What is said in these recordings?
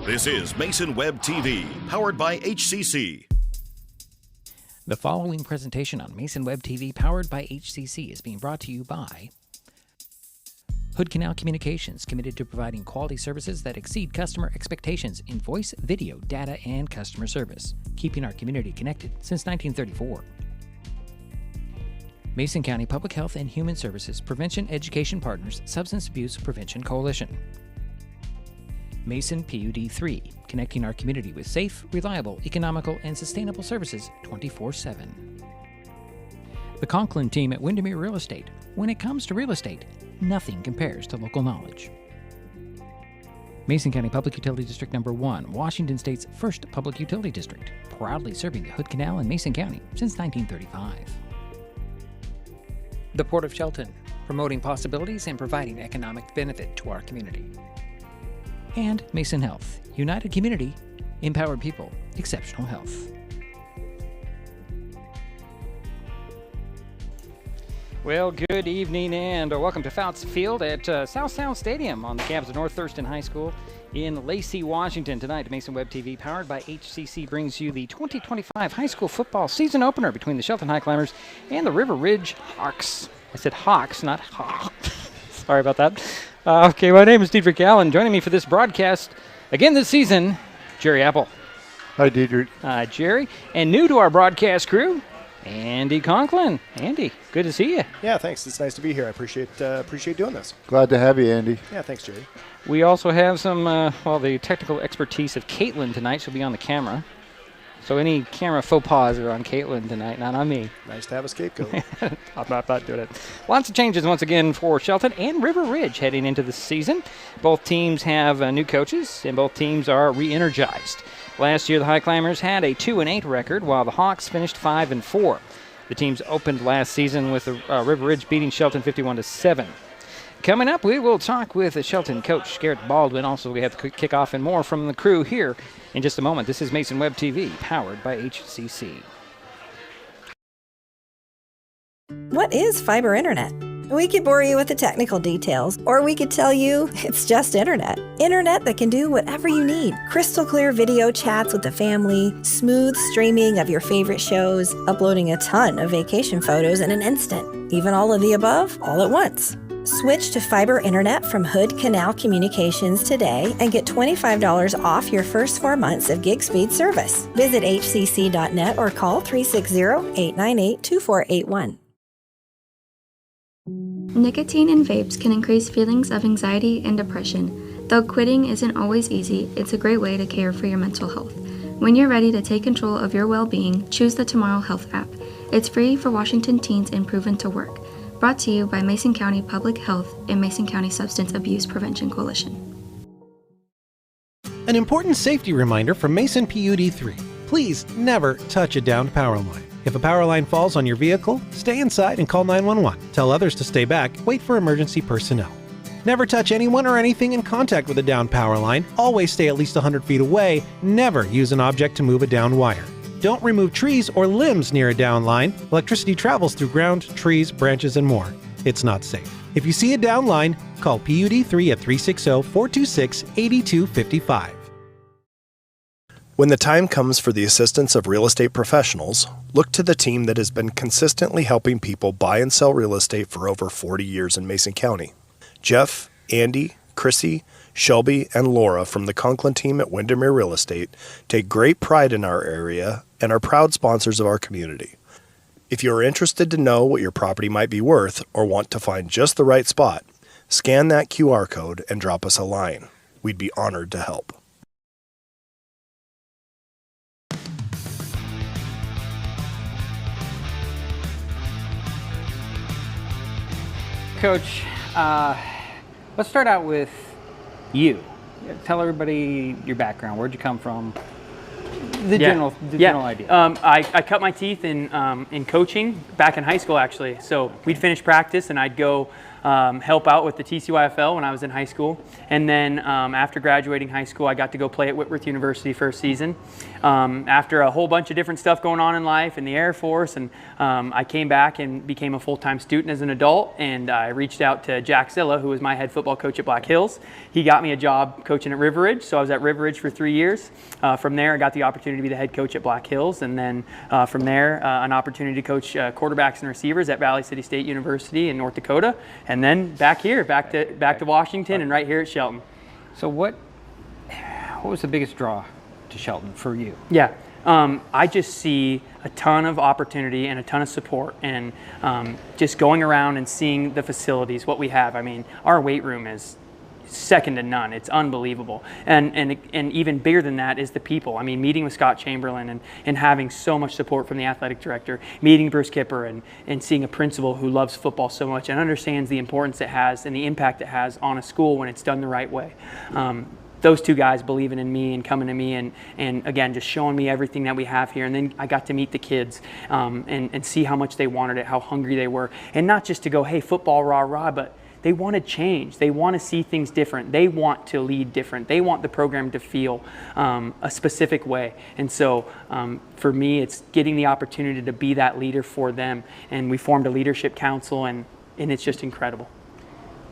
This is Mason Web TV, powered by HCC. The following presentation on Mason Web TV, powered by HCC, is being brought to you by Hood Canal Communications, committed to providing quality services that exceed customer expectations in voice, video, data, and customer service, keeping our community connected since 1934. Mason County Public Health and Human Services Prevention Education Partners Substance Abuse Prevention Coalition. Mason PUD 3, connecting our community with safe, reliable, economical, and sustainable services 24/7. The Conklin team at Windermere Real Estate. When it comes to real estate, nothing compares to local knowledge. Mason County Public Utility District Number 1, Washington State's first public utility district, proudly serving the Hood Canal in Mason County since 1935. The Port of Shelton, promoting possibilities and providing economic benefit to our community. And Mason Health, united community, empowered people, exceptional health. Well, good evening and welcome to Fouts Field at South Stadium on the campus of North Thurston High School in Lacey, Washington. Tonight, Mason Web TV, powered by HCC, brings you the 2025 high school football season opener between the Shelton Highclimbers and the River Ridge Hawks. I said Hawks, not Hawks. Sorry about that. Okay, my name is Diedrich Allen. Joining me for this broadcast again this season, Jerry Apple. Hi, Diedrich. Jerry. And new to our broadcast crew, Andy Conklin. Andy, good to see you. Yeah, thanks. It's nice to be here. I appreciate doing this. Glad to have you, Andy. Yeah, thanks, Jerry. We also have some, the technical expertise of Caitlin tonight. She'll be on the camera. So any camera faux pas are on Caitlin tonight, not on me. Nice to have a scapegoat. I'm not doing it. Lots of changes once again for Shelton and River Ridge heading into the season. Both teams have new coaches, and both teams are re-energized. Last year, the Highclimbers had a 2-8 record, while the Hawks finished 5-4. The teams opened last season with River Ridge beating Shelton 51-7. Coming up, we will talk with the Shelton coach, Garrett Baldwin. Also, we have the kickoff and more from the crew here in just a moment. This is Mason Web TV, powered by HCC. What is fiber internet? We could bore you with the technical details, or we could tell you it's just internet. Internet that can do whatever you need. Crystal clear video chats with the family, smooth streaming of your favorite shows, uploading a ton of vacation photos in an instant. Even all of the above, all at once. Switch to fiber internet from Hood Canal Communications today and get $25 off your first 4 months of gig speed service. Visit hcc.net or call 360-898-2481. Nicotine in vapes can increase feelings of anxiety and depression. Though quitting isn't always easy, it's a great way to care for your mental health. When you're ready to take control of your well-being, choose the Tomorrow Health app. It's free for Washington teens and proven to work. Brought to you by Mason County Public Health and Mason County Substance Abuse Prevention Coalition. An important safety reminder from Mason PUD 3. Please never touch a downed power line. If a power line falls on your vehicle, stay inside and call 911. Tell others to stay back, wait for emergency personnel. Never touch anyone or anything in contact with a downed power line. Always stay at least 100 feet away. Never use an object to move a downed wire. Don't remove trees or limbs near a down line. Electricity travels through ground, trees, branches, and more. It's not safe. If you see a down line, call PUD 3 at 360-426-8255. When the time comes for the assistance of real estate professionals, look to the team that has been consistently helping people buy and sell real estate for over 40 years in Mason County. Jeff, Andy, Chrissy, Shelby, and Laura from the Conklin team at Windermere Real Estate take great pride in our area and are proud sponsors of our community. If you are interested to know what your property might be worth or want to find just the right spot, scan that QR code and drop us a line. We'd be honored to help. Coach, let's start out with you. Tell everybody your background. Where'd you come from? The general idea. I cut my teeth in coaching back in high school, actually. So we'd finish practice and I'd go help out with the TCYFL when I was in high school. And then after graduating high school, I got to go play at Whitworth University for a season. After a whole bunch of different stuff going on in life in the Air Force, and I came back and became a full-time student as an adult, and I reached out to Jack Zilla, who was my head football coach at Black Hills. He got me a job coaching at River Ridge, so I was at River Ridge for 3 years. From there, I got the opportunity to be the head coach at Black Hills, and then from there, an opportunity to coach quarterbacks and receivers at Valley City State University in North Dakota, and then back here, back to Washington, and right here at Shelton. So what was the biggest draw to Shelton for you? Yeah, I just see a ton of opportunity and a ton of support, and just going around and seeing the facilities, what we have. I mean, our weight room is second to none. It's unbelievable. And even bigger than that is the people. I mean, meeting with Scott Chamberlain and having so much support from the athletic director, meeting Bruce Kipper and seeing a principal who loves football so much and understands the importance it has and the impact it has on a school when it's done the right way. Those two guys believing in me and coming to me and again, just showing me everything that we have here. And then I got to meet the kids and see how much they wanted it, how hungry they were. And not just to go, hey, football, rah, rah, but they want to change. They want to see things different. They want to lead different. They want the program to feel a specific way. And so for me, it's getting the opportunity to be that leader for them. And we formed a leadership council, and it's just incredible.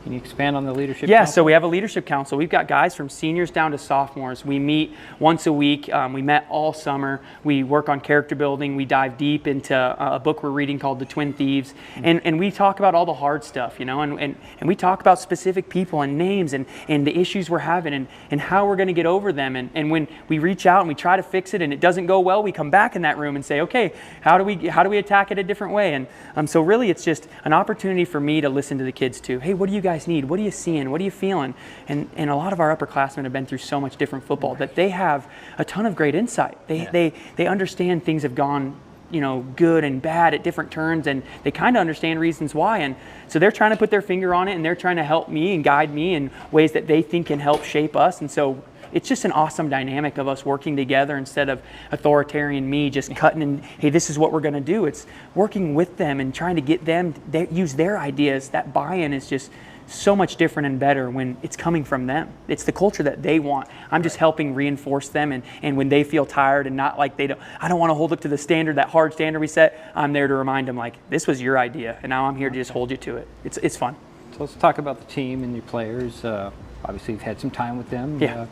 Can you expand on the leadership Yeah, council? so we have a leadership council. We've got guys from seniors down to sophomores. We meet once a week. We met all summer. We work on character building. We dive deep into a book we're reading called The Twin Thieves. And we talk about all the hard stuff, you know, and we talk about specific people and names and the issues we're having and how we're going to get over them. And when we reach out and we try to fix it and it doesn't go well, we come back in that room and say, okay, how do we attack it a different way? And so really it's just an opportunity for me to listen to the kids too. Hey, what do you guys need? What are you seeing? What are you feeling? And a lot of our upperclassmen have been through so much different football that they have a ton of great insight. They understand things have gone, you know, good and bad at different turns, and they kind of understand reasons why. And so they're trying to put their finger on it, and they're trying to help me and guide me in ways that they think can help shape us. And so it's just an awesome dynamic of us working together instead of authoritarian me just cutting and, hey, this is what we're going to do. It's working with them and trying to get them to use their ideas. That buy-in is just so much different and better when it's coming from them. It's the culture that they want. I'm just helping reinforce them, and when they feel tired and not like I don't want to hold up to the standard, that hard standard we set, I'm there to remind them, like, this was your idea, and now I'm here to just hold you to it. It's fun. So let's talk about the team and your players. Obviously, you've had some time with them. Yeah.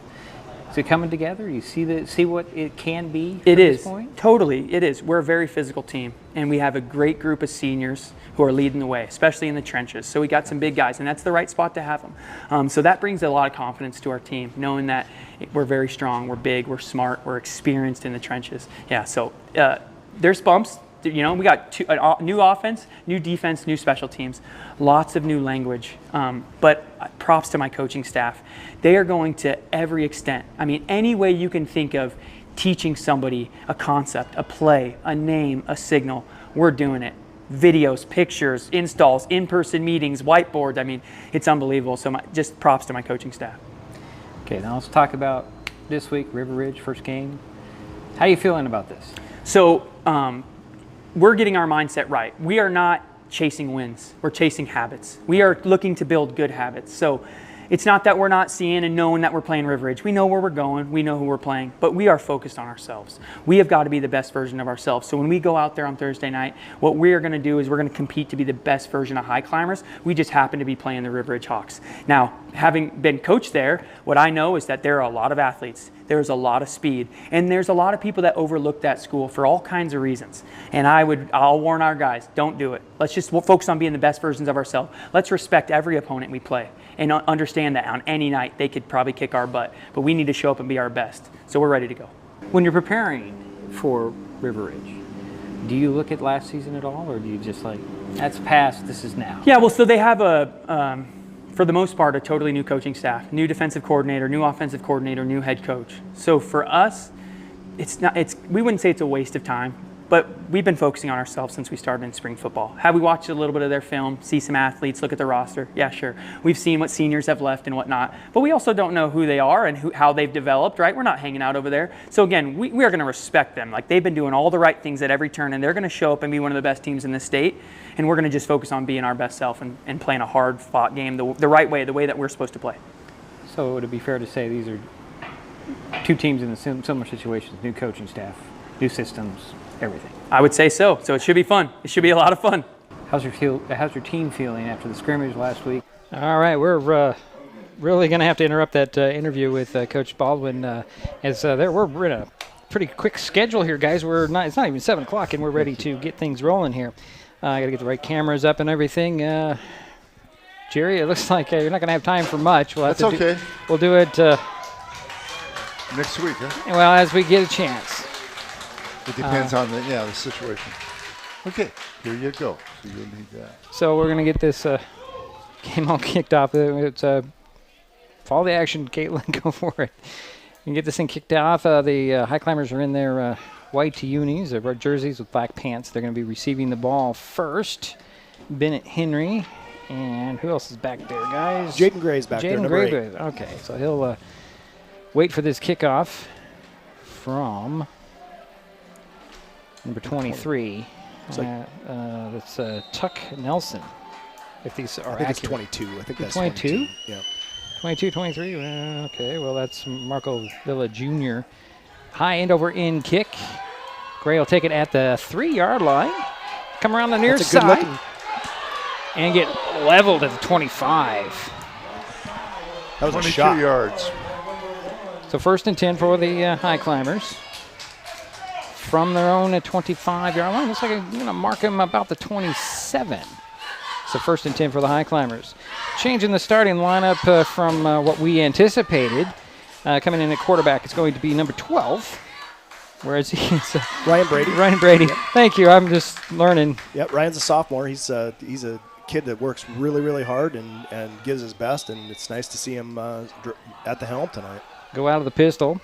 Is it coming together? You see what it can be It at is. this point? Totally, it is. We're a very physical team, and we have a great group of seniors who are leading the way, especially in the trenches. So we got some big guys, and that's the right spot to have them. So that brings a lot of confidence to our team, knowing that we're very strong, we're big, we're smart, we're experienced in the trenches. Yeah, so there's bumps. You know, we got new offense, new defense, new special teams, lots of new language. But props to my coaching staff. They are going to every extent. I mean, any way you can think of teaching somebody a concept, a play, a name, a signal, we're doing it. Videos, pictures, installs, in-person meetings, whiteboards. I mean, it's unbelievable. So just props to my coaching staff. Okay, now let's talk about this week, River Ridge, first game. How are you feeling about this? So we're getting our mindset right. We are not chasing wins. We're chasing habits. We are looking to build good habits. So it's not that we're not seeing and knowing that we're playing River Ridge. We know where we're going. We know who we're playing. But we are focused on ourselves. We have got to be the best version of ourselves. So when we go out there on Thursday night, what we are going to do is we're going to compete to be the best version of Highclimbers. We just happen to be playing the River Ridge Hawks. Now, having been coached there, what I know is that there are a lot of athletes. There's a lot of speed. And there's a lot of people that overlook that school for all kinds of reasons. And I'll warn our guys, don't do it. Let's just focus on being the best versions of ourselves. Let's respect every opponent we play and understand that on any night they could probably kick our butt. But we need to show up and be our best. So we're ready to go. When you're preparing for River Ridge, do you look at last season at all, or do you just like, that's past, this is now? Yeah, well, so they have for the most part, a totally new coaching staff, new defensive coordinator, new offensive coordinator, new head coach. So for us, we wouldn't say it's a waste of time. But we've been focusing on ourselves since we started in spring football. Have we watched a little bit of their film, see some athletes, look at the roster? Yeah, sure. We've seen what seniors have left and whatnot. But we also don't know who they are and how they've developed, right? We're not hanging out over there. So again, we are going to respect them. Like, they've been doing all the right things at every turn, and they're going to show up and be one of the best teams in this state. And we're going to just focus on being our best self and playing a hard-fought game the right way, the way that we're supposed to play. So would it be fair to say these are two teams in the similar situations, new coaching staff, new systems, everything? I would say so. So it should be fun. It should be a lot of fun. How's your team feeling after the scrimmage last week? All right, we're really going to have to interrupt that interview with Coach Baldwin as we're in a pretty quick schedule here, guys. It's not even 7 o'clock, and we're ready to get things rolling here. I got to get the right cameras up and everything. Jerry, it looks like you're not going to have time for much. That's okay. We'll do it next week, huh? well as we get a chance. It depends on the situation. Okay, here you go. So you'll need that. So we're going to get this game all kicked off. It's follow the action, Caitlin. Go for it. You can get this thing kicked off. The Highclimbers are in their white unis, their red jerseys with black pants. They're going to be receiving the ball first. Bennett Henry. And who else is back there, guys? Jaden Gray's back there, number 8. Okay, so he'll wait for this kickoff from number 23. That's Tuck Nelson, if these are accurate. It's 22. I think that's 22? Yeah. 22, 23. Okay, well, that's Marco Villa Jr. High end over in kick. Gray will take it at the 3-yard line. Come around the near side. And get leveled at the 25. That was 22 a shot. yards. So 1st and 10 for the Highclimbers. From their own 25-yard line. Looks like I'm going to mark them about the 27. So 1st and 10 for the Highclimbers. Changing the starting lineup from what we anticipated. Coming in at quarterback, it's going to be number 12. Whereas he's Ryan Brady. Ryan Brady. Yep. Thank you. I'm just learning. Yep, Ryan's a sophomore. He's a kid that works really, really hard and gives his best, and it's nice to see him at the helm tonight. Go out of the pistol.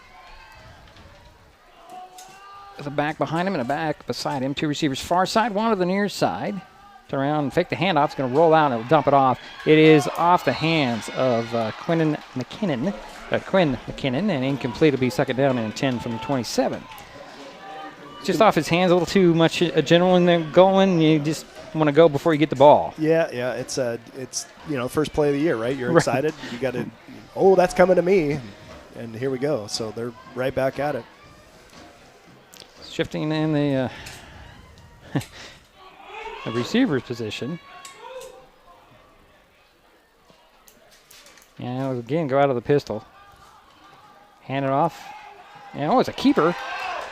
There's a back behind him and a back beside him. 2 receivers far side, 1 to the near side. Turn around and fake the handoff. It's going to roll out and it'll dump it off. It is off the hands of Quinn McKinnon, and incomplete. It'll be 2nd down and 10 from the 27. Just off his hands, a little too much adrenaline there going. You just want to go before you get the ball. Yeah, it's first play of the year, right? You're excited. You got to, that's coming to me, and here we go. So they're right back at it. Shifting in the receiver's position. And again, go out of the pistol. Hand it off. And it's a keeper.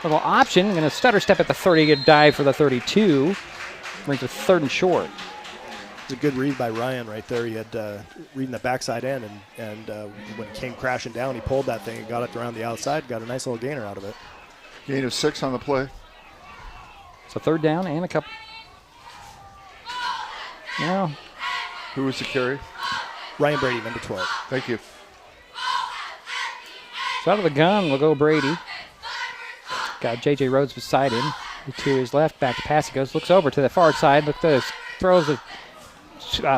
Little option. Going to stutter step at the 30. Get a dive for the 32. Brings it 3rd and short. It's a good read by Ryan right there. He had reading the backside end, and when it came crashing down, he pulled that thing and got it around the outside. Got a nice little gainer out of it. Gain of 6 on the play. So 3rd down and a couple. Now, who was the carry? Ryan Brady, number 12. Thank you. So out of the gun, we'll go Brady. Got J.J. Rhodes beside him. To his left, back to pass. He goes, looks over to the far side. Look at this. Throws a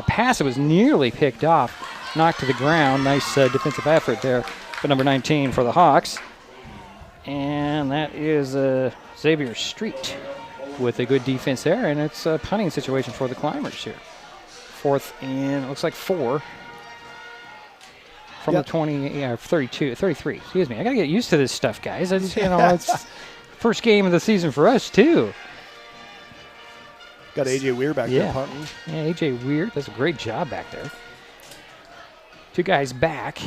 pass that was nearly picked off. Knocked to the ground. Nice defensive effort there for number 19 for the Hawks. And that is Xavier Street with a good defense there. And it's a punting situation for the Climbers here. 4th and, it looks like 4. From the 33. Excuse me. I got to get used to this stuff, guys. It's first game of the season for us, too. Got A.J. Weir back there punting. Yeah, A.J. Weir does a great job back there. 2 guys back.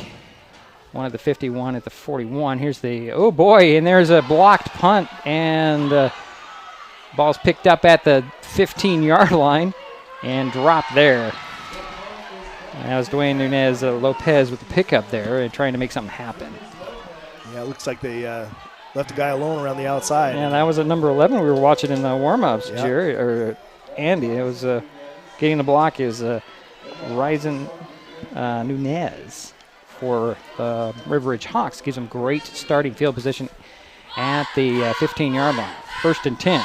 1 at the 51 at the 41. Here's the, and there's a blocked punt. And ball's picked up at the 15-yard line and dropped there. That was Dwayne Nunez Lopez with the pickup there and trying to make something happen. Yeah, it looks like they left a guy alone around the outside. Yeah, that was at number 11 we were watching in the warm-ups, Jerry, or Andy. It was getting the block is Ryzen Nunez for the River Ridge Hawks. Gives them great starting field position at the 15-yard line. 1st and 10.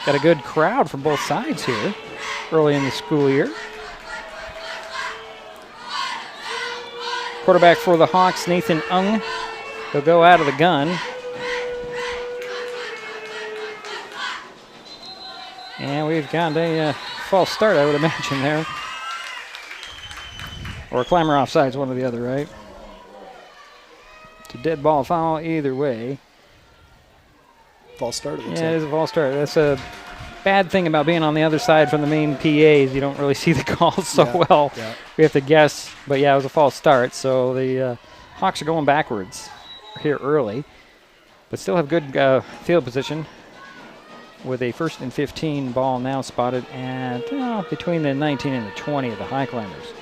Got a good crowd from both sides here early in the school year. Quarterback for the Hawks, Nathan Ung. He'll go out of the gun. And we've got a false start, I would imagine, there. Or a climber offsides, one or the other, right? It's a dead ball foul either way. False start, it looks Yeah, like. it is a false start. That's a bad thing about being on the other side from the main PAs. You don't really see the calls so well. Yeah. We have to guess. But, yeah, it was a false start. So the Hawks are going backwards here early. But still have good field position with a 1st and 15 ball now spotted at between the 19 and the 20 of the Highclimbers.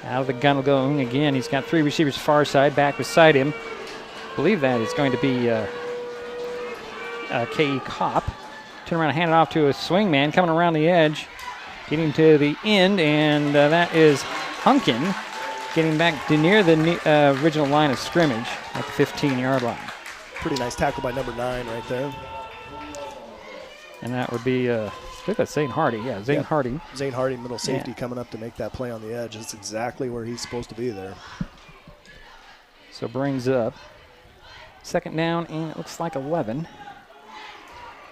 Out of the gun will go Ung again. He's got 3 receivers far side. Back beside him, I believe that is going to be K.E. Kopp. Turn around and hand it off to a swing man coming around the edge, getting to the end, and that is Hunkin getting back to near the original line of scrimmage at the 15-yard line. Pretty nice tackle by number 9 right there. And that would be, I think that's Zane Hardy. Yeah, Zane Hardy. Zane Hardy, middle safety, coming up to make that play on the edge. That's exactly where he's supposed to be there. So brings up 2nd down, and it looks like 11.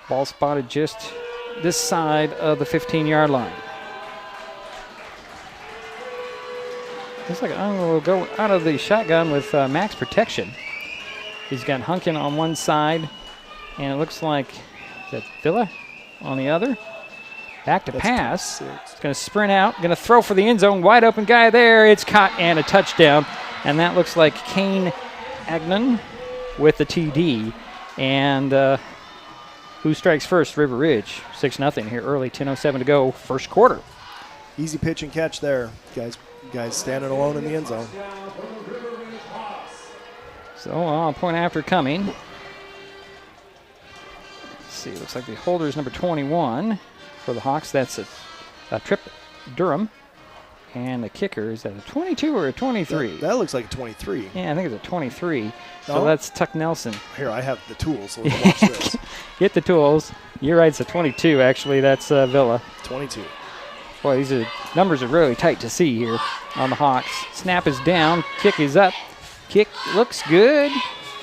Ball spotted just this side of the 15-yard line. Looks like Ung will go out of the shotgun with max protection. He's got Hunkin on one side, and it looks like, is that Villa on the other? Back to pass. It's going to sprint out, going to throw for the end zone. Wide open guy there. It's caught and a touchdown. And that looks like Kane Agnon with the TD. And who strikes first? River Ridge. 6-0 here early. 10:07 to go. First quarter. Easy pitch and catch there. Guys standing alone in the end zone. So point after coming. Let's see. Looks like the holder is number 21 for the Hawks. That's a Trip Durham. And the kicker is at a 22 or a 23? That looks like a 23. Yeah, I think it's a 23. So No? that's Tuck Nelson. Here, I have the tools, so let's watch this. Get the tools. You're right, it's a 22, actually. That's Villa. 22. Boy, these numbers are really tight to see here on the Hawks. Snap is down. Kick is up. Kick looks good.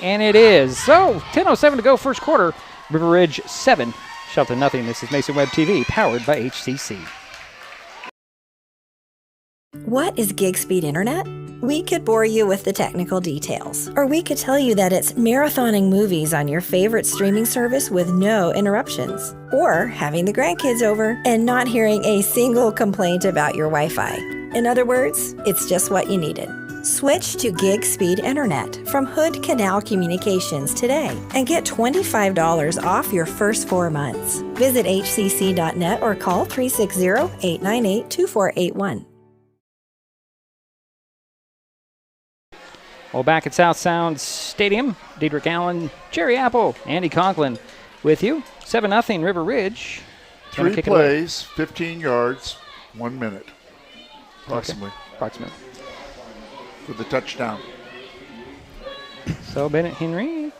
And it is. So, 10:07 to go, first quarter. River Ridge 7, Shelton nothing. This is Mason Web TV, powered by HCC. What is gig speed internet? We could bore you with the technical details, or we could tell you that it's marathoning movies on your favorite streaming service with no interruptions, or having the grandkids over and not hearing a single complaint about your Wi-Fi. In other words, it's just what you needed. Switch to gig speed internet from Hood Canal Communications today and get $25 off your first 4 months. Visit hcc.net or call 360-898-2481. Well, back at South Sound Stadium, Diedrich Allen, Jerry Apple, Andy Conklin with you. 7-0 River Ridge. 3 plays, 15 yards, 1 minute, approximately, Approximately. for the touchdown. So Bennett Henry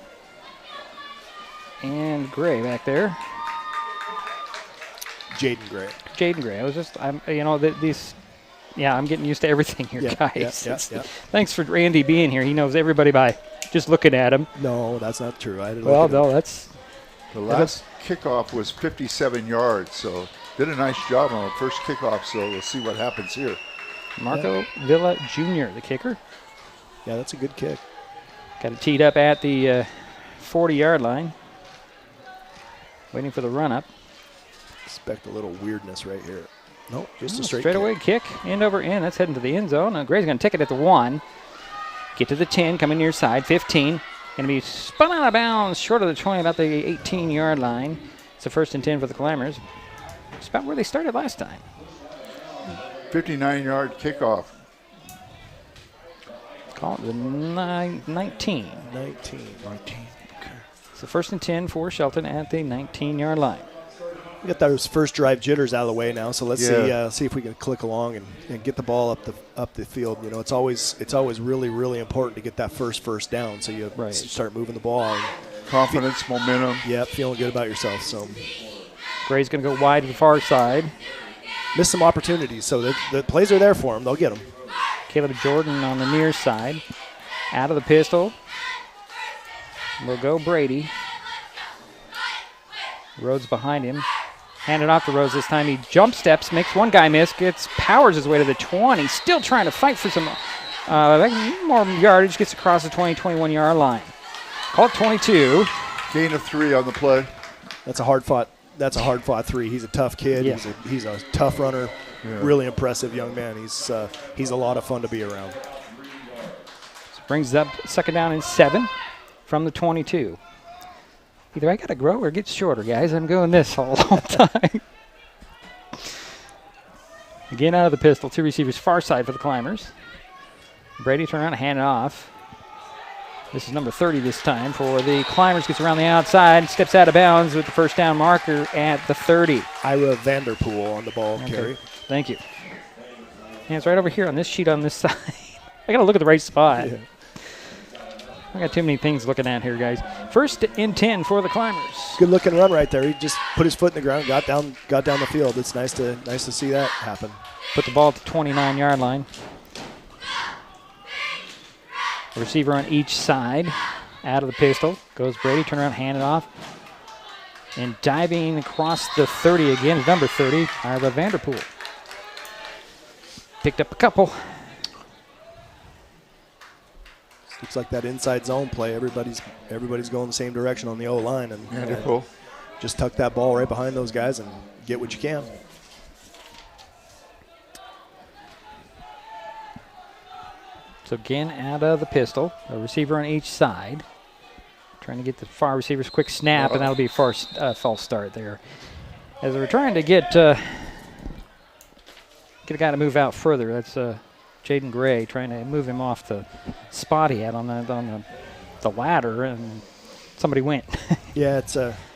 and Gray back there. Jaden Gray. Jaden Gray. I was just, I'm getting used to everything here, guys. Yeah. Thanks for Randy being here. He knows everybody by just looking at him. No, that's not true. I didn't. That's The last kickoff was 57 yards, so did a nice job on the first kickoff, so we'll see what happens here. Marco Villa Jr., the kicker. Yeah, that's a good kick. Got it teed up at the 40-yard line. Waiting for the run-up. Expect a little weirdness right here. Nope, just a straight straightaway kick, end over end. That's heading to the end zone. Gray's going to take it at the 1. Get to the 10, coming near side. 15. Going to be spun out of bounds, short of the 20, about the 18-yard line. It's a 1st and 10 for the Climbers. It's about where they started last time. 59-yard kickoff. Call it the 19. 19. Okay. It's the 1st and 10 for Shelton at the 19-yard line. We got those first drive jitters out of the way now, so let's see if we can click along and get the ball up the field. You know, it's always really, really important to get that first down, so you start moving the ball. And confidence, momentum. Yeah, feeling good about yourself. So Gray's going to go wide to the far side. Missed some opportunities, so the plays are there for him. They'll get them. Caleb Jordan on the near side. Out of the pistol. Will go Brady. Rhodes behind him. Handed off to Rhodes this time. He jump steps, makes one guy miss, powers his way to the 20. Still trying to fight for some more yardage. Gets across the 20, 21-yard line. Call it 22. Gain of 3 on the play. That's a hard fought 3. He's a tough kid. Yeah. He's a tough runner. Yeah. Really impressive young man. He's a lot of fun to be around. Brings up 2nd down and 7 from the 22. Either I got to grow or get shorter, guys. I'm going this all the time. Again out of the pistol. 2 receivers far side for the Climbers. Brady turn around and hand it off. This is number 30 this time for the Climbers. Gets around the outside, steps out of bounds with the first down marker at the 30. Ira Vanderpool on the ball carry. Thank you. And it's right over here on this sheet on this side. I got to look at the right spot. Yeah. I got too many things looking at here, guys. 1st and 10 for the Climbers. Good looking run right there. He just put his foot in the ground, got down the field. It's nice to see that happen. Put the ball at the 29-yard line. A receiver on each side. Out of the pistol goes Brady. Turn around, hand it off. And diving across the 30 again is number 30, Ira Vanderpool. Picked up a couple. Looks like that inside zone play. Everybody's going the same direction on the O-line. And just tuck that ball right behind those guys and get what you can. So again, out of the pistol. A receiver on each side. Trying to get the far receivers quick snap, and that'll be a false start there. As we're trying to get a guy to move out further. That's Jaden Gray trying to move him off the spot he had on the ladder, and somebody went. Yeah,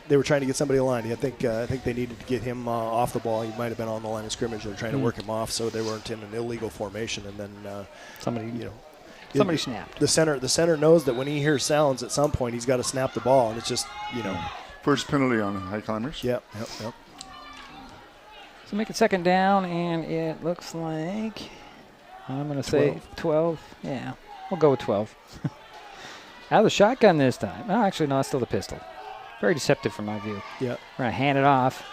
they were trying to get somebody aligned. I think they needed to get him off the ball. He might have been on the line of scrimmage. They were trying to work him off so they weren't in an illegal formation. And then somebody snapped. The center knows that when he hears sounds at some point he's got to snap the ball, and it's just First penalty on Highclimbers. Yep. So make it 2nd down, and it looks like I'm going to say 12. Yeah, we'll go with 12. Out of the shotgun this time. Oh, actually, no, it's still the pistol. Very deceptive from my view. Yeah. We're going to hand it off.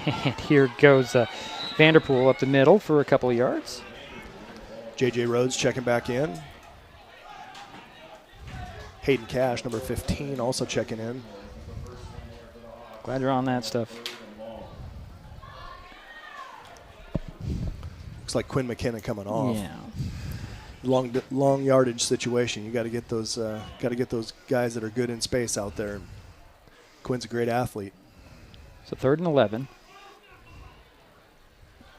And here goes Vanderpool up the middle for a couple of yards. J.J. Rhodes checking back in. Hayden Cash, number 15, also checking in. Glad you're on that stuff. Looks like Quinn McKenna coming off. Yeah. Long yardage situation. You got to get those guys that are good in space out there. Quinn's a great athlete. So 3rd and 11.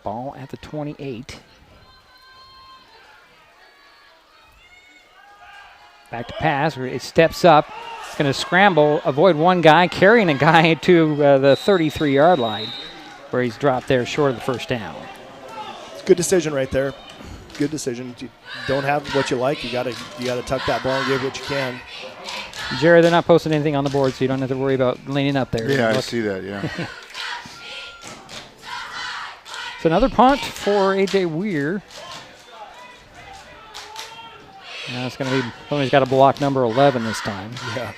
Ball at the 28. Back to pass. It steps up. It's going to scramble, avoid one guy, carrying a guy to the 33-yard line, where he's dropped there short of the first down. Good decision right there. Good decision. You don't have what you like. You got to tuck that ball and give what you can. Jerry, they're not posting anything on the board, so you don't have to worry about leaning up there. Yeah, I see that. Yeah. It's another punt for A.J. Weir. Now it's going to be somebody's got to block number 11 this time. Yeah.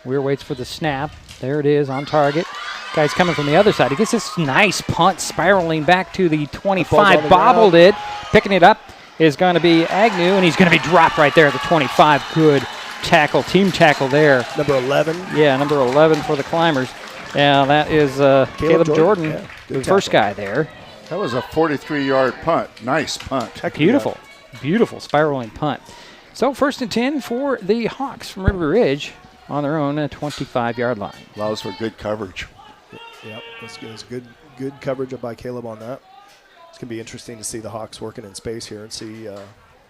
Weir waits for the snap. There it is on target. Guy's coming from the other side. He gets this nice punt spiraling back to the 25. Bobbled it. Picking it up is going to be Agnew, and he's going to be dropped right there at the 25. Good tackle, team tackle there. Number 11. Yeah, number 11 for the Climbers. Yeah, that is Caleb Jordan, yeah, the first guy there. That was a 43-yard punt. Nice punt. Beautiful. Beautiful spiraling punt. So 1st and 10 for the Hawks from River Ridge on their own 25-yard line. Allows for good coverage. Yep, that's good coverage up by Caleb on that. It's going to be interesting to see the Hawks working in space here and see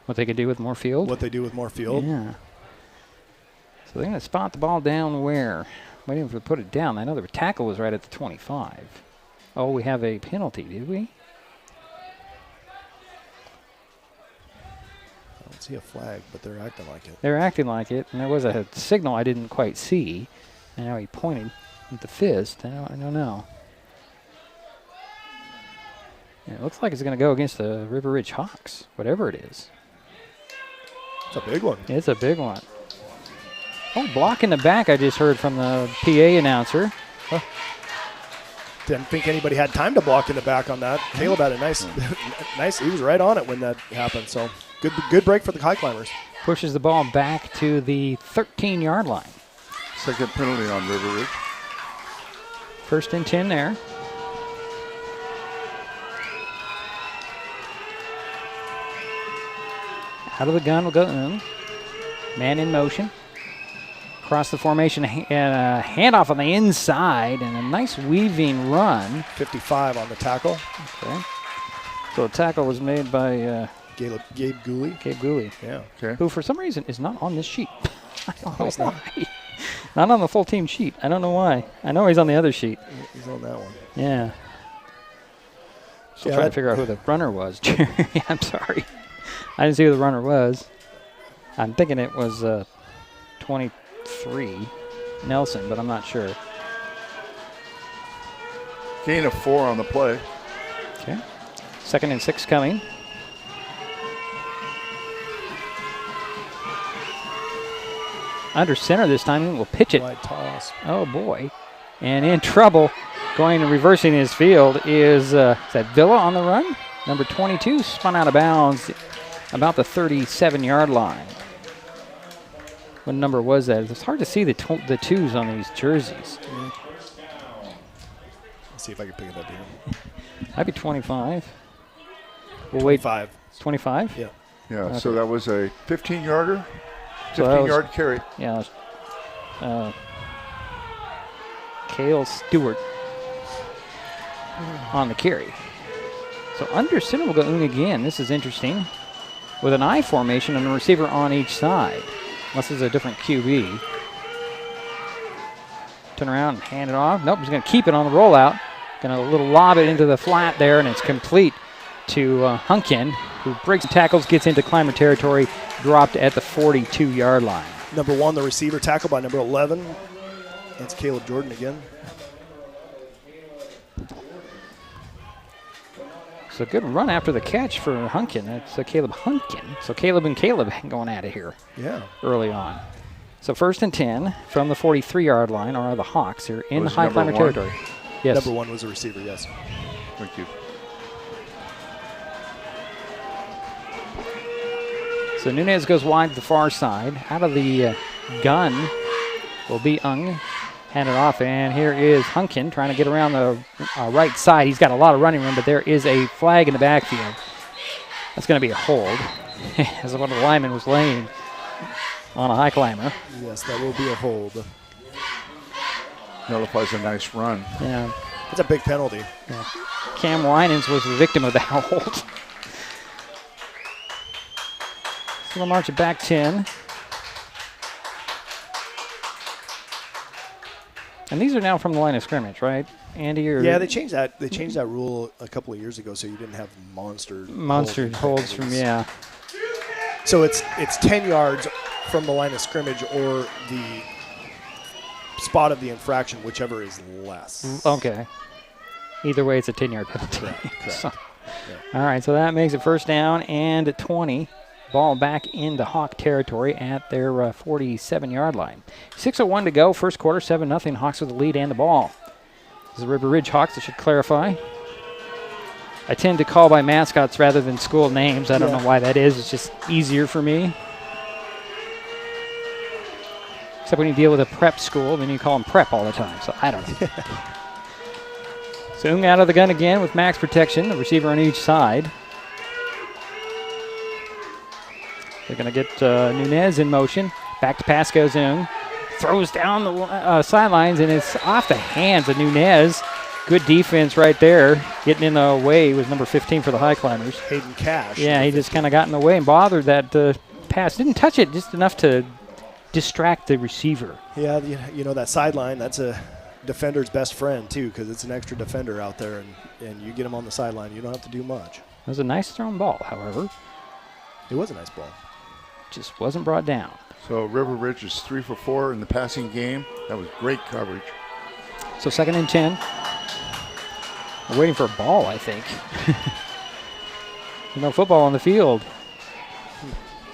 what they can do with more field. What they do with more field. Yeah. So they're going to spot the ball down where? Waiting for to put it down. I know the tackle was right at the 25. Oh, we have a penalty, did we? see a flag, but they're acting like it. They're acting like it, and there was a signal I didn't quite see. And now he pointed with the fist. I don't know. Yeah, it looks like it's going to go against the River Ridge Hawks, whatever it is. It's a big one. It's a big one. Oh, block in the back I just heard from the PA announcer. Huh. Didn't think anybody had time to block in the back on that. Caleb had a nice, he was right on it when that happened. So good break for the Highclimbers. Pushes the ball back to the 13-yard line. Second penalty on River Ridge. 1st and 10 there. Out of the gun will go in. Man in motion. Across the formation, handoff on the inside, and a nice weaving run. 55 on the tackle. Okay. So a tackle was made by Gabe Gooley. Gabe Gooley. Yeah. Okay. Who, for some reason, is not on this sheet. I don't know why. Not on the full team sheet. I don't know why. I know he's on the other sheet. He's on that one. Yeah. Still trying to figure out who the runner was. I'm sorry. I didn't see who the runner was. I'm thinking it was 23, Nelson, but I'm not sure. Gain of 4 on the play. Okay. 2nd and 6 coming. Under center this time, we'll pitch it. Wide toss. Oh, boy. And in trouble, going and reversing his field is that Villa on the run? Number 22 spun out of bounds about the 37-yard line. What number was that? It's hard to see the twos on these jerseys. Let's see if I can pick it up here. Might be 25. We'll 25. Wait. 25? Yeah. Yeah, Okay. so that was a 15-yarder, So that was- 15-yard carry. Yeah. Cale Stewart on the carry. So under center will go in again. This is interesting. With an I formation and a receiver on each side. Unless it's a different QB. Turn around and hand it off. Nope, he's going to keep it on the rollout. Going to little lob it into the flat there, and it's complete to Hunkin, who breaks tackles, gets into Climber territory, dropped at the 42-yard line. Number 1, the receiver, tackle by number 11. That's Caleb Jordan again. So good run after the catch for Hunkin. That's Caleb Hunkin. So Caleb and Caleb going at it here. Yeah. Early on. So 1st and 10 from the 43-yard line are the Hawks here in the Highclimber territory. Yes. Number 1 was a receiver, yes. Thank you. So Nunez goes wide to the far side. Out of the gun will be Ung. Hand it off, and here is Hunkin trying to get around the right side. He's got a lot of running room, but there is a flag in the backfield. That's going to be a hold, as one of the linemen was laying on a Highclimber. Yes, that will be a hold. Nullifies a nice run. Yeah. It's a big penalty. Yeah. Cam Winans was the victim of that hold. So we'll march it back 10. And these are now from the line of scrimmage, right, Andy? Or Yeah, they changed that. They changed that rule a couple of years ago, so you didn't have monster holds from, yeah. So it's 10 yards from the line of scrimmage or the spot of the infraction, whichever is less. Okay. Either way, it's a 10-yard penalty. Correct. So, all right, so that makes it 1st down and 20. Ball back into Hawk territory at their 47-yard line. 6:01 to go, first quarter, 7-0. Hawks with the lead and the ball. This is the River Ridge Hawks, I should clarify. I tend to call by mascots rather than school names. I don't know why that is. It's just easier for me. Except when you deal with a prep school, then you call them prep all the time. So I don't know. So Ung out of the gun again with max protection, the receiver on each side. They're going to get Nunez in motion. Back to pass goes Ung. Throws down the sidelines, and it's off the hands of Nunez. Good defense right there. Getting in the way was number 15 for the Highclimbers. Hayden Cash. Yeah, he just kind of got in the way and bothered that pass. Didn't touch it, just enough to distract the receiver. Yeah, you know that sideline, that's a defender's best friend, too, because it's an extra defender out there, and you get him on the sideline, you don't have to do much. It was a nice thrown ball, however. It was a nice ball. just wasn't brought down. So River Ridge is 3 for 4 in the passing game. That was great coverage. So 2nd and 10. We're waiting for a ball, I think. No football on the field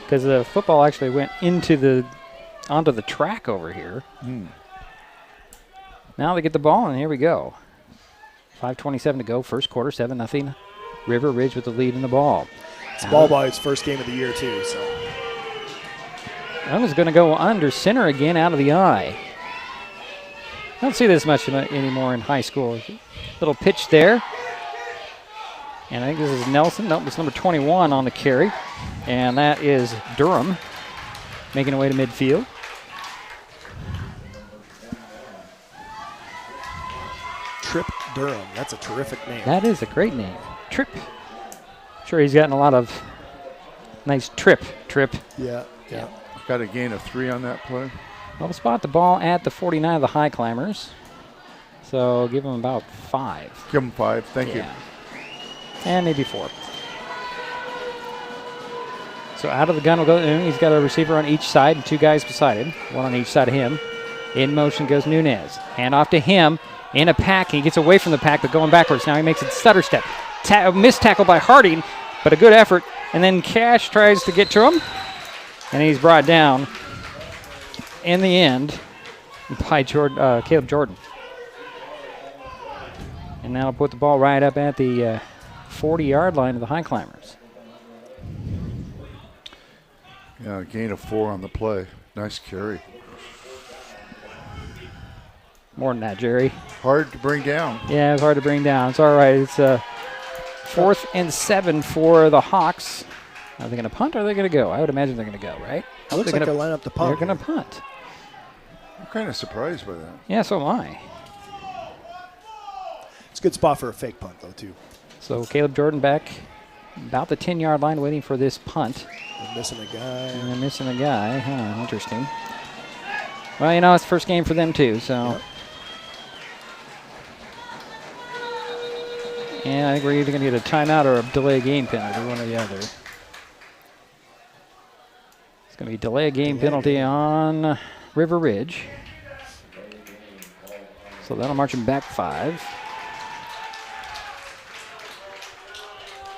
because the football actually went onto the track over here. Now they get the ball, and here we go. 5:27 to go, first quarter, 7-0. River Ridge with the lead in the ball. It's ball boy's first game of the year, too. So Young is going to go under center again out of the eye. I don't see this much anymore in high school. Little pitch there. And I think this is Nelson. Nope, it's number 21 on the carry. And that is Durham making her way to midfield. Trip Durham. That's a terrific name. That is a great name. Trip. Sure, he's gotten a lot of nice trip. Yeah. Got a gain of 3 on that play. Well, spot the ball at the 49 of the Highclimbers. So give him about 5. Give him 5. Thank you. And maybe 4. So out of the gun will go. He's got a receiver on each side and 2 guys beside him. 1 on each side of him. In motion goes Nunez. Hand off to him. In a pack. He gets away from the pack, but going backwards. Now he makes a stutter step. Missed tackle by Harding, but a good effort. And then Cash tries to get to him. And he's brought down in the end by Caleb Jordan. And that'll put the ball right up at the 40-yard line of the Highclimbers. Yeah, gain of 4 on the play. Nice carry. More than that, Jerry. Hard to bring down. Yeah, it's hard to bring down. It's all right. It's 4th and 7 for the Hawks. Are they going to punt or are they going to go? I would imagine they're going to go, right? It looks like they're lining up to punt. They're going to punt. I'm kind of surprised by that. Yeah, so am I. It's a good spot for a fake punt, though, too. So Caleb Jordan back about the 10-yard line waiting for this punt. They're missing a guy. And they're missing a guy. Huh, interesting. Well, you know, it's the first game for them, too, so. Yep. And I think we're either going to get a timeout or a delay game penalty, one or the other. It's going to be delay game penalty on River Ridge. So that'll march him back 5.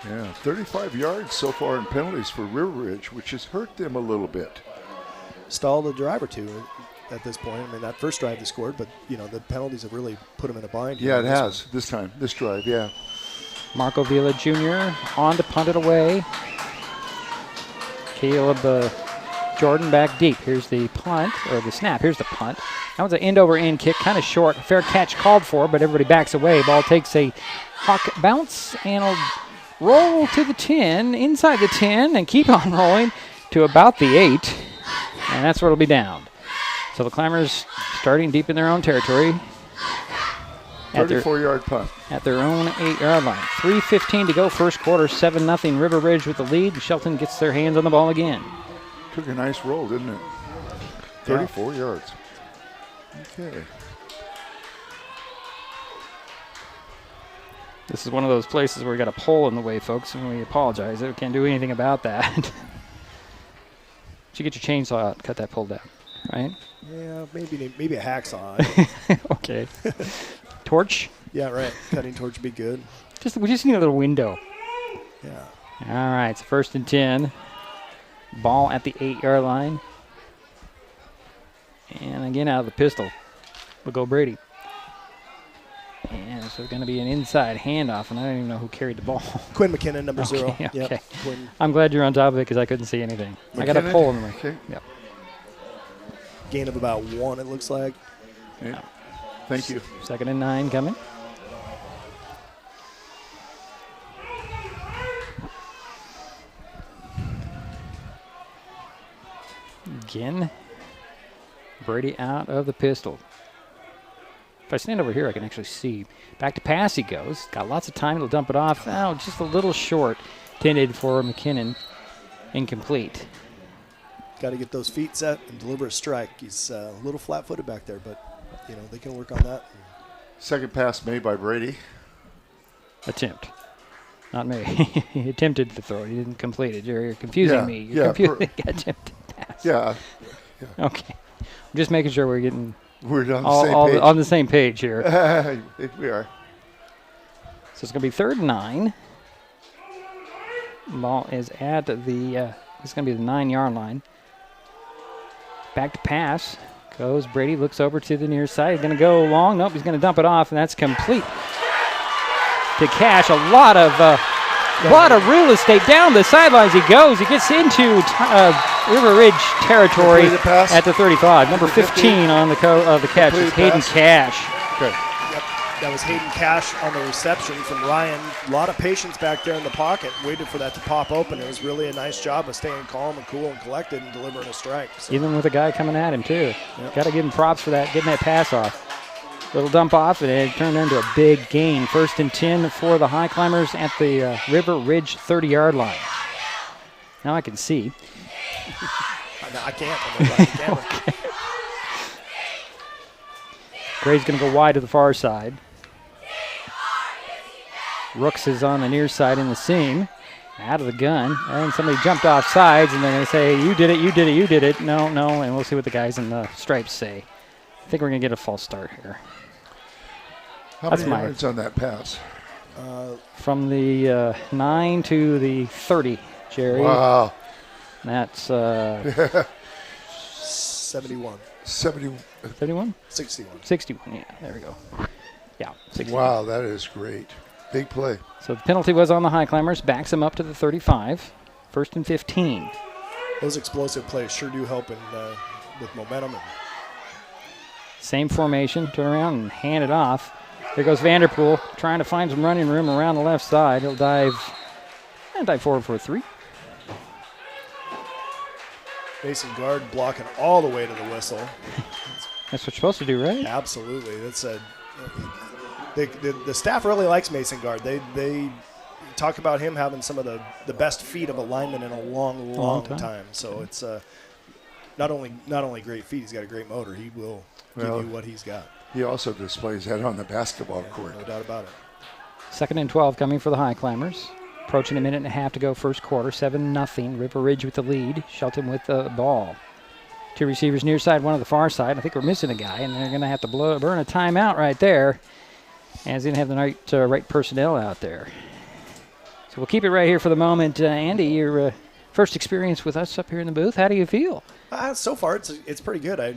Yeah, 35 yards so far in penalties for River Ridge, which has hurt them a little bit. Stalled the drive or 2 at this point. I mean, that first drive they scored, but, you know, the penalties have really put them in a bind. Yeah, it has this time, this drive, yeah. Marco Villa Jr. on to punt it away. Caleb Jordan back deep. Here's the punt, or the snap. Here's the punt. That was an end-over-end kick, kind of short. Fair catch called for, but everybody backs away. Ball takes a Hawk bounce and will roll to the 10, inside the 10, and keep on rolling to about the 8. And that's where it'll be down. So the Climbers starting deep in their own territory. 34-yard punt. At their own 8-yard line. 3:15 to go, first quarter, 7-0 River Ridge with the lead. Shelton gets their hands on the ball again. Took a nice roll, didn't it? 34 yards. Okay. This is one of those places where we got a pole in the way, folks, and we apologize. We can't do anything about that. You get your chainsaw out, cut that pole down, right? Yeah, maybe a hacksaw. Okay. Torch? Yeah, right. Cutting torch would be good. We just need a little window. Yeah. All right, so 1st and 10. Ball at the 8-yard line. And again, out of the pistol will go Brady. And so it's going to be an inside handoff, and I don't even know who carried the ball. Quinn McKinnon, number 0. Okay. Yep. I'm glad you're on top of it because I couldn't see anything. McKinnon? I got a pole in the way. Okay. Yep. Gain of about 1, it looks like. Yeah. Thank you. 2nd and 9 coming. Again, Brady out of the pistol. If I stand over here, I can actually see. Back to pass he goes. Got lots of time. He'll dump it off. Oh, just a little short. Intended for McKinnon. Incomplete. Got to get those feet set and deliver a strike. He's a little flat-footed back there, but, you know, they can work on that. Second pass made by Brady. Attempt. Not me. He attempted to throw it. He didn't complete it. You're confusing me. You're confusing. Attempted pass. Yeah. Okay. I'm just making sure we're getting We're on the all, same all page. on the same page here. We are. So it's going to be 3rd and 9. Ball is at the, it's going to be the 9-yard line. Back to pass. Goes Brady, looks over to the near side. He's going to go long. Nope, he's going to dump it off, and that's complete. To Cash, a lot of real estate down the sidelines. He goes. He gets into River Ridge territory at the 35. Number 15 on the catch is Hayden Cash. Okay. That was Hayden Cash on the reception from Ryan. A lot of patience back there in the pocket. Waited for that to pop open. It was really a nice job of staying calm and cool and collected and delivering a strike. So. Even with a guy coming at him, too. Got to give him props for that, getting that pass off. Little dump off, and it turned into a big gain. 1st and 10 for the Highclimbers at the River Ridge 30-yard line. Now I can see. I can't. Okay. Gray's going to go wide to the far side. Rooks is on the near side in the seam. Out of the gun. And somebody jumped off sides, and they're going to say, you did it, you did it, you did it. No, and we'll see what the guys in the stripes say. I think we're going to get a false start here. How many yards on that pass? From the 9 to the 30, Jerry. Wow. That's 71. 71? 61. 61, yeah, there we go. Yeah, 61. Wow, that is great. Big play. So the penalty was on the Highclimbers, backs them up to the 35. 1st and 15. Those explosive plays sure do help with momentum. Same formation, turn around and hand it off. There goes Vanderpool, trying to find some running room around the left side. He'll dive forward for a 3. Mason Guard blocking all the way to the whistle. That's what you're supposed to do, right? Absolutely. That's the staff really likes Mason Guard. They talk about him having some of the best feet of a lineman in a long time. So it's not only great feet, he's got a great motor. He will give you what he's got. He also displays that on the basketball court. No doubt about it. 2nd and 12 coming for the Highclimbers. Approaching a minute and a half to go first quarter. 7-0. River Ridge with the lead. Shelton with the ball. 2 receivers near side, 1 on the far side. I think we're missing a guy, and they're going to have to burn a timeout right there, as they didn't have the right personnel out there. So we'll keep it right here for the moment. Andy, your first experience with us up here in the booth. How do you feel? So far, it's pretty good. I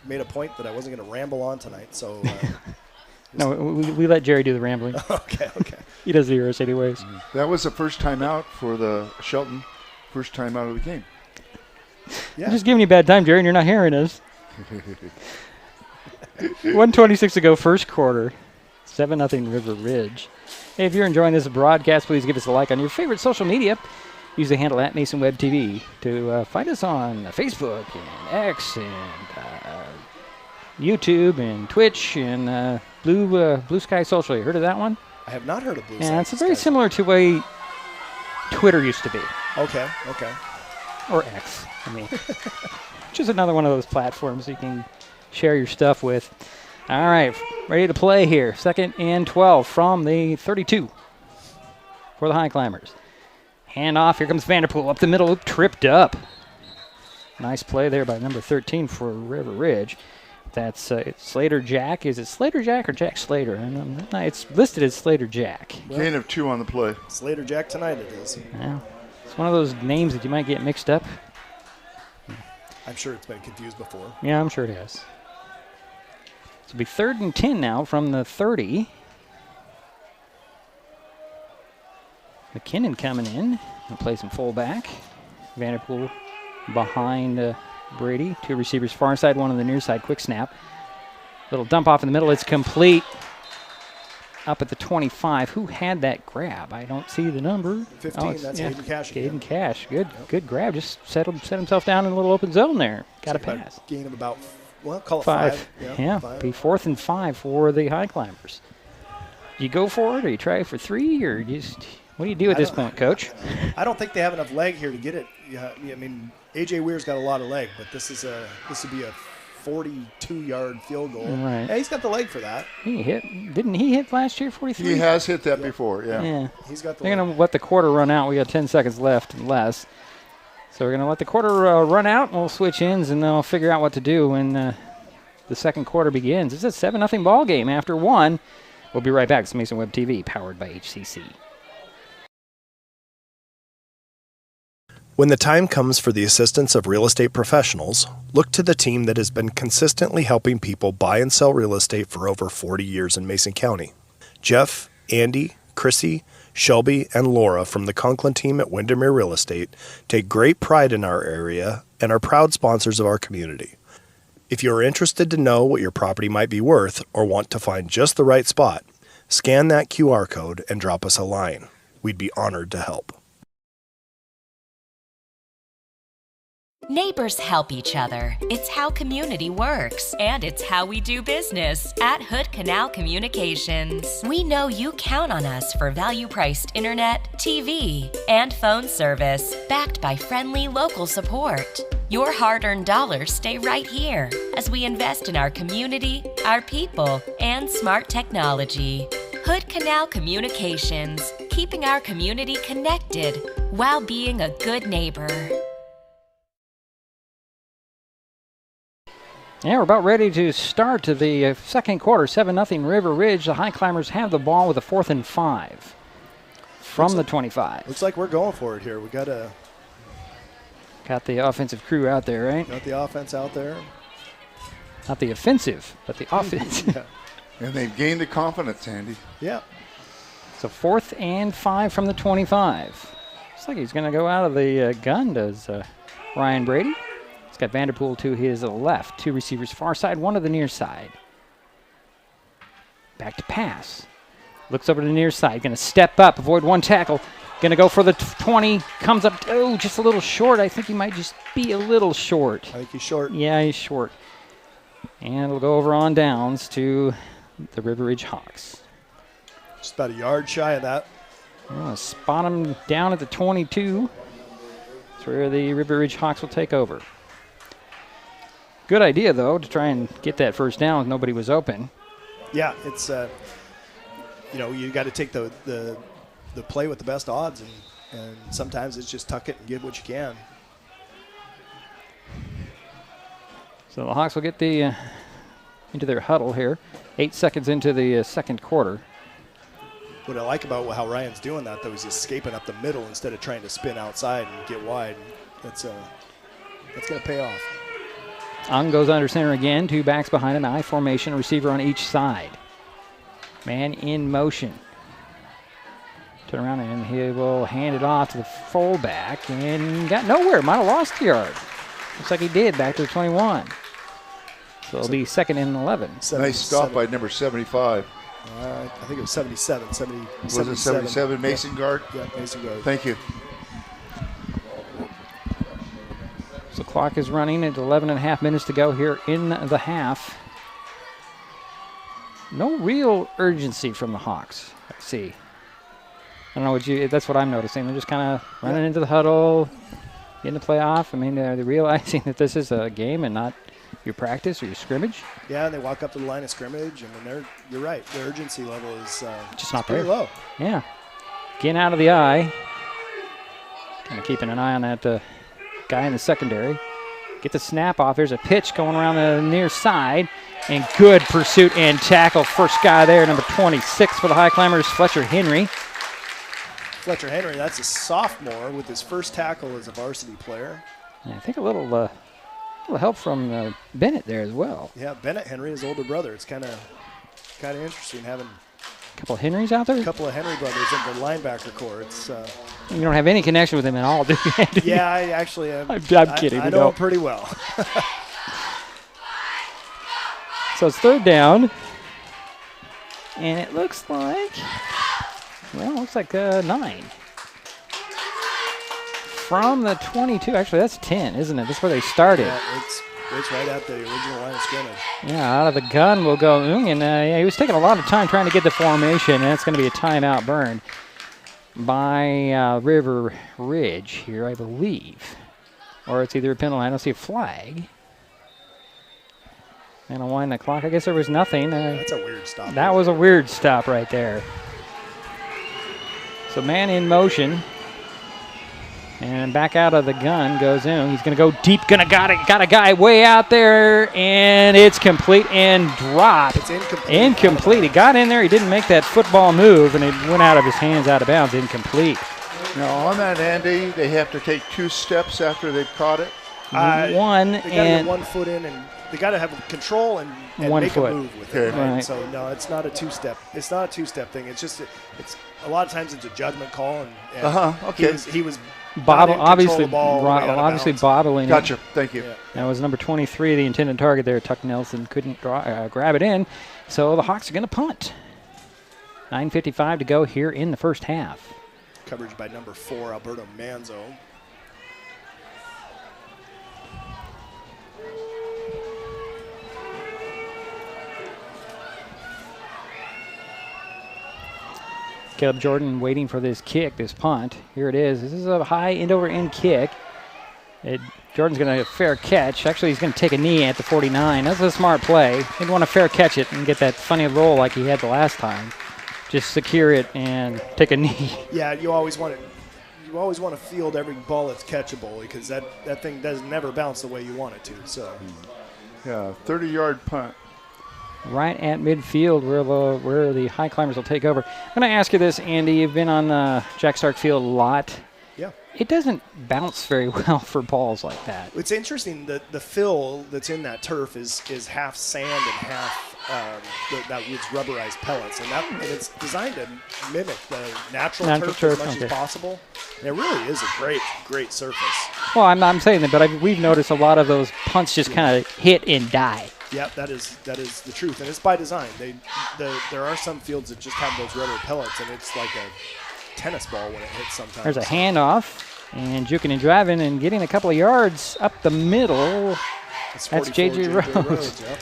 made a point that I wasn't going to ramble on tonight, so. No, we let Jerry do the rambling. Okay. He doesn't hear us anyways. That was the first time out for the Shelton. First time out of the game. Yeah. I'm just giving you a bad time, Jerry, and you're not hearing us. 1:26 to go first quarter. 7-0 River Ridge. Hey, if you're enjoying this broadcast, please give us a like on your favorite social media. Use the handle @MasonWebTV to find us on Facebook and X and YouTube and Twitch and Blue Sky Social. You heard of that one? I have not heard of Blue Sky. Yeah, it's very similar to way Twitter used to be. Okay. Or X, I mean. Which is another one of those platforms you can share your stuff with. All right, ready to play here. 2nd and 12 from the 32 for the Highclimbers. Hand off. Here comes Vanderpool up the middle. Oop, tripped up. Nice play there by number 13 for River Ridge. That's it's Slater Jack. Is it Slater Jack or Jack Slater? It's listed as Slater Jack. Gain of 2 on the play. Slater Jack tonight it is. Yeah. It's one of those names that you might get mixed up. I'm sure it's been confused before. Yeah, I'm sure it has. It'll be 3rd and 10 now from the 30. McKinnon coming in. He'll play some fullback. Vanderpool behind Brady. 2 receivers far side, 1 on the near side. Quick snap. Little dump off in the middle. It's complete. Up at the 25. Who had that grab? I don't see the number. 15. That's Hayden Cash. Hayden Cash. Good grab. Just set himself down in a little open zone there. Got a pass. Gain of about, call it 5. 5. Yeah, 5. Be 4th and 5 for the Highclimbers. You go for it, or you try for 3, or what do you do at this point, Coach? I don't think they have enough leg here to get it. Yeah, I mean, AJ Weir's got a lot of leg, but this would be a 42-yard field goal. Right. Yeah, he's got the leg for that. Didn't he hit last year, 43? He has hit that before, yeah. Yeah. He's got the They're leg. going to let the quarter run out. We got 10 seconds left and less. So we're going to let the quarter run out, and we'll switch ends, and they'll figure out what to do when the second quarter begins. It's a 7-0 ball game after one. We'll be right back. It's Mason Web TV, powered by HCC. When the time comes for the assistance of real estate professionals, look to the team that has been consistently helping people buy and sell real estate for over 40 years in Mason County. Jeff, Andy, Chrissy, Shelby, and Laura from the Conklin team at Windermere Real Estate take great pride in our area and are proud sponsors of our community. If you are interested to know what your property might be worth or want to find just the right spot, scan that QR code and drop us a line. We'd be honored to help. Neighbors help each other. It's how community works, and it's how we do business at Hood Canal Communications. We know you count on us for value-priced internet, TV, and phone service, backed by friendly local support. Your hard-earned dollars stay right here as we invest in our community, our people, and smart technology. Hood Canal Communications, keeping our community connected while being a good neighbor. Yeah, we're about ready to start the second quarter. 7-0 River Ridge. The Highclimbers have the ball with a 4th and 5 from the 25. Looks like we're going for it here. We got the offensive crew out there, right? Got the offense out there. Not the offensive, but the offense. Yeah. And they've gained the confidence, Andy. Yeah. So 4th and 5 from the 25. Looks like he's going to go out of the gun, does Ryan Brady. He's got Vanderpool to his left. 2 receivers far side, 1 to the near side. Back to pass. Looks over to the near side. Going to step up, avoid 1 tackle. Going to go for the 20. Comes up, just a little short. I think he might just be a little short. I think he's short. Yeah, he's short. And it'll go over on downs to the River Ridge Hawks. Just about a yard shy of that. Spot him down at the 22. That's where the River Ridge Hawks will take over. Good idea, though, to try and get that first down when nobody was open. Yeah, it's, you got to take the play with the best odds, and sometimes it's just tuck it and give what you can. So the Hawks will get into their huddle here. 8 seconds into the second quarter. What I like about how Ryan's doing that, though, is he's escaping up the middle instead of trying to spin outside and get wide. That's going to pay off. Ung goes under center again. 2 backs behind him. I formation, a receiver on each side. Man in motion. Turn around and he will hand it off to the fullback and got nowhere. Might have lost the yard. Looks like he did back to the 21. So it'll be 2nd and 11. Nice stop by number 75. I think it was 77. Was it 77 Mason guard? Yeah, Mason guard. Thank you. So clock is running at 11.5 minutes to go here in the half. No real urgency from the Hawks. Let's see. I don't know that's what I'm noticing. They're just kind of running into the huddle, getting the play off. I mean, they're realizing that this is a game and not your practice or your scrimmage. Yeah, and they walk up to the line of scrimmage, and you're right. The urgency level is just not pretty there. Low. Yeah. Getting out of the eye. Kind of keeping an eye on that guy in the secondary. Get the snap off. There's a pitch going around the near side. And good pursuit and tackle. First guy there, number 26 for the Highclimbers, Fletcher Henry. Fletcher Henry, that's a sophomore with his first tackle as a varsity player. And I think a little help from Bennett there as well. Yeah, Bennett Henry, his older brother. It's kind of interesting having a couple of Henrys out there. A couple of Henry brothers in the linebacker corps. It's you don't have any connection with him at all, do you? Yeah, I actually am. I'm kidding. I know him pretty well. So it's 3rd down, and it looks like 9. From the 22, actually that's 10, isn't it? That's where they started. Yeah, it's right at the original line of scrimmage. Yeah, out of the gun will go Ung, and he was taking a lot of time trying to get the formation, and it's going to be a timeout burn by River Ridge here, I believe. Or it's either a penalty. I don't see a flag. And a wind the clock. I guess there was nothing. That's a weird stop. That was a weird stop right there. So man in motion. And back out of the gun goes in. He's going to go deep. Got a guy way out there. And it's complete and dropped. It's incomplete. Incomplete. He got in there. He didn't make that football move. And it went out of his hands, out of bounds. Incomplete. Now, on that, Andy, they have to take 2 steps after they've caught it. One they got to and get 1 foot in, and they got to have control and 1 make foot. a move with it. Right? Right. So no, it's not a 2-step. It's not a 2-step thing. It's just it's a lot of times it's a judgment call, and Okay. he was obviously bobbling. bobbling. Gotcha. Thank you. Yeah. That was number 23, the intended target there. Tuck Nelson couldn't grab it in, so the Hawks are going to punt. 9:55 to go here in the first half. Coverage by number 4, Alberto Manzo. Caleb Jordan waiting for this kick, this punt. Here it is. This is a high end-over-end kick. Jordan's going to get a fair catch. Actually, he's going to take a knee at the 49. That's a smart play. He'd want to fair catch it and get that funny roll like he had the last time. Just secure it and take a knee. Yeah, you always want to field every ball that's catchable because that thing does never bounce the way you want it to. So, yeah, 30-yard punt. Right at midfield where the Highclimbers will take over. I'm going to ask you this, Andy. You've been on Jack Stark Field a lot. yeah. It doesn't bounce very well for balls like that. It's interesting that the fill that's in that turf is half sand and half it's rubberized pellets, and it's designed to mimic the natural turf as much as possible. And it really is a great surface. Well, I'm saying that, but we've noticed a lot of those punts just kind of hit and die. Yep, that is the truth, and it's by design. There are some fields that just have those rubber pellets, and it's like a tennis ball when it hits sometimes. There's a handoff, and juking and driving and getting a couple of yards up the middle. That's J.J. Rhodes. Yep.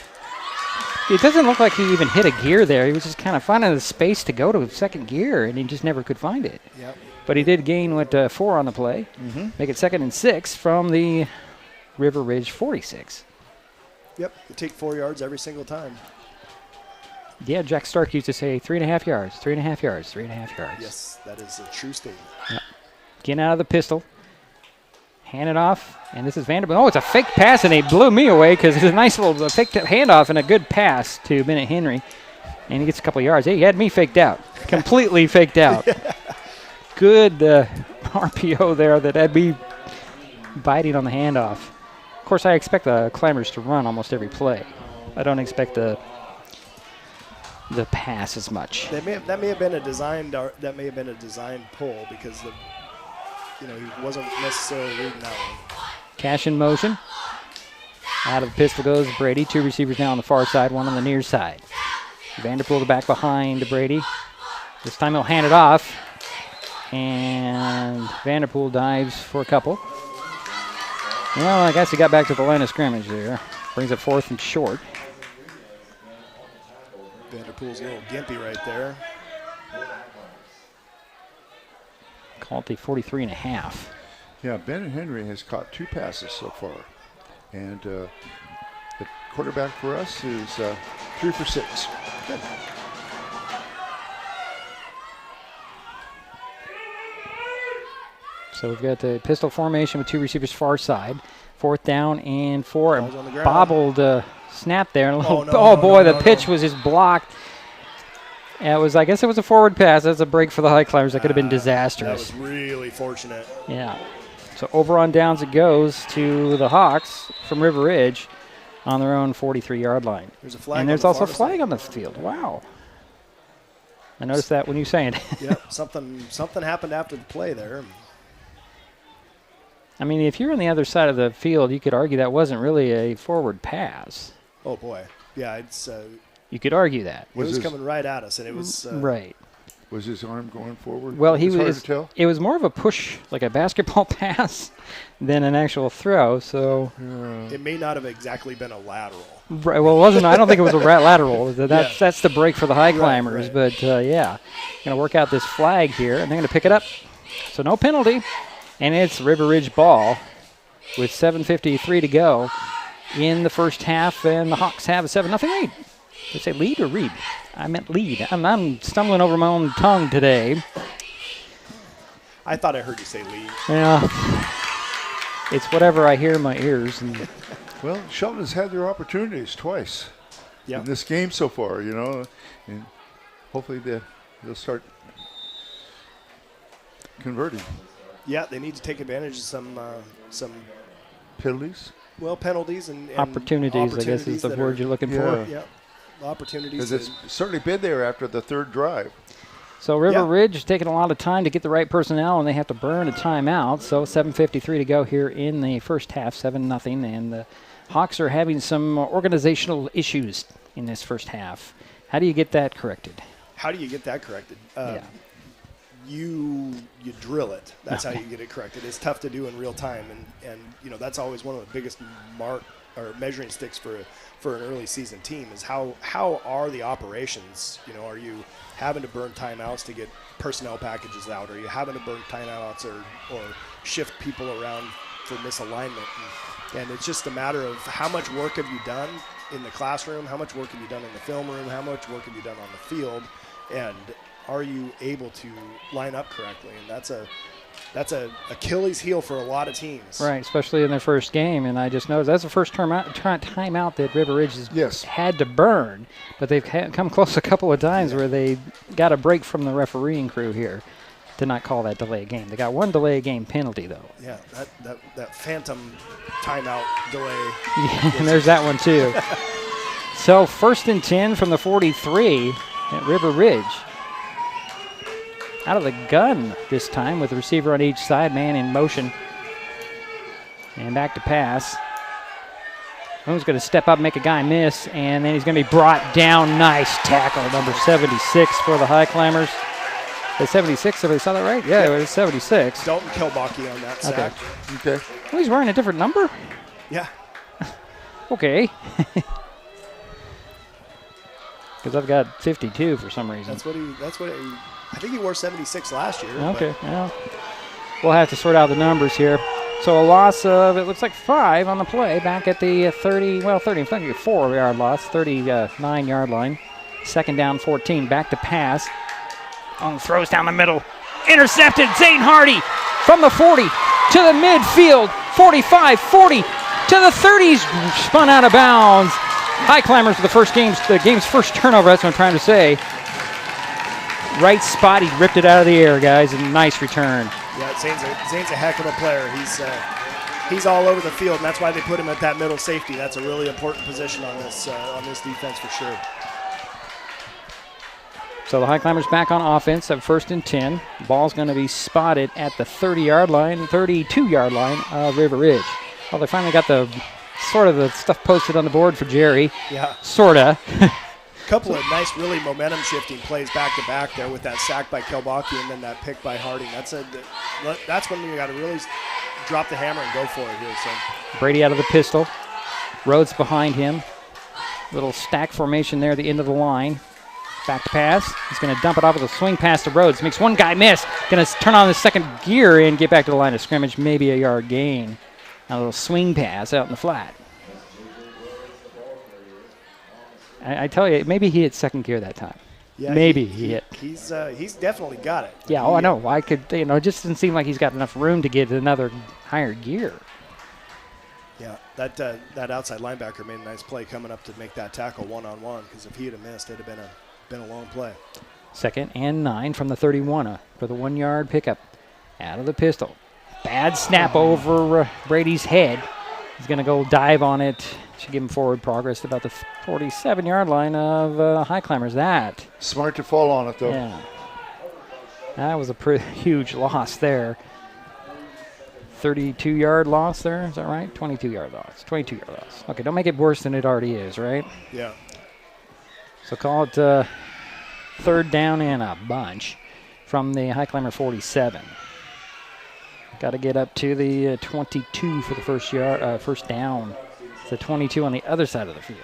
It doesn't look like he even hit a gear there. He was just kind of finding the space to go to second gear, and he just never could find it. Yep. But he did gain, 4 on the play. Mm-hmm. Make it 2nd and 6 from the River Ridge 46. Yep, you take 4 yards every single time. Yeah, Jack Stark used to say 3.5 yards, 3.5 yards, 3.5 yards. Yes, that is a true statement. Yep. Getting out of the pistol. Hand it off, and this is Vanderbilt. Oh, it's a fake pass, and he blew me away because it's a nice little fake handoff and a good pass to Bennett Henry. And he gets a couple of yards. Hey, he had me faked out, completely faked out. Good RPO there that had me biting on the handoff. Of course, I expect the Climbers to run almost every play. I don't expect the pass as much. That may have been a designed pull because he wasn't necessarily reading that one. Cash in motion. Out of the pistol goes Brady. 2 receivers now on the far side, 1 on the near side. Vanderpool back behind Brady. This time he'll hand it off. And Vanderpool dives for a couple. Well, I guess he got back to the line of scrimmage there. Brings it 4th and short. Vanderpool's a little gimpy right there. Call it the 43.5. Yeah, Bennett Henry has caught 2 passes so far. And the quarterback for us is 3 for 6. Good. So we've got the pistol formation with 2 receivers far side. 4th down and 4. Bobbled snap there. And the pitch was just blocked. I guess it was a forward pass. That's a break for the Highclimbers. That could have been disastrous. That was really fortunate. Yeah. So over on downs it goes to the Hawks from River Ridge on their own 43-yard line. There's a flag. And there's also a flag on the field. Wow. I noticed that when you saying it. Yep. Something happened after the play there. I mean, if you're on the other side of the field, you could argue that wasn't really a forward pass. Oh, boy. Yeah, it's... you could argue that. It was coming right at us, and it was... right. Was his arm going forward? Well, it's hard to tell. It was more of a push, like a basketball pass, than an actual throw, so... It may not have exactly been a lateral. Right, well, it wasn't. I don't think it was a lateral. That's the break for the Highclimbers, right. But, yeah. Going to work out this flag here, and they're going to pick it up. So no penalty. And it's River Ridge ball with 7:53 to go in the first half, and the Hawks have a 7-0 lead. Did I say lead or read? I meant lead. I'm stumbling over my own tongue today. I thought I heard you say lead. Yeah. It's whatever I hear in my ears. And Well, Shelton has had their opportunities twice in this game so far, and hopefully they'll start converting. Yeah, they need to take advantage of some Penalties? well, penalties and opportunities, I guess, is the that word you're looking for. Yeah, opportunities. Because it's certainly been there after the third drive. So River Ridge is taking a lot of time to get the right personnel, and they have to burn a timeout. So 7:53 to go here in the first half, 7-0. And the Hawks are having some organizational issues in this first half. How do you get that corrected? How do you get that corrected? You drill it. That's how you get it corrected. It's tough to do in real time, and that's always one of the biggest measuring sticks for an early season team is how are the operations? Are you having to burn timeouts to get personnel packages out? Are you having to burn timeouts or shift people around for misalignment? And it's just a matter of how much work have you done in the classroom, how much work have you done in the film room, how much work have you done on the field, and are you able to line up correctly? And that's a Achilles heel for a lot of teams. Right, especially in their first game. And I just noticed that's the first timeout that River Ridge has had to burn. But they've come close a couple of times where they got a break from the refereeing crew here to not call that delay game. They got one delay game penalty, though. Yeah, that phantom timeout delay. Yeah, and there's that one, too. So 1st and 10 from the 43 at River Ridge. Out of the gun this time with the receiver on each side, man in motion. And back to pass. Who's going to step up, make a guy miss, and then he's going to be brought down. Nice tackle, number 76 for the Highclimbers. The 76, everybody saw that right? Yeah, it was 76. Dalton Kilbaki on that sack. Okay. Oh, he's wearing a different number? Yeah. Okay. Because I've got 52 for some reason. I think he wore 76 last year. Okay, well, we'll have to sort out the numbers here. So a loss of, it looks like 5 on the play, back at the 4-yard loss, 39-yard line. 2nd down, 14, back to pass. Throws down the middle. Intercepted, Zane Hardy from the 40 to the midfield, 45, 40 to the 30s, spun out of bounds. Highclimbers for the game's first turnover, that's what I'm trying to say. Right spot, he ripped it out of the air, guys, and nice return. Yeah, Zane's a heck of a player. He's all over the field, and that's why they put him at that middle safety. That's a really important position on this defense for sure. So the Highclimbers back on offense at 1st and 10. Ball's going to be spotted at the 32-yard line of River Ridge. Well, they finally got the stuff posted on the board for Jerry. Yeah. Sorta. Couple of nice, really momentum-shifting plays back-to-back there with that sack by Kilbaki and then that pick by Harding. That's when you got to really drop the hammer and go for it here. So Brady out of the pistol. Rhodes behind him. Little stack formation there at the end of the line. Back to pass. He's going to dump it off with a swing pass to Rhodes. Makes one guy miss. Going to turn on the second gear and get back to the line of scrimmage. Maybe a yard gain. A little swing pass out in the flat. I tell you, maybe he hit second gear that time. Yeah, maybe he hit. He's definitely got it. Yeah, I know. I could, it just doesn't seem like he's got enough room to get another higher gear. Yeah, that outside linebacker made a nice play coming up to make that tackle one-on-one, because if he had missed, it'd have been a long play. 2nd and 9 from the 31 for the 1-yard pickup. Out of the pistol. Bad snap over Brady's head. He's going to go dive on it. Should give him forward progress to about the 47-yard line of Highclimbers. That. Smart to fall on it, though. Yeah. That was a pretty huge loss there. 32-yard loss there. Is that right? 22-yard loss. 22-yard loss. Okay, don't make it worse than it already is, right? Yeah. So call it 3rd down and a bunch from the Highclimber 47. Got to get up to the 22 for the first down. It's the 22 on the other side of the field.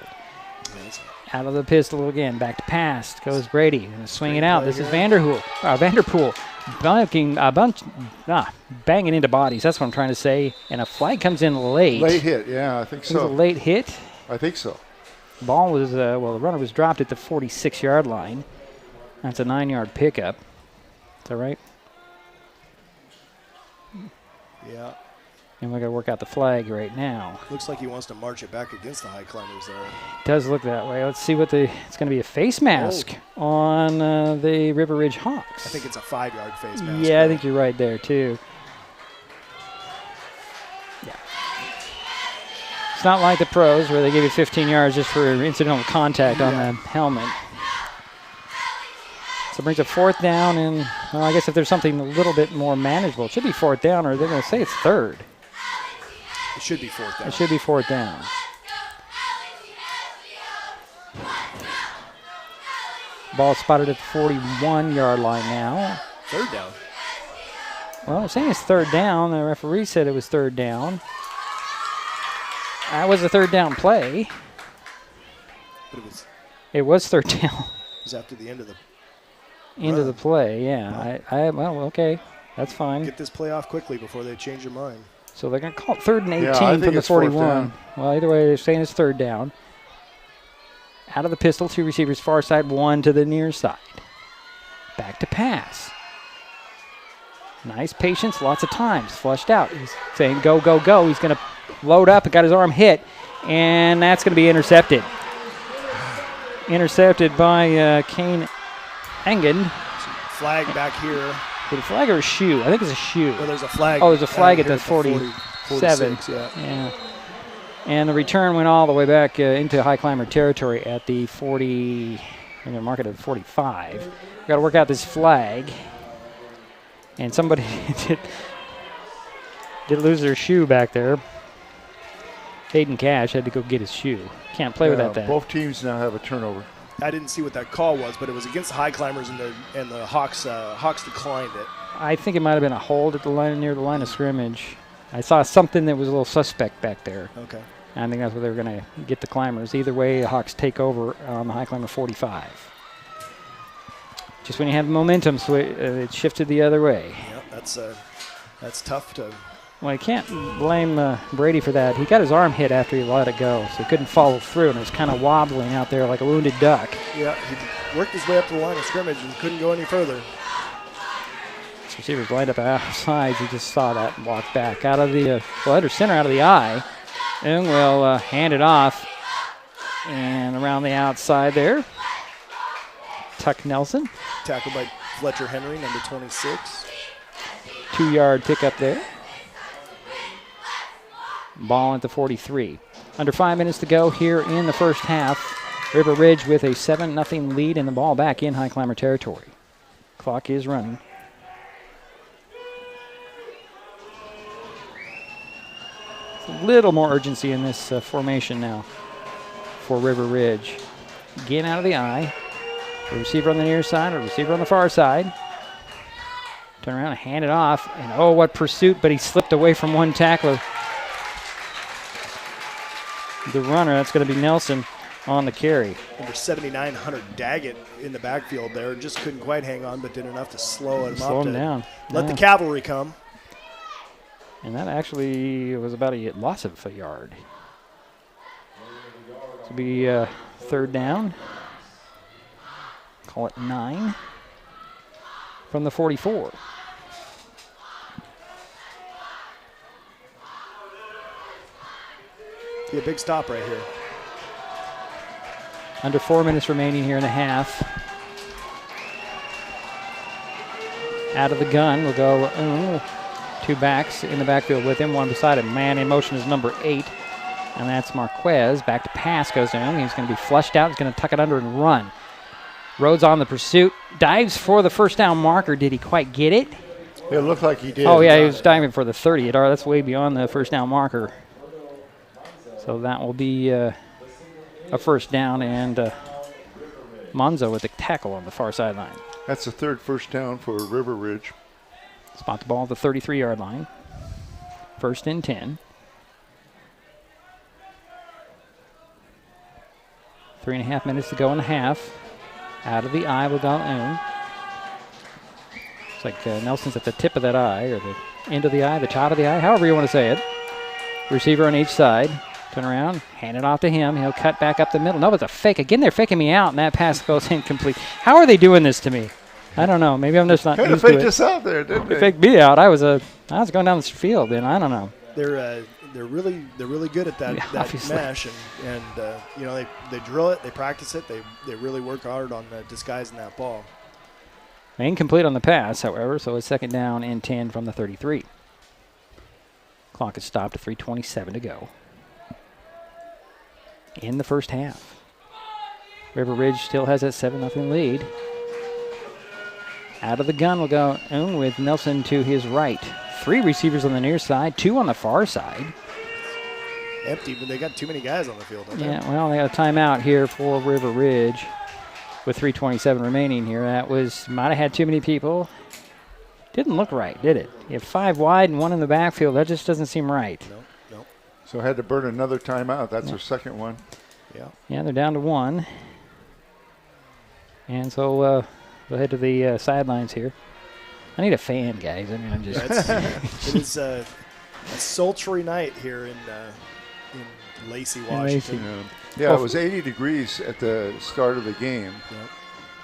Out of the pistol again. Back to pass. Goes Brady. Going to swing it out. This is Vanderpool. banging into bodies. That's what I'm trying to say. And a flag comes in late. Late hit, yeah, I think It was so. a late hit. I think so. Ball was, the runner was dropped at the 46-yard line. That's a 9-yard pickup. Is that right? Yeah. And we're going to work out the flag right now. Looks like he wants to march it back against the Highclimbers there. Does look that way. Let's see what it's going to be a face mask on the River Ridge Hawks. I think it's a 5-yard face mask. Yeah, I think you're right there, too. Yeah. It's not like the pros where they give you 15 yards just for incidental contact on the helmet. So it brings a 4th down, and well, I guess if there's something a little bit more manageable, it should be 4th down, or they're going to say it's 3rd. It should be 4th down. It should be 4th down. Ball spotted at the 41-yard line now. 3rd down. Well, I'm saying it's 3rd down. The referee said it was 3rd down. That was a 3rd down play. But it was 3rd down. It was after the end of the the play, yeah. Well, okay. That's fine. Get this play off quickly before they change their mind. So they're going to call it 3rd and 18 Yeah, from the 41. Well, either way, they're saying it's 3rd down. Out of the pistol, 2 receivers far side, 1 to the near side. Back to pass. Nice patience, lots of times. Flushed out. He's saying go, go, go. He's going to load up. Got his arm hit, and that's going to be intercepted. Intercepted by Kane Engen. Flag back here. Is it a flag or a shoe? I think it's a shoe. Well, there's a flag. Oh, there's a flag at the 47. 46, yeah. And the return went all the way back into high climber territory at the 40. I'm going to mark it at 45. We've got to work out this flag. And somebody did lose their shoe back there. Hayden Cash had to go get his shoe. Can't play without that. Both teams now have a turnover. I didn't see what that call was, but it was against the Highclimbers, and the Hawks declined it. I think it might have been a hold at the line near the line of scrimmage. I saw something that was a little suspect back there. Okay. I think that's where they were going to get the climbers. Either way, the Hawks take over on the high climber 45. Just when you have momentum, so it shifted the other way. Yeah, that's tough to. Well, you can't blame Brady for that. He got his arm hit after he let it go, so he couldn't follow through, and it was kind of wobbling out there like a wounded duck. Yeah, he worked his way up to the line of scrimmage and couldn't go any further. This receiver's lined up outside. He just saw that and walked back out of the under center, out of the eye, and will hand it off and around the outside there. Tuck Nelson. Tackled by Fletcher Henry, number 26. 2-yard pickup there. Ball at the 43. Under 5 minutes to go here in the first half. River Ridge with a 7-0 lead and the ball back in high climber territory. Clock is running. A little more urgency in this formation now for River Ridge. Again out of the eye. A receiver on the near side, a receiver on the far side. Turn around and hand it off. And oh, what pursuit, but he slipped away from one tackler. The runner, that's going to be Nelson on the carry. Number 79, Hunter Daggett in the backfield there. Just couldn't quite hang on, but did enough to slow him down. Let the cavalry come. And that actually was about a loss of a yard. This will be 3rd down. Call it 9 from the 44. Be a big stop right here. Under 4 minutes remaining here in the half. Out of the gun will go 2 backs in the backfield with him, 1 beside him. Man in motion is number 8, and that's Marquez. Back to pass goes in. He's going to be flushed out. He's going to tuck it under and run. Rhodes on the pursuit. Dives for the first down marker. Did he quite get it? It looked like he did. Oh, yeah, he was diving for the 30. That's way beyond the first down marker. So that will be a first down, and Monzo with the tackle on the far sideline. That's the 3rd first down for River Ridge. Spot the ball at the 33-yard line. 1st and 10. 3.5 minutes to go in the half. Out of the eye will go in. It's like Nelson's at the tip of that eye, or the end of the eye, the top of the eye, however you want to say it. Receiver on each side. Turn around, hand it off to him. He'll cut back up the middle. No, it's a fake. Again, they're faking me out, and that pass goes incomplete. How are they doing this to me? I don't know. Maybe I'm just not used to it. Faked us out there, didn't they? They faked me out. I was going down the field, and I don't know. They're really good at that, Obviously. mesh, and you know, they drill it, they practice it, they really work hard on disguising that ball. Incomplete on the pass, however, so it's 2nd down and 10 from the 33. Clock is stopped at 3:27 to go in the first half. River Ridge still has that 7-0 lead. Out of the gun will go with Nelson to his right. 3 receivers on the near side, 2 on the far side. Empty, but they got too many guys on the field. Yeah, well, they got a timeout here for River Ridge with 3:27 remaining here. That might have had too many people. Didn't look right, did it? You have 5 wide and 1 in the backfield. That just doesn't seem right. No. So had to burn another timeout. That's their second one. Yeah, they're down to 1. And so we'll head to the sidelines here. I need a fan, guys. I mean, I'm just. It is a sultry night here in Lacey, Washington. Yeah, it was 80 degrees at the start of the game.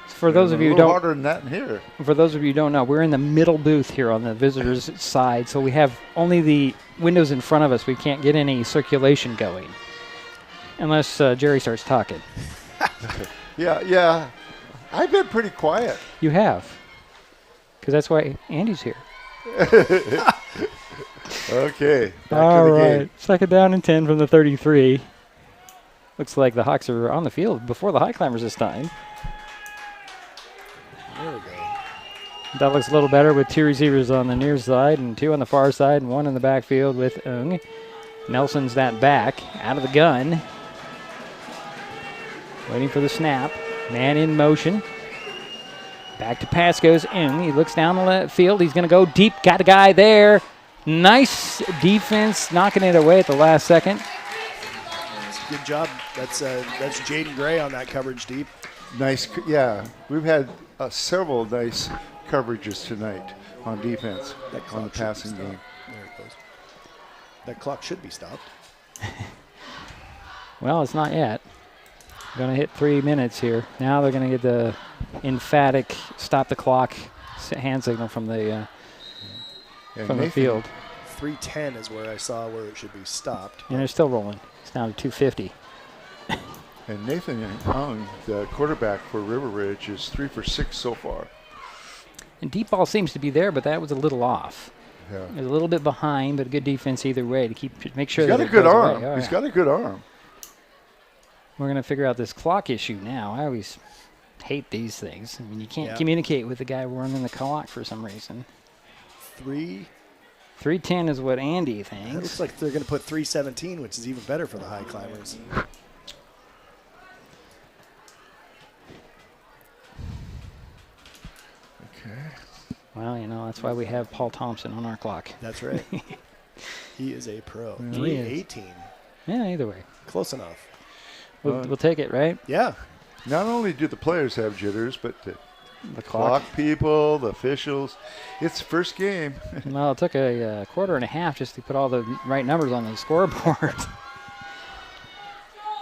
For those of you who a little don't, hotter than that in here. For those of you who don't know, we're in the middle booth here on the visitors' side, so we have only the windows in front of us. We can't get any circulation going unless Jerry starts talking. Yeah. I've been pretty quiet. You have, because that's why Andy's here. Okay. All to the right. game. 2nd down and 10 from the 33. Looks like the Hawks are on the field before the Highclimbers this time. There we go. That looks a little better with 2 receivers on the near side and 2 on the far side and 1 in the backfield with Ung. Nelson's that back out of the gun. Waiting for the snap. Man in motion. Back to pass goes Ung. He looks down the left field. He's going to go deep. Got a guy there. Nice defense, knocking it away at the last second. Good job. That's Jaden Gray on that coverage deep. Nice. Yeah, we've had several nice coverages tonight on defense on the passing game. There it goes. That clock should be stopped. Well, it's not yet. Going to hit 3 minutes here. Now they're going to get the emphatic stop the clock hand signal from the field. 3:10 is where I saw where it should be stopped. And they're still rolling. It's down to 250. And Nathan Young, the quarterback for River Ridge, is 3 for 6 so far. And deep ball seems to be there, but that was a little off. Yeah. It was a little bit behind, but a good defense either way to make sure He's that got a it good goes arm. away. Oh, He's yeah. got a good arm. We're going to figure out this clock issue now. I always hate these things. I mean, you can't communicate with the guy running the clock for some reason. 3:10 is what Andy thinks. It looks like they're going to put 3:17, which is even better for the Highclimbers. Okay. Well, that's why we have Paul Thompson on our clock. That's right. He is a pro. Yeah, 3:18. Yeah, either way. Close enough. We'll take it, right? Yeah. Not only do the players have jitters, but the clock people, the officials. It's first game. Well, it took a quarter and a half just to put all the right numbers on the scoreboard.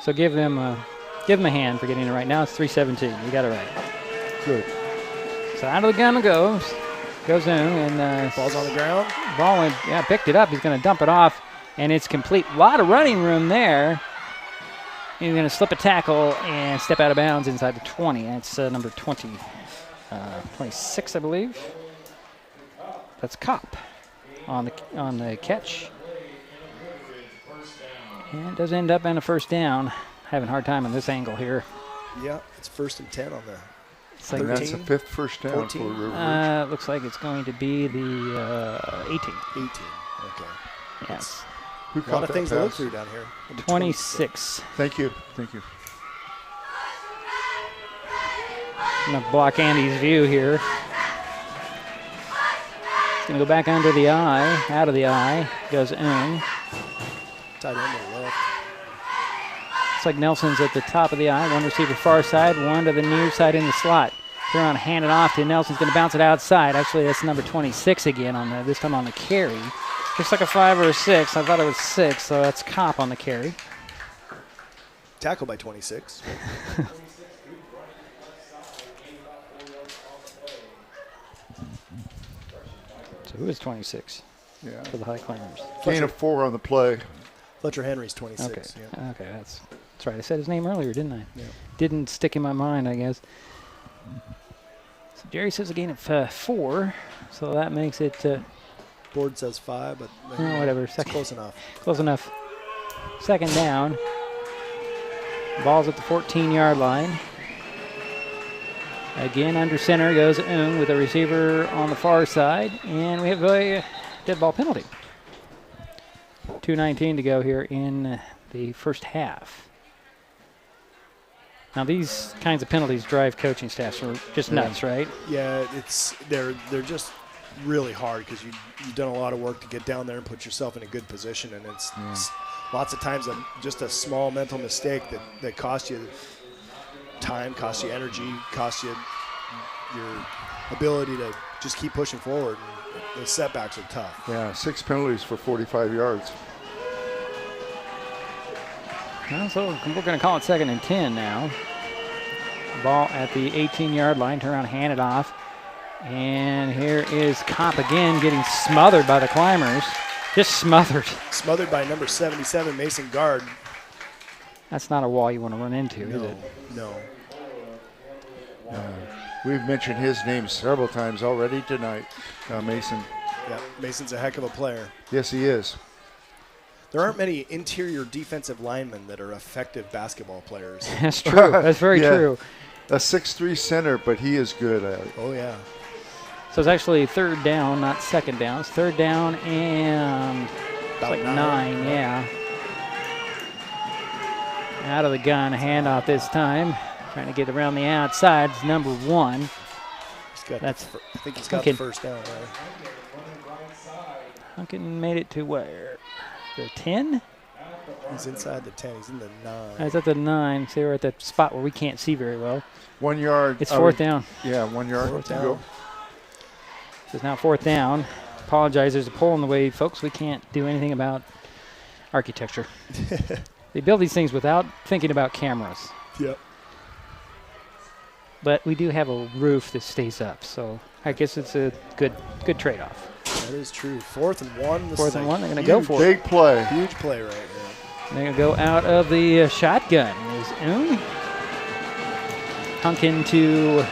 So give them a hand for getting it right. Now it's 3:17. You got it right. Good. So out of the gun it goes in, and ball's on the ground. Ball picked it up. He's going to dump it off, and it's complete. A lot of running room there. He's going to slip a tackle and step out of bounds inside the 20. That's number 26, I believe. That's Kopp on the catch. And it does end up in a first down. Having a hard time on this angle here. Yeah, it's 1st and 10 on the. And that's the 5th first down 14. for River Ridge. Looks like it's going to be the 18. 18. Okay. Yes. Who A lot caught of that things to pass? look through down here. 26. Thank you. I'm going to block Andy's view here. He's going to go back under the eye, out of the eye, goes in. Tight end to the left. Looks like Nelson's at the top of the eye. One receiver far side, one to the near side in the slot. They're on hand it off to Nelson's going to bounce it outside. Actually, that's number 26 again on this time on the carry. Looks like a 5 or a 6. I thought it was 6, so that's Kopp on the carry. Tackle by 26. So who is 26 for the Highclimbers? Gain of 4 on the play. Fletcher Henry's 26. Okay, Yeah. okay, that's right. I said his name earlier, didn't I? Yeah. Didn't stick in my mind, I guess. So Jerry says a gain of 4, so that makes it. Board says 5, but Whatever. it's close enough. Close enough. Second down. Ball's at the 14-yard line. Again, under center goes Ung with a receiver on the far side, and we have a dead ball penalty. 2:19 to go here in the first half. Now these kinds of penalties drive coaching staffs are just nuts, right? Yeah, they're just really hard because you've done a lot of work to get down there and put yourself in a good position, and it's lots of times just a small mental mistake that costs you time, costs you energy, costs you your ability to just keep pushing forward. And the setbacks are tough. Yeah, 6 penalties for 45 yards. Well, so we're going to call it 2nd and 10 now. Ball at the 18-yard line. Turn around, hand it off. And here is Kopp again getting smothered by the Climbers. Just smothered. Smothered by number 77, Mason Guard. That's not a wall you want to run into, is it? No. We've mentioned his name several times already tonight, Mason. Yeah, Mason's a heck of a player. Yes, he is. There aren't many interior defensive linemen that are effective basketball players. That's true. That's very true. A 6'3" center, but he is good at it. Oh, yeah. So it's actually 3rd down, not 2nd down. It's 3rd down and About like 9, yeah. Out of the gun, handoff this time. Trying to get around the outside. It's number 1. I think he's got the first down there. Hunkin made it to where? The 10? He's inside the 10. He's in the 9. He's at the 9. So we're at that spot where we can't see very well. 1 yard. It's 4th down. Yeah, 1 yard. 4th to down. go. So it's now 4th down. Apologize, there's a pole in the way, folks. We can't do anything about architecture. They build these things without thinking about cameras. Yep. But we do have a roof that stays up, so I guess it's a good trade-off. That is true. 4th and 1. 4th and 1, they're going to go for big play. Huge play right here. They're going to go out of the shotgun. There's Ung. Hunkin to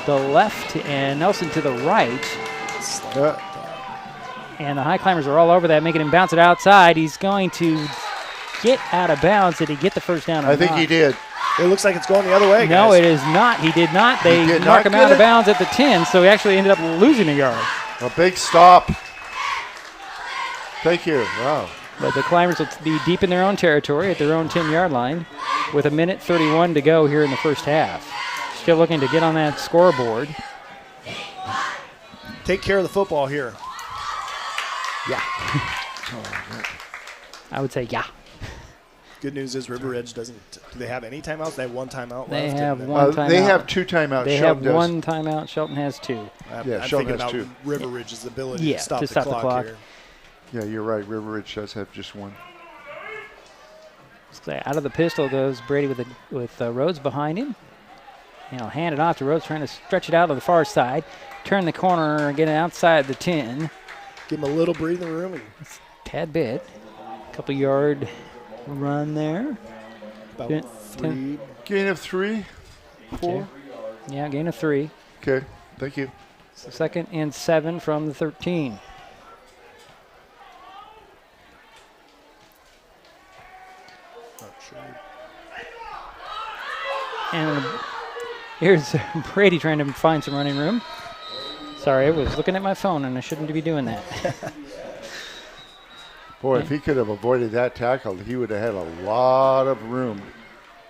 the left and Nelson to the right. And the Highclimbers are all over that, making him bounce it outside. He's going to get out of bounds. Did he get the first down or I think not? he did. It looks like it's going the other way, guys. No, it is not. He did not. They did mark not him get out of it? bounds at the 10, so he actually ended up losing a yard. A big stop. Thank you. Wow. But the Climbers will be deep in their own territory at their own 10-yard line with 1:31 to go here in the first half. Still looking to get on that scoreboard. Take care of the football here. Yeah. I would say yeah. Good news is River Ridge doesn't. Do they have any timeouts? They have one timeout They left. have one timeout. They have 2 timeouts. They Shelton have does. 1 timeout. Shelton has 2. I'm Shelton thinking has about 2. River Ridge's ability Yeah, to stop to the stop the clock clock. here. Yeah, you're right. River Ridge does have just 1. So out of the pistol goes Brady with Rhodes behind him. And he'll hand it off to Rhodes, trying to stretch it out to the far side. Turn the corner, get it outside the 10. Give him a little breathing room. And tad bit. Couple yard run there. about 3. Gain of 3, 4. Okay. Yeah, gain of 3. Okay, thank you. So 2nd and 7 from the 13. Not sure. And here's Brady trying to find some running room. Sorry, I was looking at my phone, and I shouldn't be doing that. Boy, if he could have avoided that tackle, he would have had a lot of room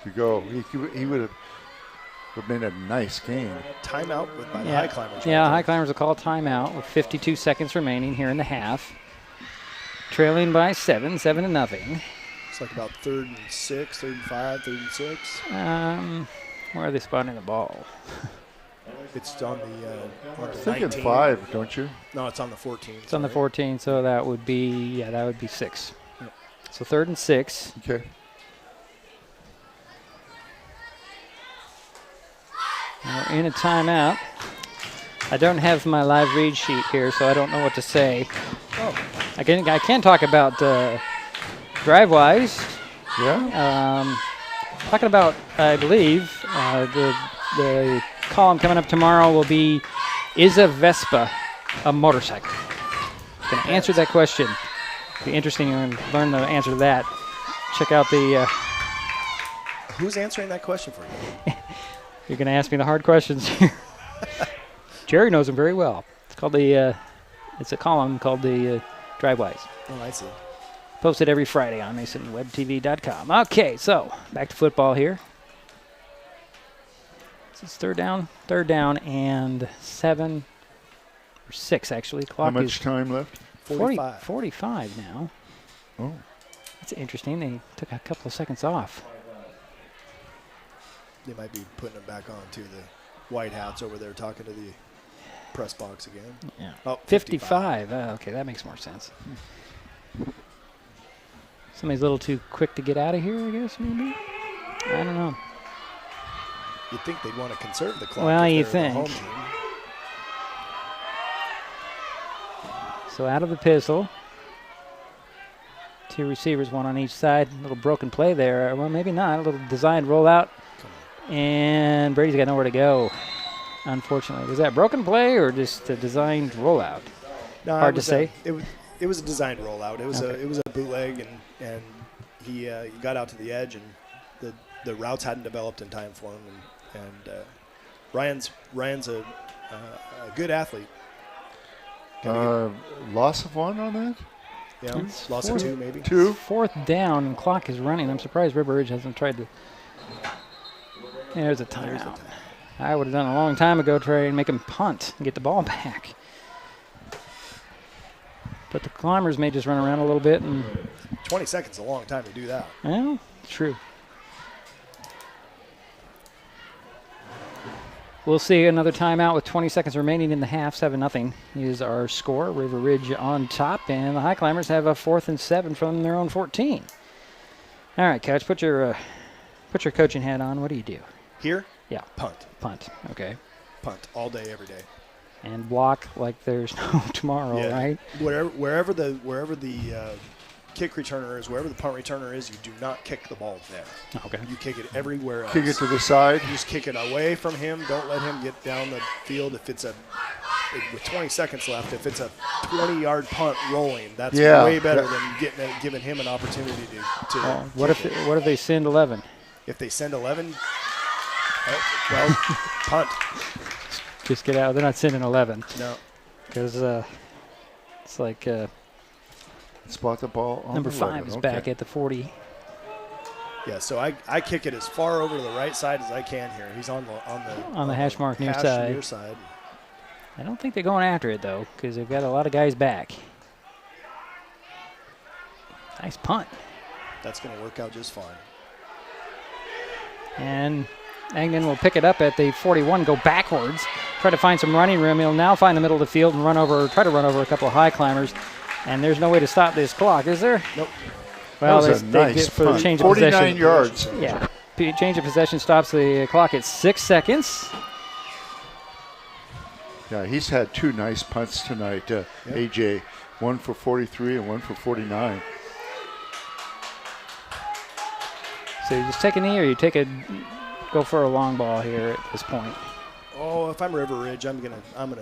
to go. He would have been a nice game. Timeout by the Highclimbers. Yeah, Highclimbers will call a timeout with 52 seconds remaining here in the half. Trailing by 7-0. It's like about 3rd and 6, 3rd and 5, 3rd and 6. Where are they spotting the ball? It's on the I was thinking 19. 5, don't you? No, it's on the 14. It's on the 14, so that would be 6. Yep. So 3rd and 6. Okay. We're in a timeout. I don't have my live read sheet here, so I don't know what to say. Oh. I can talk about drive-wise. Yeah. Talking about, I believe, the column coming up tomorrow will be, is a Vespa a motorcycle? Going to answer that question. Be interesting to learn the answer to that. Check out the... Who's answering that question for you? You're going to ask me the hard questions here. Jerry knows them very well. It's called it's a column called the Drive-Wise. Oh, I see. Posted every Friday on MasonWebTV.com. Okay, so back to football here. This is third down and 7 or 6 actually. Clock How much time left? 45 now. Oh. That's interesting. They took a couple of seconds off. They might be putting them back on to the white hats over there talking to the press box again. Yeah. Oh, 55. Okay, that makes more sense. Somebody's a little too quick to get out of here, I guess, maybe? I don't know. You'd think they'd want to conserve the clock. Well, if you they're think. the home team. So out of the pistol. 2 receivers, 1 on each side. A little broken play there. Well, maybe not. A little designed rollout. And Brady's got nowhere to go, unfortunately. Was that broken play or just a designed rollout? No, Hard to say. It was a designed rollout. It was Okay. it was a bootleg, and he got out to the edge, and the routes hadn't developed in time for him. And Ryan's a good athlete. Loss of 1 on that? Yeah, loss of 2 maybe. 2. 4th down and clock is running. I'm surprised River Ridge hasn't tried to. There's a timeout. I would have done a long time ago, try and make him punt and get the ball back. But the Climbers may just run around a little bit. And 20 seconds is a long time to do that. well, true. We'll see another timeout with 20 seconds remaining in the half. 7-0 is our score. River Ridge on top, and the Highclimbers have a 4th and 7 from their own 14. All right, Coach, put your coaching hat on. What do you do? Here? Yeah. Punt. Okay. Punt all day, every day. And block like there's no tomorrow, Yeah. right? Wherever the kick returner is, wherever the punt returner is, you do not kick the ball there. Okay. You kick it everywhere else. Kick it to the side. You just kick it away from him. Don't let him get down the field. If it's with 20 seconds left, if it's a 20-yard punt rolling, that's way better than giving him an opportunity to. What if they send 11? If they send 11, well, punt. Just get out. They're not sending 11. No. Because it's like spot the ball on number the 5 is back at the 40. Yeah, so I kick it as far over to the right side as I can here. He's on the hash mark near side. I don't think they're going after it, though, because they've got a lot of guys back. Nice punt. That's going to work out just fine. And Agnew will pick it up at the 41, go backwards, try to find some running room. He'll now find the middle of the field and try to run over a couple of high climbers. And there's no way to stop this clock, is there? Nope. Well, that was a nice for the change of 49 possession. yards. Yeah. Change of possession stops the clock at 6 seconds. Yeah, he's had 2 nice punts tonight, AJ. One for 43 and one for 49. So you just take a knee or you go for a long ball here at this point? Oh, if I'm River Ridge, I'm gonna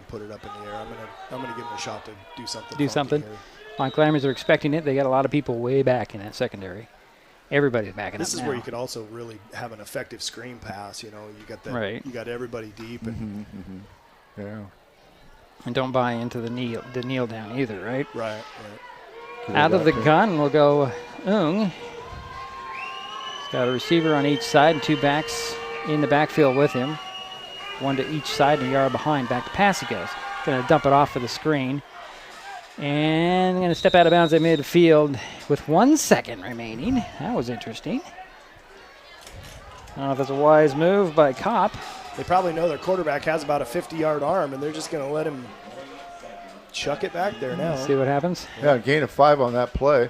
put it up in the air. I'm gonna give him a shot to do something. Do something. My Climbers are expecting it. They got a lot of people way back in that secondary. Everybody's backing up. This is now. where you could also really have an effective screen pass. You know, you got everybody deep. And Yeah. And don't buy into the kneel down either, right? Right. Out of the gun, we'll go Ung. He's got a receiver on each side and 2 backs in the backfield with him. 1 to each side and a yard behind. Back to pass he goes. Going to dump it off for the screen. And going to step out of bounds at midfield with 1 second remaining. That was interesting. I don't know if that's a wise move by Kopp. they probably know their quarterback has about a 50-yard arm, and they're just going to let him chuck it back there now. See what happens. Yeah, gain of 5 on that play.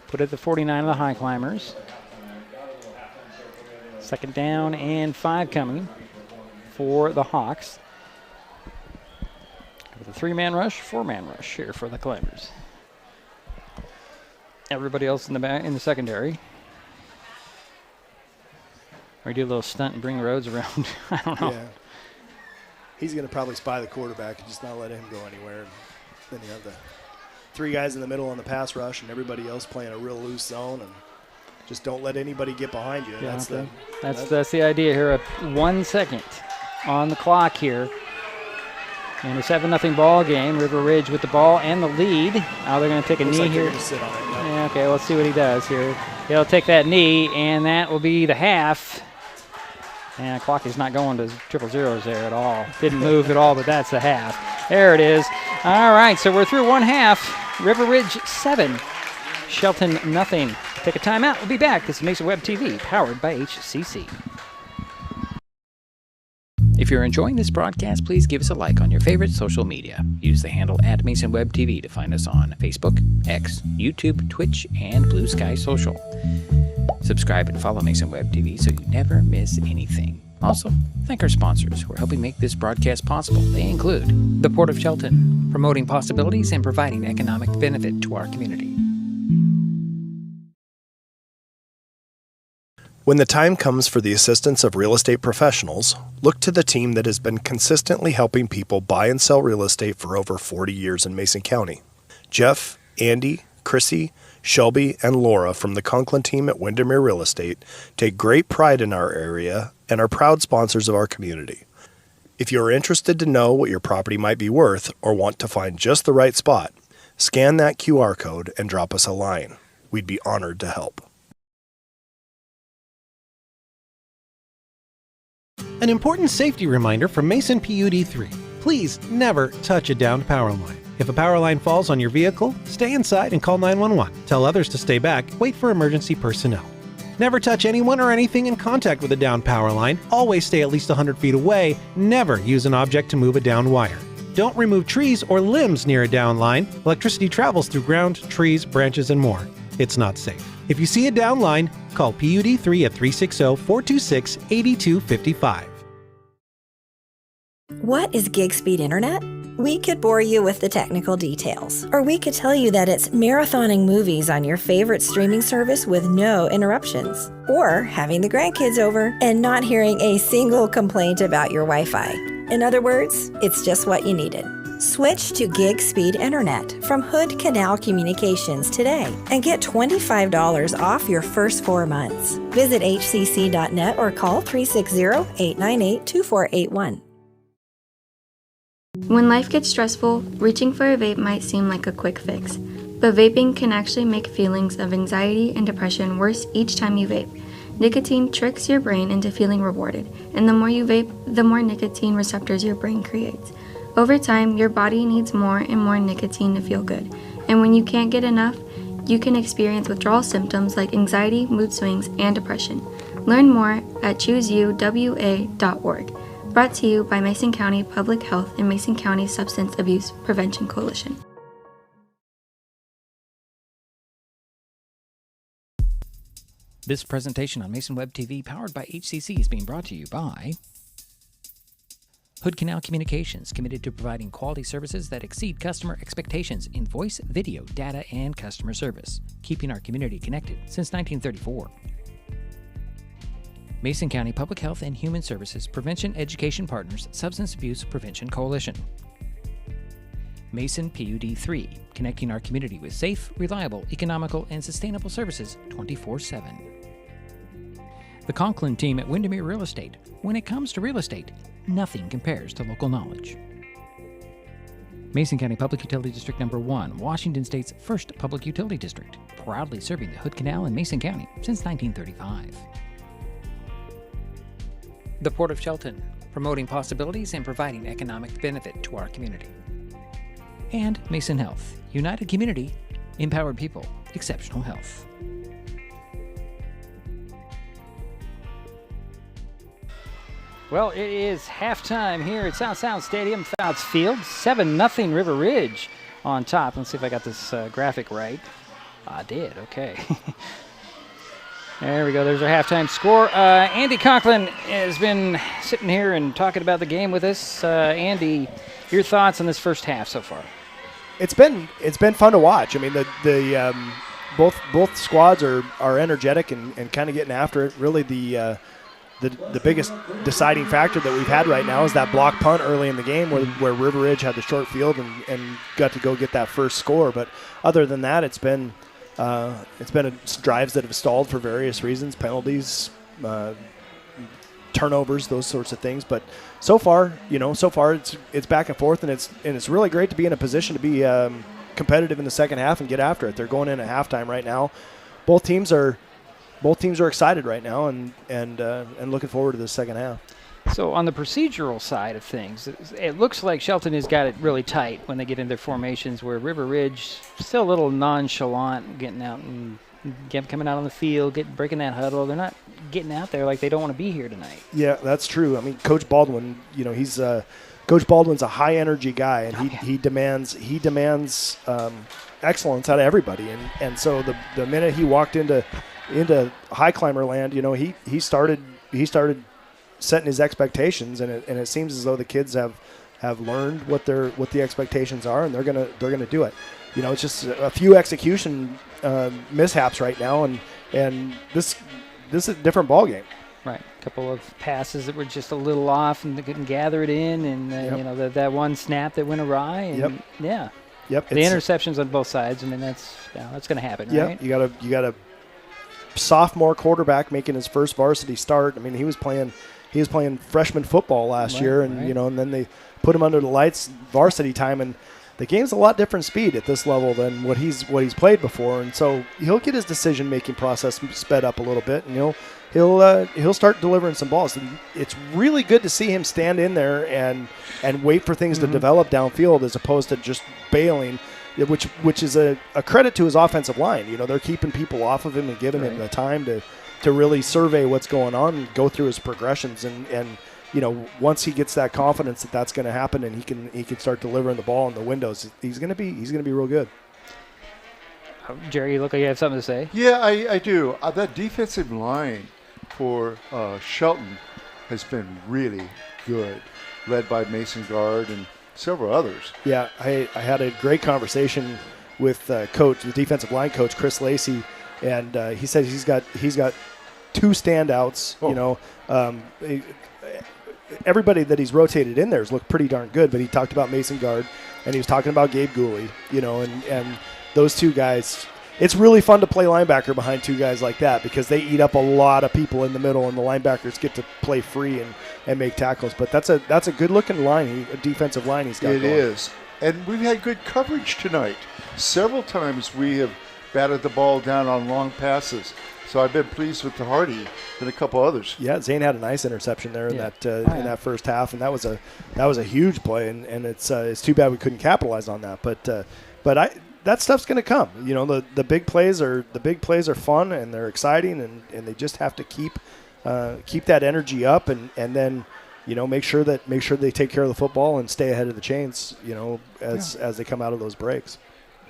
Put it at the 49 of the Highclimbers. 2nd down and 5 coming for the Hawks. With a 3-man rush, 4-man rush here for the Climbers. Everybody else in the back in the secondary. Or do a little stunt and bring Rhodes around. I don't know. Yeah. He's going to probably spy the quarterback and just not let him go anywhere. Then you have the 3 guys in the middle on the pass rush and everybody else playing a real loose zone, and just don't let anybody get behind you. Yeah, that's the idea here. 1 second on the clock here. And a 7-0 ball game. River Ridge with the ball and the lead. Now they're going to take a knee like here. They're gonna sit on it, yeah, okay, let's see what he does here. He'll take that knee, and that will be the half. And the clock is not going to 000s there at all. Didn't move at all, but that's the half. There it is. All right, so we're through 1 half. River Ridge 7, Shelton nothing. Take a timeout. We'll be back. This is Mason Web TV, powered by HCC. If you're enjoying this broadcast, please give us a like on your favorite social media. Use the handle @MasonWebTV to find us on Facebook, X, YouTube, Twitch, and Blue Sky Social. Subscribe and follow Mason Web TV so you never miss anything. Also, thank our sponsors who are helping make this broadcast possible. They include the Port of Shelton, promoting possibilities and providing economic benefit to our community. When the time comes for the assistance of real estate professionals, look to the team that has been consistently helping people buy and sell real estate for over 40 years in Mason County. Jeff, Andy, Chrissy, Shelby, and Laura from the Conklin team at Windermere Real Estate take great pride in our area and are proud sponsors of our community. If you are interested to know what your property might be worth or want to find just the right spot, scan that QR code and drop us a line. We'd be honored to help. An important safety reminder from Mason PUD 3. Please never touch a downed power line. If a power line falls on your vehicle, stay inside and call 911. Tell others to stay back, wait for emergency personnel. Never touch anyone or anything in contact with a downed power line. Always stay at least 100 feet away. Never use an object to move a downed wire. Don't remove trees or limbs near a downed line. Electricity travels through ground, trees, branches, and more. It's not safe. If you see a downed line, call PUD 3 at 360-426-8255. What is gig speed internet? We could bore you with the technical details, or we could tell you that it's marathoning movies on your favorite streaming service with no interruptions, or having the grandkids over and not hearing a single complaint about your Wi-Fi. In other words, it's just what you needed. Switch to gig speed internet from Hood Canal Communications today and get $25 off your first 4 months. Visit hcc.net or call 360-898-2481. When life gets stressful, reaching for a vape might seem like a quick fix, but vaping can actually make feelings of anxiety and depression worse each time you vape. Nicotine tricks your brain into feeling rewarded, and the more you vape, the more nicotine receptors your brain creates. Over time, your body needs more and more nicotine to feel good, and when you can't get enough, you can experience withdrawal symptoms like anxiety, mood swings, and depression. Learn more at chooseyouwa.org. Brought to you by Mason County Public Health and Mason County Substance Abuse Prevention Coalition. This presentation on Mason Web TV, powered by HCC, is being brought to you by Hood Canal Communications, committed to providing quality services that exceed customer expectations in voice, video, data, and customer service, keeping our community connected since 1934. Mason County Public Health and Human Services Prevention Education Partners Substance Abuse Prevention Coalition. Mason PUD 3, connecting our community with safe, reliable, economical, and sustainable services 24/7. The Conklin team at Windermere Real Estate. When it comes to real estate, nothing compares to local knowledge. Mason County Public Utility District Number 1, Washington State's first public utility district, proudly serving the Hood Canal in Mason County since 1935. The Port of Shelton, promoting possibilities and providing economic benefit to our community. And Mason Health, united community, empowered people, exceptional health. Well, it is halftime here at South Sound Stadium, Fouts Field. 7-0 River Ridge on top. Let's see if I got this graphic right. I did, okay. There we go. There's our halftime score. Andy Conklin has been sitting here and talking about the game with us. Andy, your thoughts on this first half so far? It's been fun to watch. I mean, both squads are energetic and kind of getting after it. Really, the biggest deciding factor that we've had right now is that block punt early in the game where River Ridge had the short field and got to go get that first score. But other than that, it's been drives that have stalled for various reasons, penalties, turnovers, those sorts of things. But so far it's back and forth, and it's really great to be in a position to be competitive in the second half and get after it. They're going in at halftime right now. Both teams are excited right now and looking forward to the second half. So on the procedural side of things, it looks like Shelton has got it really tight when they get into their formations, where River Ridge still a little nonchalant, getting out and coming out on the field, breaking that huddle. They're not getting out there like they don't want to be here tonight. Yeah, that's true. I mean, Coach Baldwin, Coach Baldwin's a high energy guy, and he demands excellence out of everybody. And so the minute he walked into Highclimber land, he started setting his expectations, and it seems as though the kids have learned what the expectations are, and they're gonna do it. It's just a few execution mishaps right now, and this is a different ball game. Right, a couple of passes that were just a little off, and they couldn't gather it in, and that one snap that went awry, and Yep. The interceptions on both sides. I mean, that's going to happen, right? You got a sophomore quarterback making his first varsity start. I mean, he was playing freshman football last year, and and then they put him under the lights varsity time, and the game's a lot different speed at this level than what he's played before, and so he'll get his decision-making process sped up a little bit, and he'll start delivering some balls. And it's really good to see him stand in there and wait for things to develop downfield as opposed to just bailing, which is a credit to his offensive line. They're keeping people off of him and giving him the time to really survey what's going on and go through his progressions, and once he gets that confidence that that's going to happen and he can start delivering the ball in the windows, he's going to be real good. Jerry, you look like you have something to say. Yeah, I do. That defensive line for Shelton has been really good, led by Mason Guard and several others. Yeah, I had a great conversation with the defensive line coach, Chris Lacey, and he said he's got two standouts. Everybody that he's rotated in there has looked pretty darn good, but he talked about Mason Guard, and he was talking about Gabe Gooley, and those two guys. It's really fun to play linebacker behind two guys like that because they eat up a lot of people in the middle, and the linebackers get to play free and make tackles. But that's a good-looking line, a defensive line he's got going. It is. And we've had good coverage tonight. Several times we have batted the ball down on long passes. So I've been pleased with the Hardy and a couple others. Yeah, Zane had a nice interception there in that first half, and that was a huge play, and it's too bad we couldn't capitalize on that. But that stuff's going to come. The big plays are fun and they're exciting, and they just have to keep that energy up, and then make sure they take care of the football and stay ahead of the chains. As they come out of those breaks.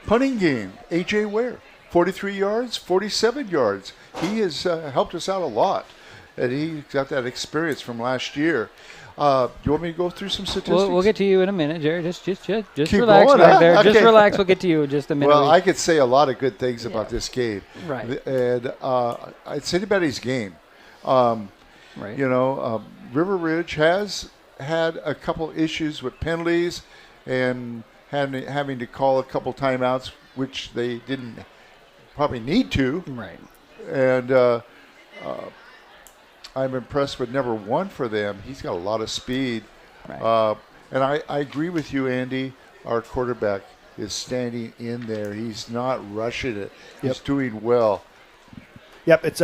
Punting game, AJ Ware, 43 yards, 47 yards. He has helped us out a lot, and he got that experience from last year. Do you want me to go through some statistics? We'll get to you in a minute, Jerry. Just Keep relax going, right there. Okay. Just relax. We'll get to you in just a minute. Well, I could say a lot of good things about this game. Right. And it's anybody's game. Right. River Ridge has had a couple issues with penalties and having to call a couple timeouts, which they didn't probably need to. Right. And I'm impressed with number one for them. He's got a lot of speed. Right. And I agree with you, Andy. Our quarterback is standing in there. He's not rushing it. He's doing well. Yep, it's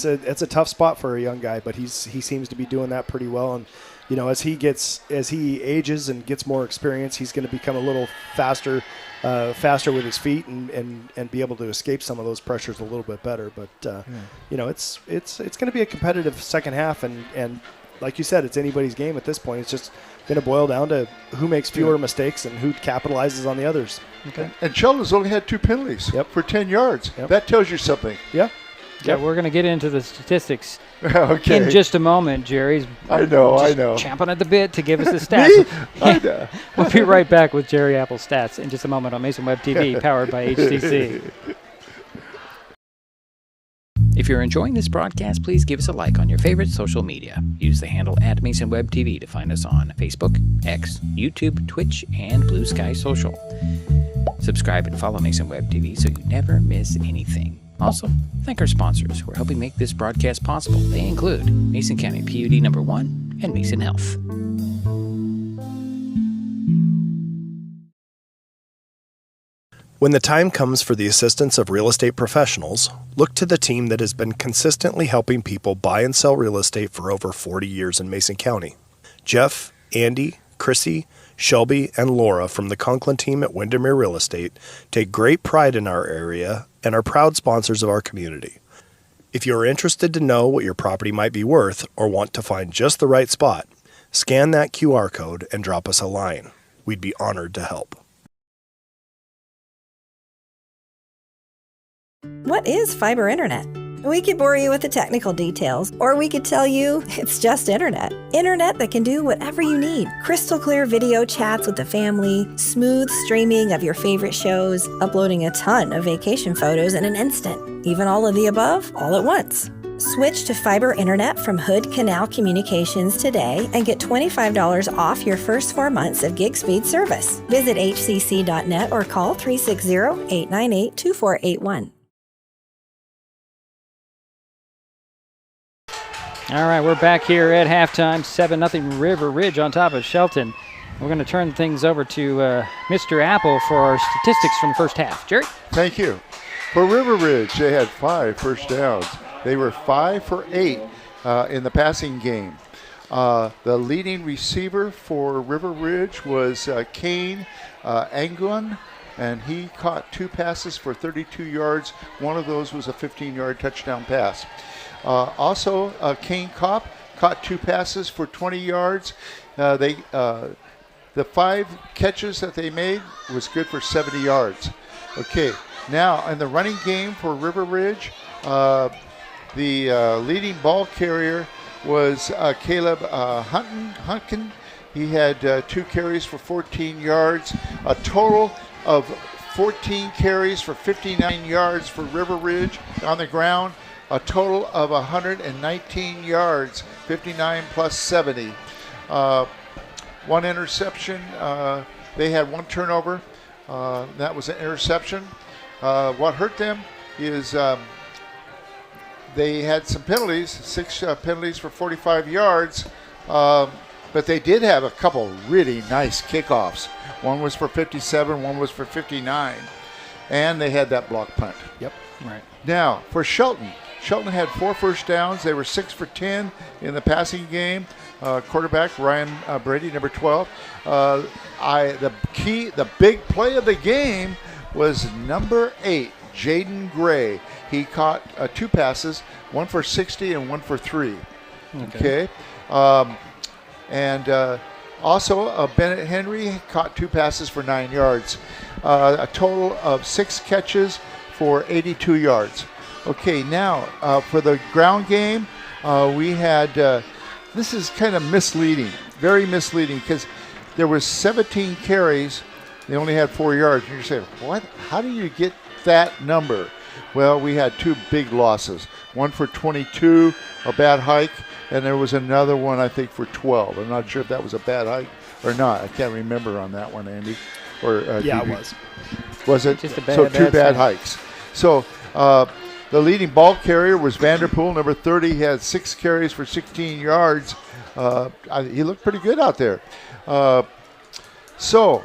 a tough spot for a young guy, but he seems to be doing that pretty well. And as he ages and gets more experience, he's going to become a little faster with his feet and be able to escape some of those pressures a little bit better. But it's going to be a competitive second half, and like you said, it's anybody's game at this point. It's just going to boil down to who makes fewer mistakes and who capitalizes on the others. Okay. And Shelton's only had 2 penalties for 10 yards. Yep. That tells you something. Yeah. Yeah, we're going to get into the statistics Okay. in just a moment. Jerry's I know. champing at the bit to give us the stats. Me? I know. We'll be right back with Jerry Apple's stats in just a moment on Mason Web TV, powered by HTC. If you're enjoying this broadcast, please give us a like on your favorite social media. Use the handle @MasonWebTV to find us on Facebook, X, YouTube, Twitch, and Blue Sky Social. Subscribe and follow Mason Web TV so you never miss anything. Also, thank our sponsors who are helping make this broadcast possible. They include Mason County PUD number 1 and Mason Health. When the time comes for the assistance of real estate professionals, look to the team that has been consistently helping people buy and sell real estate for over 40 years in Mason County. Jeff, Andy, Chrissy, Shelby, and Laura from the Conklin team at Windermere Real Estate take great pride in our area and are proud sponsors of our community. If you are interested to know what your property might be worth or want to find just the right spot, scan that QR code and drop us a line. We'd be honored to help. What is fiber internet? We could bore you with the technical details, or we could tell you it's just internet. Internet that can do whatever you need. Crystal clear video chats with the family, smooth streaming of your favorite shows, uploading a ton of vacation photos in an instant. Even all of the above, all at once. Switch to fiber internet from Hood Canal Communications today and get $25 off your first 4 months of gig speed service. Visit hcc.net or call 360-898-2481. All right, we're back here at halftime. 7-0 River Ridge on top of Shelton. We're going to turn things over to Mr. Apple for our statistics from the first half. Jerry? Thank you. For River Ridge, they had 5 first downs. They were 5 for 8 in the passing game. The leading receiver for River Ridge was Kane Anguan, and he caught 2 passes for 32 yards. One of those was a 15-yard touchdown pass. Also, Kane Kopp caught 2 passes for 20 yards. The 5 catches that they made was good for 70 yards. Okay, now in the running game for River Ridge, the leading ball carrier was Caleb Hunkin. He had 2 carries for 14 yards. A total of 14 carries for 59 yards for River Ridge on the ground. A total of 119 yards, 59 plus 70. 1 interception. They had 1 turnover. That was an interception. What hurt them is they had some penalties, 6 penalties for 45 yards. But they did have a couple really nice kickoffs. One was for 57, one was for 59. And they had that block punt. Yep. Right. Now, for Shelton had 4 first downs. They were 6 for 10 in the passing game. Quarterback Ryan Brady, number 12. The big play of the game was number 8, Jaden Gray. He caught 2 passes, 1 for 60 and 1 for 3. Okay. Also, Bennett Henry caught 2 passes for 9 yards. A total of 6 catches for 82 yards. Okay, now for the ground game, we had, this is kind of misleading, very misleading, because there was 17 carries. They only had 4 yards. And you're saying, what? How do you get that number? Well, we had 2 big losses. One for 22, a bad hike, and there was another one, I think, for 12. I'm not sure if that was a bad hike or not. I can't remember on that one, Andy. Or yeah, it was. Was it? Just a bad, so 2 bad hike. hikes. So the leading ball carrier was Vanderpool, number 30. He had 6 carries for 16 yards. He looked pretty good out there. So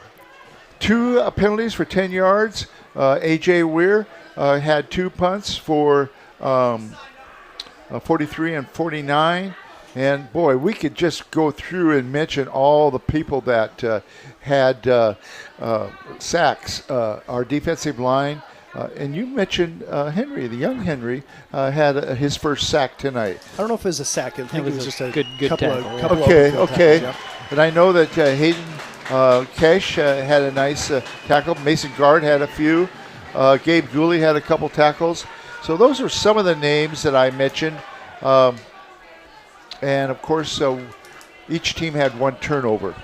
2 penalties for 10 yards. A.J. Weir had 2 punts for 43 and 49. And, boy, we could just go through and mention all the people that had sacks. Our defensive line, And you mentioned Henry, the young Henry, had his first sack tonight. I don't know if it was a sack. I think it was just a good couple tackle. of couple Okay. of tackles, yeah. And I know that Hayden Cash had a nice tackle. Mason Guard had a few. Gabe Gooley had a couple tackles. So those are some of the names that I mentioned. And, of course, each team had one turnover.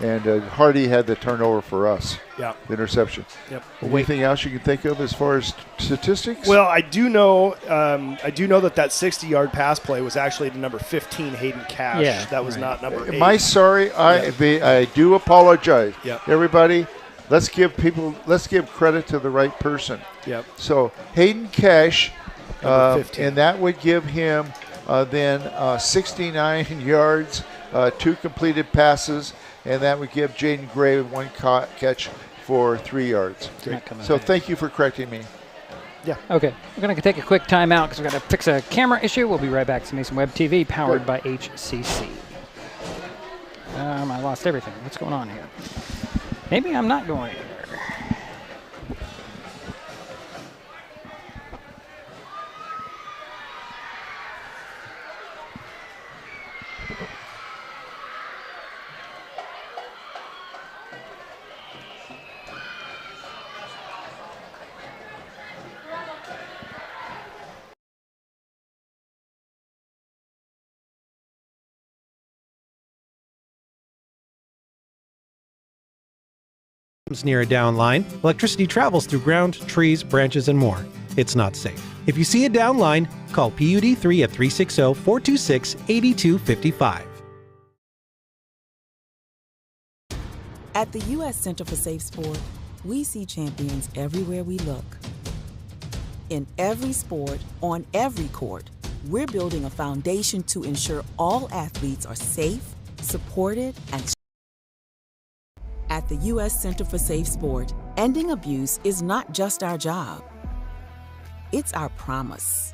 And Hardy had the turnover for us. Yeah. The interception. Yep. Anything else you can think of as far as statistics? Well, I do know that 60-yard pass play was actually to number 15, Hayden Cash. Yeah, that was not number 8. Am I sorry? I do apologize. Yep. Everybody, let's give credit to the right person. Yep. So Hayden Cash, Number 15. and that would give him then 69 yards, 2 completed passes, and that would give Jaden Gray 1 catch for 3 yards. So thank you for correcting me. Yeah. Okay, we're going to take a quick timeout because we're going to fix a camera issue. We'll be right back to Mason Web TV, powered by HCC. I lost everything. What's going on here? Maybe I'm not going anywhere. Near a down line, electricity travels through ground, trees, branches, and more. It's not safe. If you see a down line, call PUD3 at 360-426-8255. At the U.S. Center for Safe Sport, we see champions everywhere we look. In every sport, on every court, we're building a foundation to ensure all athletes are safe, supported, and at the U.S. Center for Safe Sport, ending abuse is not just our job. It's our promise.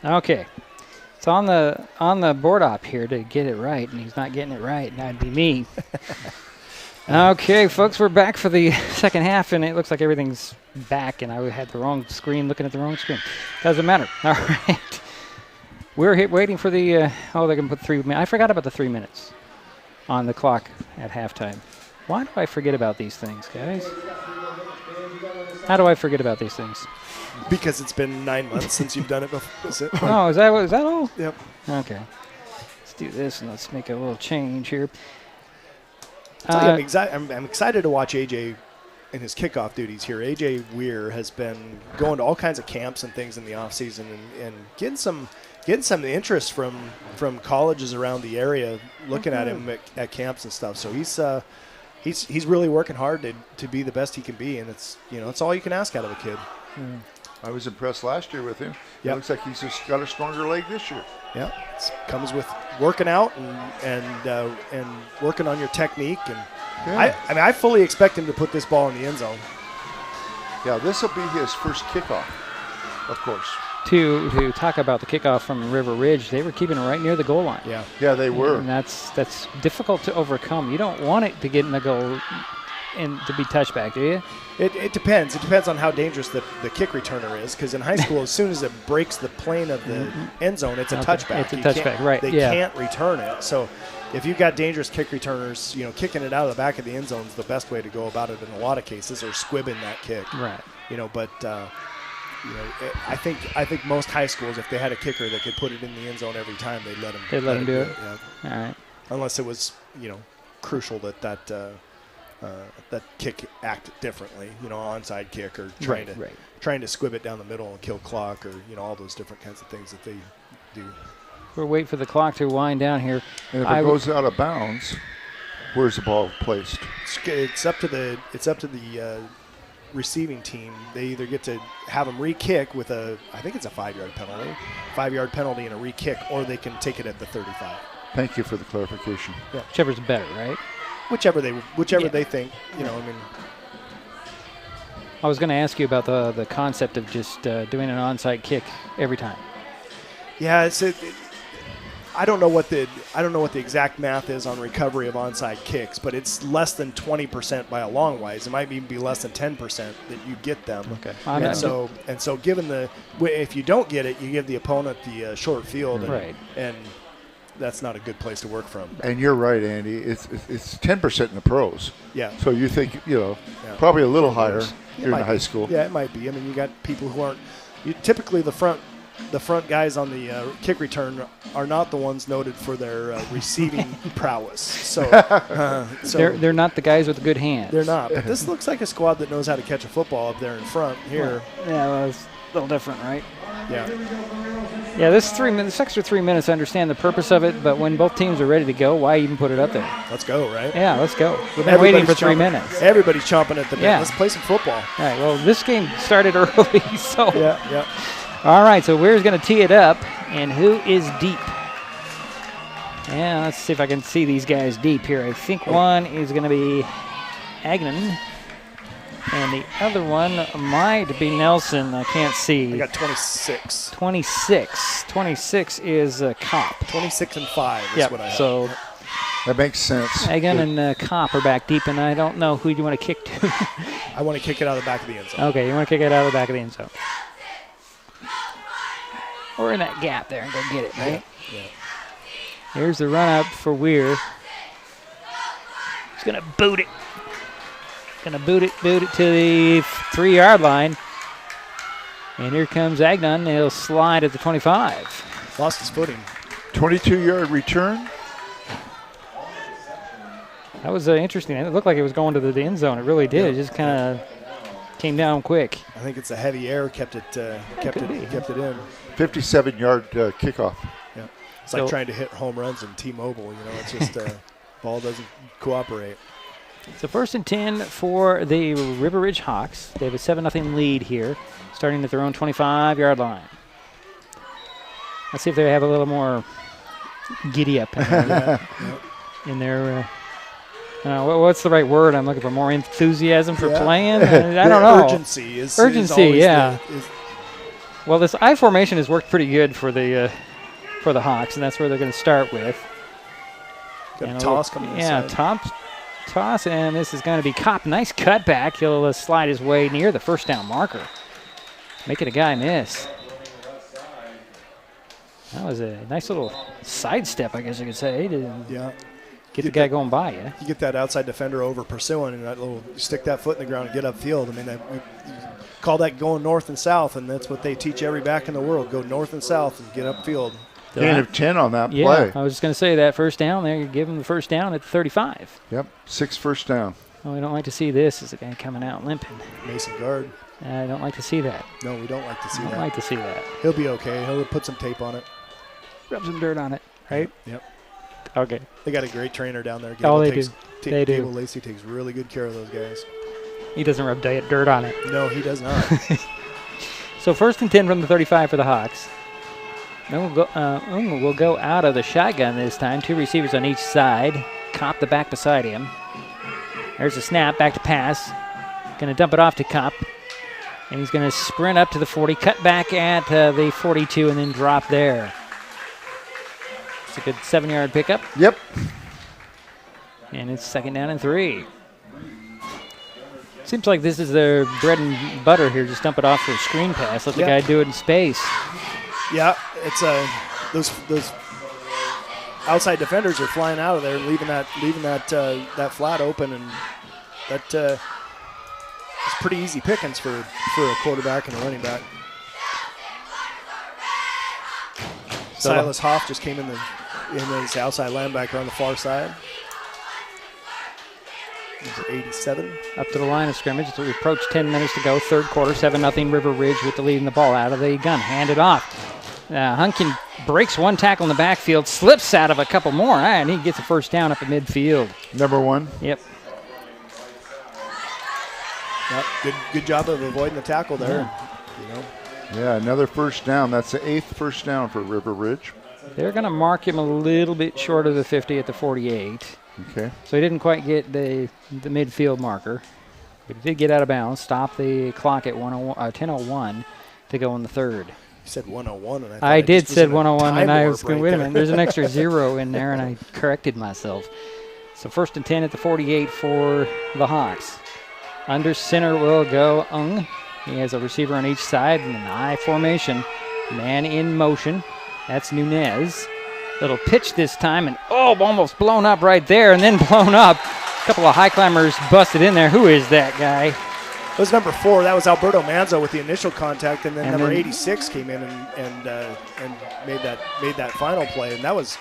Okay. It's on the board op here to get it right, and he's not getting it right, and that'd be me. Okay, folks, we're back for the second half, and it looks like everything's back, and I had the wrong screen, looking at the wrong screen. Doesn't matter. All right. We're waiting for the, they're going to put 3 minutes. I forgot about the 3 minutes on the clock at halftime. Why do I forget about these things, guys? How do I forget about these things? Because it's been 9 months since you've done it before. Is it? Oh, is that all? Yep. Okay. Let's do this, and let's make a little change here. I'm excited to watch AJ in his kickoff duties here. AJ Weir has been going to all kinds of camps and things in the off season and getting some interest from colleges around the area looking at him at camps and stuff. So he's really working hard to be the best he can be, and it's all you can ask out of a kid. I was impressed last year with him. Yep. It looks like he's just got a stronger leg this year. Yeah, it comes with working out and working on your technique. And I fully expect him to put this ball in the end zone. Yeah, this will be his first kickoff, of course. To talk about the kickoff from River Ridge, they were keeping it right near the goal line. Yeah, they were. And that's difficult to overcome. You don't want it to get in the goal and to be touchback, do you? It depends. It depends on how dangerous the kick returner is, because in high school, as soon as it breaks the plane of the end zone, it's a touchback. It's a touchback, right. They can't return it. So if you've got dangerous kick returners, kicking it out of the back of the end zone is the best way to go about it in a lot of cases, or squibbing that kick. Right. I think most high schools, if they had a kicker that could put it in the end zone every time, they'd let him do it. Yeah. All right. Unless it was, crucial that kick act differently, onside kick, or trying to squib it down the middle and kill clock, or all those different kinds of things that they do. We're waiting for the clock to wind down here. And if it goes out of bounds, where's the ball placed? It's up to the receiving team. They either get to have them re-kick with I think it's a 5-yard penalty, 5-yard penalty and a re-kick, or they can take it at the 35. Thank you for the clarification. Yeah. Whichever's better, right? Whichever they think, I was going to ask you about the concept of just doing an onside kick every time. Yeah, I don't know what the exact math is on recovery of onside kicks, but it's less than 20% by a long ways. It might even be less than 10% that you get them. Okay. And so given if you don't get it, you give the opponent the short field, and that's not a good place to work from. And you're right, Andy. It's 10% in the pros. Yeah. So you think probably a little higher here in high school. Yeah, it might be. I mean, you got people who aren't. Typically, the front guys on the kick return are not the ones noted for their receiving prowess. So they're not the guys with the good hands. They're not. But this looks like a squad that knows how to catch a football up there in front here. Yeah, it's a little different, right? Yeah. Yeah, this extra 3 minutes, I understand the purpose of it, but when both teams are ready to go, why even put it up there? Let's go, right? Yeah, let's go. We've been waiting for 3 minutes. Everybody's chomping at the bit. Yeah. Let's play some football. All right, well, this game started early, so. Yeah. All right, so Weir's going to tee it up, and who is deep? Yeah, let's see if I can see these guys deep here. I think one is going to be Agnon, and the other one might be Nelson. I can't see. I got 26. 26. 26 is Kopp. 26 and 5 is what I have. So that makes sense. Agnon and Kopp are back deep, and I don't know who you want to kick to. I want to kick it out of the back of the end zone. Okay, you want to kick it out of the back of the end zone. Or in that gap there and go get it, right? Yeah. Here's the run up for Weir. He's going to boot it. Going to boot it to the 3-yard line. And here comes Agnon. He'll slide at the 25. Lost his footing. 22-yard return. That was interesting. It looked like it was going to the end zone. It really did. It just kind of came down quick. I think it's a heavy air kept it in. 57-yard kickoff. Yeah, it's like trying to hit home runs in T-Mobile. It's just ball doesn't cooperate. So 1st and 10 for the River Ridge Hawks. They have a 7-0 lead here, starting at their own 25-yard line. Let's see if they have a little more giddy up in their what's the right word I'm looking for? More enthusiasm for playing? I don't know. Urgency is yeah. Well, this I formation has worked pretty good for the Hawks, and that's where they're going to start with. Got a toss coming inside. Yeah, toss, and this is going to be Kopp. Nice cutback. He'll slide his way near the first down marker, making a guy miss. That was a nice little sidestep, I guess you could say. Get the guy going by you. You get that outside defender over pursuing, and that little stick that foot in the ground and get upfield. I mean, we call that going north and south, and that's what they teach every back in the world. Go north and south and get upfield. Gain of 10 on that play. Yeah, I was just going to say that first down there. You give him the first down at the 35. Yep, 6 first down. Oh, we don't like to see this as a guy coming out limping. Mason guard. I don't like to see that. No, we don't like to see that. I don't like to see that. He'll be okay. He'll put some tape on it. Rub some dirt on it, right? Yep. Okay. They got a great trainer down there. They do. They do. Gable Lacey takes really good care of those guys. He doesn't rub dirt on it. No, he does not. So 1st and 10 from the 35 for the Hawks. Then we'll go out of the shotgun this time. 2 receivers on each side. Kopp the back beside him. There's a snap, back to pass. Going to dump it off to Kopp. And he's going to sprint up to the 40, cut back at the 42, and then drop there. It's a good 7-yard pickup. Yep. And it's 2nd down and 3. Seems like this is their bread and butter here. Just dump it off for a screen pass. Let the guy do it in space. Yeah, it's those outside defenders are flying out of there, leaving that flat open, and that is pretty easy pickings for a quarterback and a running back. Silas Hoff just came in as outside linebacker on the far side. He's 87. Up to the line of scrimmage. We approach 10 minutes to go. 3rd quarter, 7-0 River Ridge with the lead in the ball out of the gun. Handed off. Hunkin breaks one tackle in the backfield, slips out of a couple more, and he gets a first down up at midfield. Number 1. Yep. Good job of avoiding the tackle there. Yeah, another first down. That's the 8th first down for River Ridge. They're going to mark him a little bit short of the 50 at the 48. Okay. So he didn't quite get the midfield marker. But he did get out of bounds, stop the clock at 10:01 to go in the third. You said 101, and I did said 101, and I was going, going, wait a minute, there's an extra 0 in there, and I corrected myself. So 1st and 10 at the 48 for the Hawks. Under center will go Ung. He has a receiver on each side in an I formation. Man in motion. That's Nunez. Little pitch this time, and almost blown up right there, and then blown up. A couple of high climbers busted in there. Who is that guy? It was number 4. That was Alberto Manzo with the initial contact, and then number 86 came in and made that final play, and that was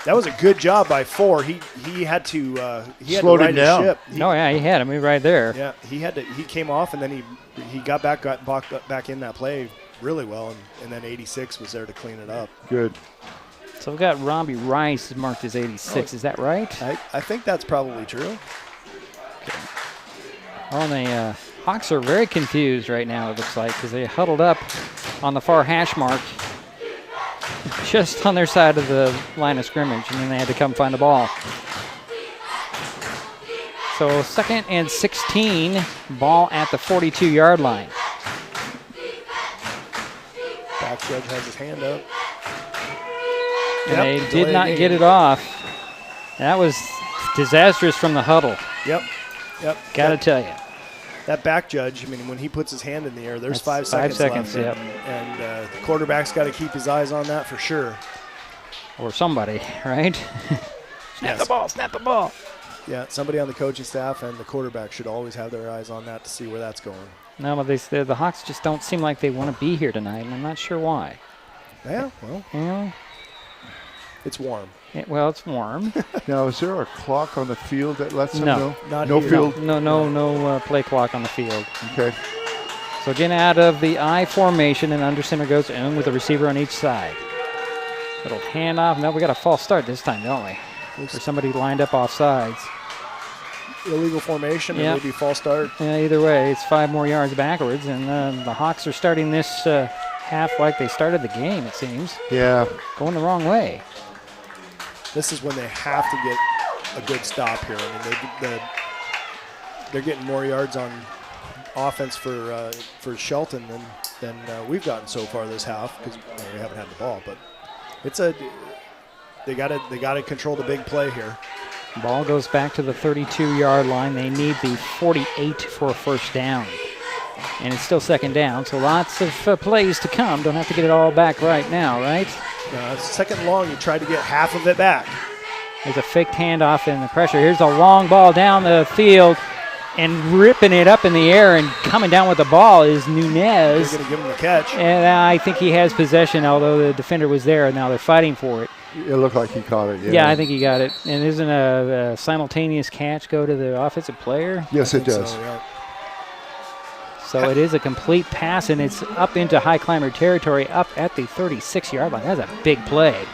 a good job by 4. He had to slowed to him right down. his ship. He had him right there. Yeah, he came off, and then he got back in that play really well, and then 86 was there to clean it up. Good. So we've got Robbie Rice marked as 86. Is that right? I think that's probably true. Okay. Well, the Hawks are very confused right now, it looks like, because they huddled up on the far hash mark just on their side of the line of scrimmage, and then they had to come find the ball. So 2nd and 16, ball at the 42-yard line. Back judge has his hand up. And they did not get it off. That was disastrous from the huddle. Yep. Got to tell you. That back judge, I mean, when he puts his hand in the air, there's That's 5 seconds left. yep. And the quarterback's got to keep his eyes on that for sure. Or somebody, right? Snap the ball. Yeah, somebody on the coaching staff and the quarterback should always have their eyes on that to see where that's going. No, but the Hawks just don't seem like they want to be here tonight, and I'm not sure why. Yeah, well. Yeah. It's warm. It's warm. Now, is there a clock on the field that lets them know? No field? No play clock on the field. Okay. So again, out of the I formation, and under center goes Ung with a receiver on each side. Little handoff. No, we got a false start this time, don't we? Or somebody lined up off sides. Illegal formation and maybe false start. Yeah, either way, it's 5 more yards backwards, and the Hawks are starting this half like they started the game, it seems. Yeah. Going the wrong way. This is when they have to get a good stop here. I mean, they're getting more yards on offense for Shelton than we've gotten so far this half because we haven't had the ball. But they got to control the big play here. Ball goes back to the 32-yard line. They need the 48 for a first down. And it's still 2nd down, so lots of plays to come. Don't have to get it all back right now, right? 2nd and long, you try to get half of it back. There's a faked handoff in the pressure. Here's a long ball down the field, and ripping it up in the air and coming down with the ball is Nunez. They're going to give him the catch. And I think he has possession, although the defender was there, and now they're fighting for it. It looked like he caught it, Yeah, I think he got it. And isn't a simultaneous catch go to the offensive player? Yes, it does. So, yeah. So it is a complete pass, and it's up into high climber territory, up at the 36-yard line. That's a big play.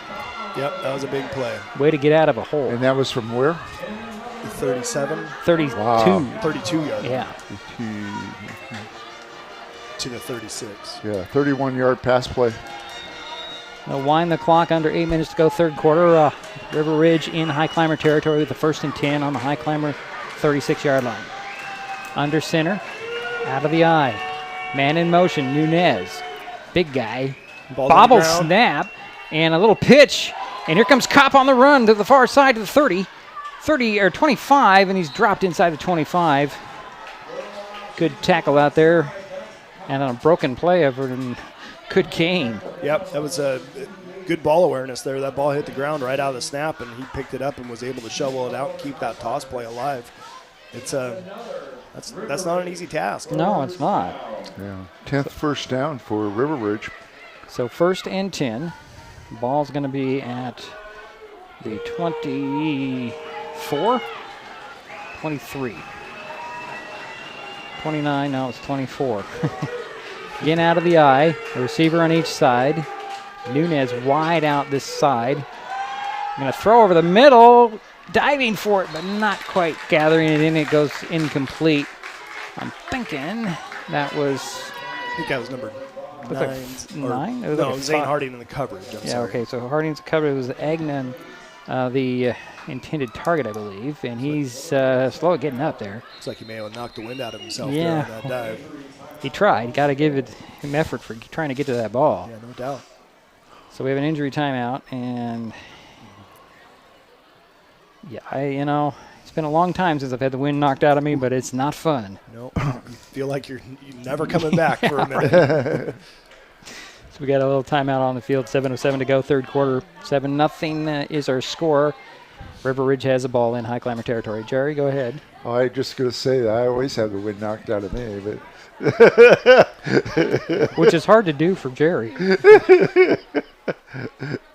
Yep, that was a big play. Way to get out of a hole. And that was from where? 37. 32. Wow. 32 yards. Yeah. To the 36. Yeah, 31-yard pass play. They'll wind the clock under 8 minutes to go, 3rd quarter. River Ridge in high climber territory with the 1st and 10 on the high climber 36-yard line. Under center, out of the I. Man in motion, Nunez. Big guy. Bobble snap and a little pitch. And here comes Kopp on the run to the far side to the 30 or 25, and he's dropped inside the 25. Good tackle out there. And on a broken play of a good game. Yep, that was a good ball awareness there. That ball hit the ground right out of the snap, and he picked it up and was able to shovel it out and keep that toss play alive. It's that's not an easy task. No, it's not. Yeah, 10th first down for River Ridge. So 1st and 10. Ball's going to be at the 24, 23. 29, no, it's 24. Again out of the I, a receiver on each side. Nunez wide out this side. Going to throw over the middle, diving for it, but not quite gathering it in. It goes incomplete. I'm thinking that was... I think that was number 9. It was no, Zane Harding in the coverage. I'm sorry. Okay, so Harding's coverage was Agnon, the intended target, I believe, and he's slow at getting up there. Looks like he may have knocked the wind out of himself Yeah. there on that dive. He tried. Got to give him effort for trying to get to that ball. Yeah, no doubt. So we have an injury timeout, and yeah, it's been a long time since I've had the wind knocked out of me, but it's not fun. Nope. You feel like you're never coming back for a minute. So we got a little timeout on the field, 7:07 to go, third quarter. 7-0 is our score. River Ridge has the ball in high climber territory. Jerry, go ahead. Oh, I just going to say that I always have the wind knocked out of me, but which is hard to do for Jerry.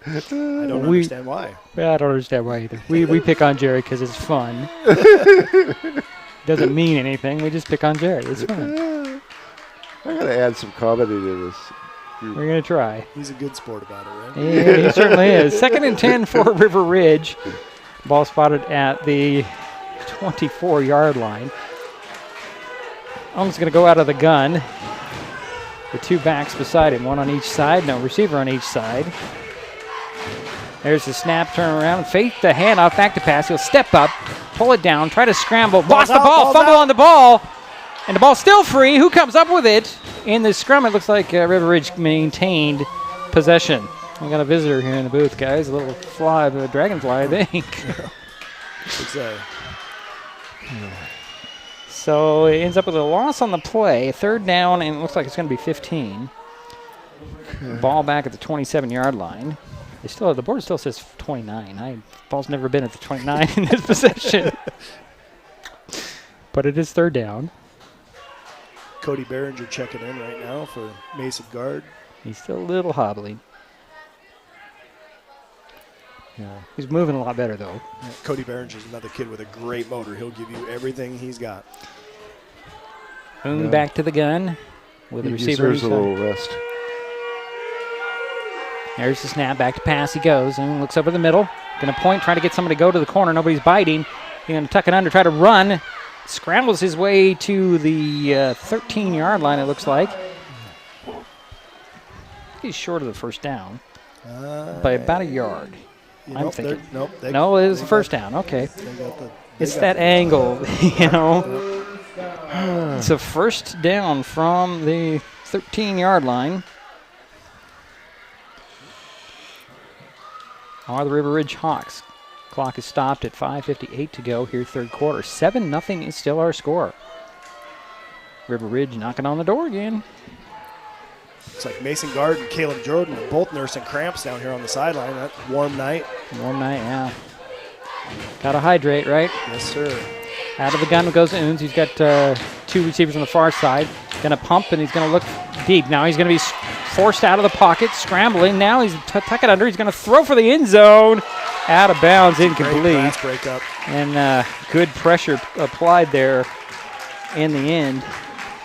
I don't understand why. Yeah, I don't understand why either. We pick on Jerry because it's fun. Doesn't mean anything. We just pick on Jerry. It's fun. I got to add some comedy to this. We're going to try. He's a good sport about it, right? Yeah, he certainly is. 2nd and 10 for River Ridge. Ball spotted at the 24-yard line. Ung's going to go out of the gun. The two backs beside him, one on each side, no receiver on each side. There's the snap, turn around, fake the handoff, back to pass. He'll step up, pull it down, try to scramble, lost the ball, fumble on the ball, and the ball's still free. Who comes up with it? In the scrum, it looks like River Ridge maintained possession. We got a visitor here in the booth, guys. A little fly, a dragonfly, I think. So it ends up with a loss on the play, 3rd down, and it looks like it's going to be 15. Ball back at the 27-yard line. The board still says 29. Ball's never been at the 29 in this possession. But it is 3rd down. Cody Behringer checking in right now for Mason Guard. He's still a little hobbly. Yeah. He's moving a lot better, though. Yeah, Cody Behringer's another kid with a great motor. He'll give you everything he's got. Back to the gun with the receiver. He deserves a little rest. There's the snap, back to pass he goes, and looks over the middle. Going to point, trying to get somebody to go to the corner. Nobody's biting. He's going to tuck it under, try to run. Scrambles his way to the 13-yard line, it looks like. He's short of the 1st down by about a yard. I'm thinking. No, it was the 1st down. Okay. It's that angle, It's a 1st down from the 13-yard line. Are the River Ridge Hawks. Clock is stopped at 5:58 to go here, 3rd quarter. 7-0 is still our score. River Ridge knocking on the door again. It's like Mason Guard and Caleb Jordan are both nursing cramps down here on the sideline. That warm night. Warm night, yeah. Gotta hydrate, right? Yes, sir. Out of the gun goes Oons. He's got 2 receivers on the far side. Gonna pump, and he's gonna look deep. Now he's gonna be forced out of the pocket, scrambling. Now he's tuck it under. He's gonna throw for the end zone. Out of bounds, incomplete. Great pass breakup. And good pressure applied there in the end.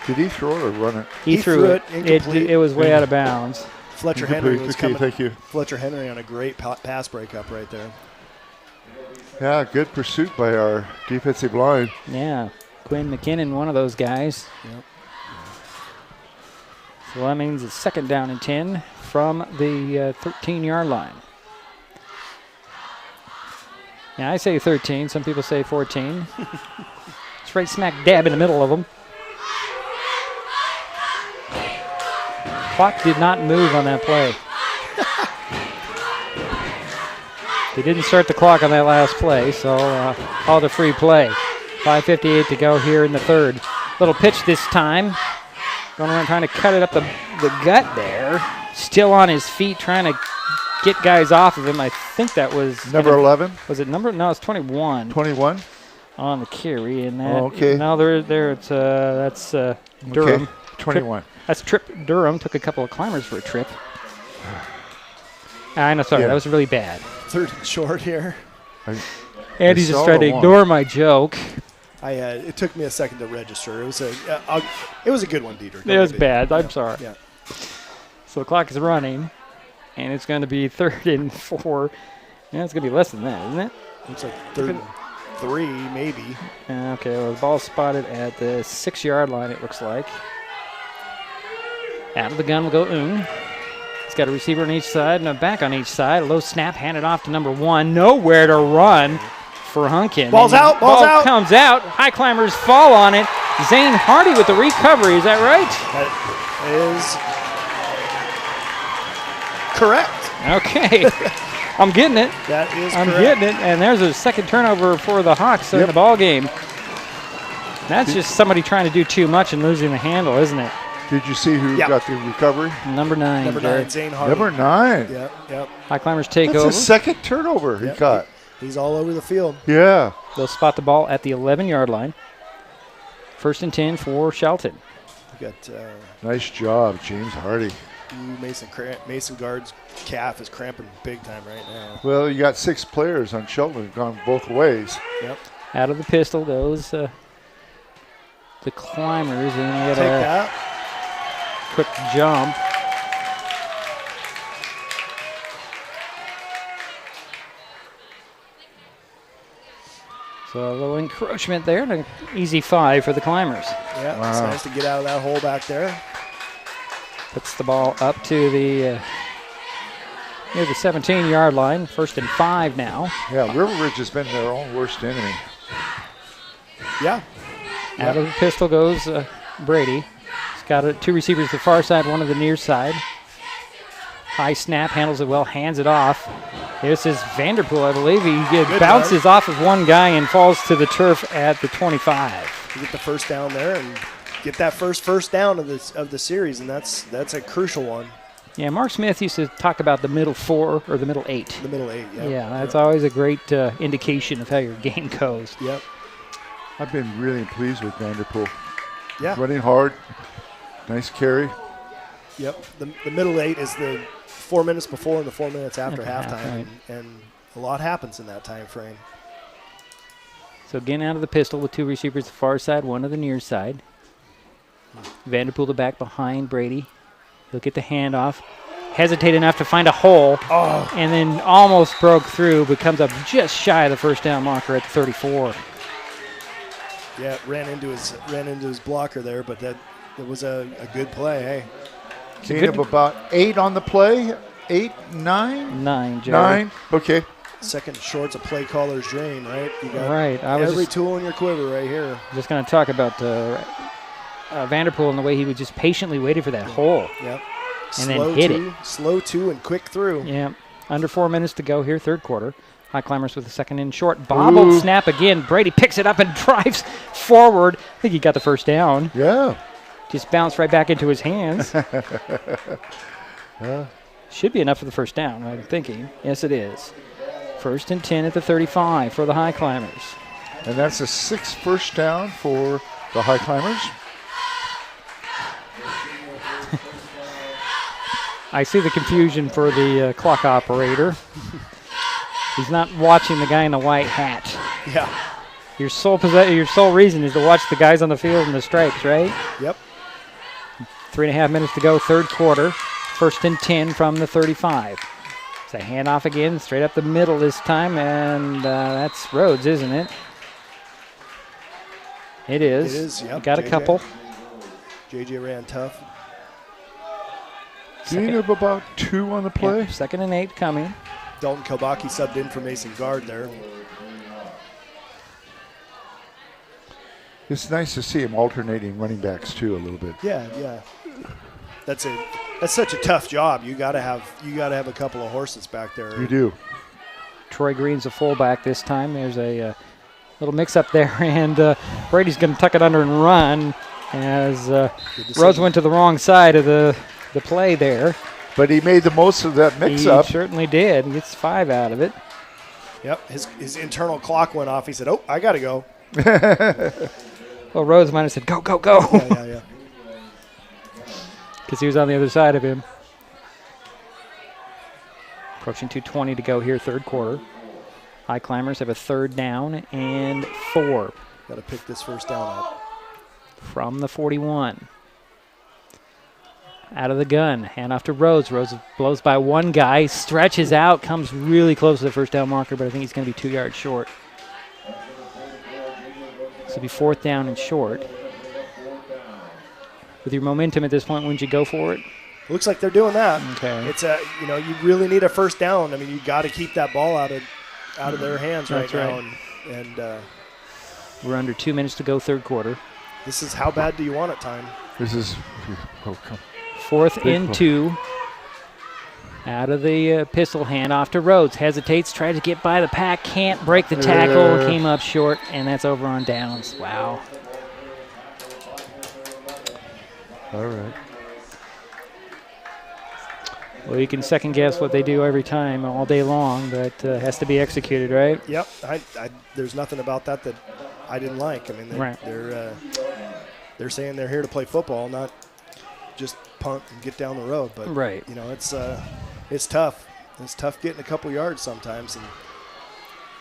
Did he throw it or run it? He threw it. It was way out of bounds. Fletcher Henry was coming. Thank you. Fletcher Henry on a great pass breakup right there. Yeah, good pursuit by our defensive line. Yeah, Quinn McKinnon, one of those guys. Yep. So that means it's 2nd down and 10 from the 13-yard line. Yeah, I say 13. Some people say 14. It's right smack dab in the middle of them. Clock did not move on that play. They didn't start the clock on that last play, so called a free play. 5:58 to go here in the 3rd. Little pitch this time. Going around trying to cut it up the gut there. Still on his feet trying to get guys off of him. I think that was... Number 11? Was it number? No, it's 21. 21? On the carry. And that, okay. No, that's Durham. Okay. 21. That's Trip Durham. Took a couple of climbers for a trip. I know, sorry, that was really bad. 3rd and short here. Andy's just trying to ignore my joke. It took me a second to register. It was a good one, Dieter. It was bad. I'm sorry. Yeah. So the clock is running, and it's going to be 3rd and 4. Yeah, it's going to be less than that, isn't it? Looks like 3rd and 3, maybe. Okay, well, the ball's spotted at the 6-yard line, it looks like. Out of the gun will go Oon. He's got a receiver on each side and a back on each side. A low snap handed off to number 1. Nowhere to run. for Hunkin. Ball's And out, ball out. comes out. High Climbers fall on it. Zane Hardy with the recovery. Is that right? That is correct. Okay. I'm getting it. That is I'm correct. getting it. And there's a second turnover for the Hawks in the ball game. That's just somebody trying to do too much and losing the handle, isn't it? Did you see who got the recovery? Number 9. Number 9, Zane Hardy. Number 9. Yep. High Climbers take That's over. his second turnover he caught. He's all over the field. Yeah. They'll spot the ball at the 11-yard line. 1st and 10 for Shelton. We got nice job, James Hardy. Mason Guard's calf is cramping big time right now. Well, you got 6 players on Shelton who've gone both ways. Yep. Out of the pistol goes the Climbers, and we got that quick jump. So a little encroachment there, and an easy 5 for the Climbers. Yeah, It's nice to get out of that hole back there. Puts the ball up to the near the 17-yard line. 1st and 5 now. Yeah, River Ridge has been their own worst enemy. Yeah. Out of the pistol goes Brady. He's got 2 receivers to the far side, 1 to the near side. High snap, handles it well, hands it off. This is Vanderpool, I believe. He bounces off of one guy and falls to the turf at the 25. You get the first down there and get that first down of the series, and that's a crucial one. Yeah, Mark Smith used to talk about the middle 4 or the middle 8. The middle 8, yeah. Yeah, that's always a great indication of how your game goes. Yep. I've been really pleased with Vanderpool. Yeah. Running hard. Nice carry. Yep. The middle 8 is the 4 minutes before and the 4 minutes after halftime, right. and a lot happens in that time frame. So again, out of the pistol with 2 receivers to the far side, 1 to the near side. Vanderpool the back behind Brady. He'll get the handoff. Hesitate enough to find a hole, and then almost broke through, but comes up just shy of the first down marker at the 34. Yeah, ran into his blocker there, but it was a good play. Hey, Gain of about 8 on the play. 8, 9? 9, Joe. 9. Okay. Second short's a play caller's dream, right? You got right. I was every tool in your quiver right here. Just going to talk about Vanderpool and the way he would just patiently waited for that hole. Yep. And then hit it. Slow 2 and quick through. Yeah. Under 4 minutes to go here, 3rd quarter. High Climbers with a 2nd and short. Bobbled snap again. Brady picks it up and drives forward. I think he got the first down. Yeah. Just bounced right back into his hands. Should be enough for the first down, I'm thinking. Yes, it is. 1st and 10 at the 35 for the High Climbers. And that's a 6th first down for the High Climbers. I see the confusion for the clock operator. He's not watching the guy in the white hat. Yeah. Your sole reason is to watch the guys on the field in the stripes, right? Yep. 3.5 minutes to go, 3rd quarter. 1st and 10 from the 35. It's a handoff again, straight up the middle this time, and that's Rhodes, isn't it? It is. It is, yep. Got a couple. JJ ran tough. Gain of about 2 on the play. Yeah, 2nd and 8 coming. Dalton Kilbaki subbed in for Mason Guard there. It's nice to see him alternating running backs too a little bit. Yeah. That's such a tough job. You gotta have a couple of horses back there. You do. Troy Green's a fullback this time. There's a little mix-up there, and Brady's going to tuck it under and run as Rhodes went to the wrong side of the play there. But he made the most of that mix-up. He certainly did. He gets 5 out of it. Yep, his internal clock went off. He said, "Oh, I got to go." Well, Rhodes might have said, "Go, go, go." Yeah. Because he was on the other side of him. Approaching 2:20 to go here, 3rd quarter. High Climbers have a 3rd down and 4. Got to pick this first down up. From the 41. Out of the gun, hand off to Rhodes. Rhodes blows by one guy, stretches out, comes really close to the first down marker, but I think he's going to be 2 yards short. This will be 4th down and short. With your momentum at this point, wouldn't you go for it? Looks like they're doing that. Okay. It's you really need a first down. I mean, you got to keep that ball out of their hands right now. And And We're under 2 minutes to go, third quarter. this is how bad do you want it time? This is Fourth Big and play. 2. Out of the pistol, hand off to Rhodes. Hesitates, tries to get by the pack, can't break the tackle, came up short, and that's over on downs. Wow. all right. Well, you can second guess what they do every time all day long, but has to be executed, right? Yep. There's nothing about that I didn't like. I mean, Right. they're saying they're here to play football, not just punt and get down the road. But Right. you know, it's tough. It's tough getting a couple yards sometimes, and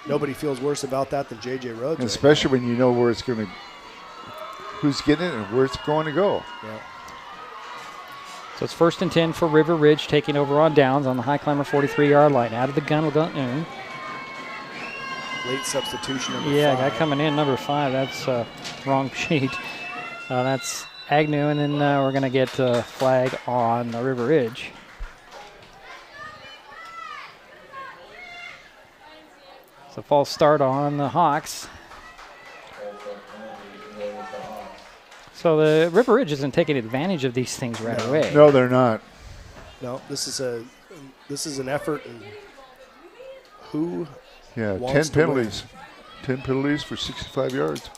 nobody feels worse about that than J.J. Rhodes. Especially when you know where it's going to, who's getting it and where it's going to go. Yeah. So it's 1st and 10 for River Ridge, taking over on downs on the Highclimber 43-yard line. Out of the gun, we're going in. Late substitution. Yeah, guy coming in, number 5. That's wrong sheet. That's Agnew, and then we're going to get a flag on the River Ridge. So false start on the Hawks. So the River Ridge isn't taking advantage of these things right away. No, they're not. No, this is an effort, and who? Yeah, wants 10 to win? penalties. 10 penalties for 65 yards.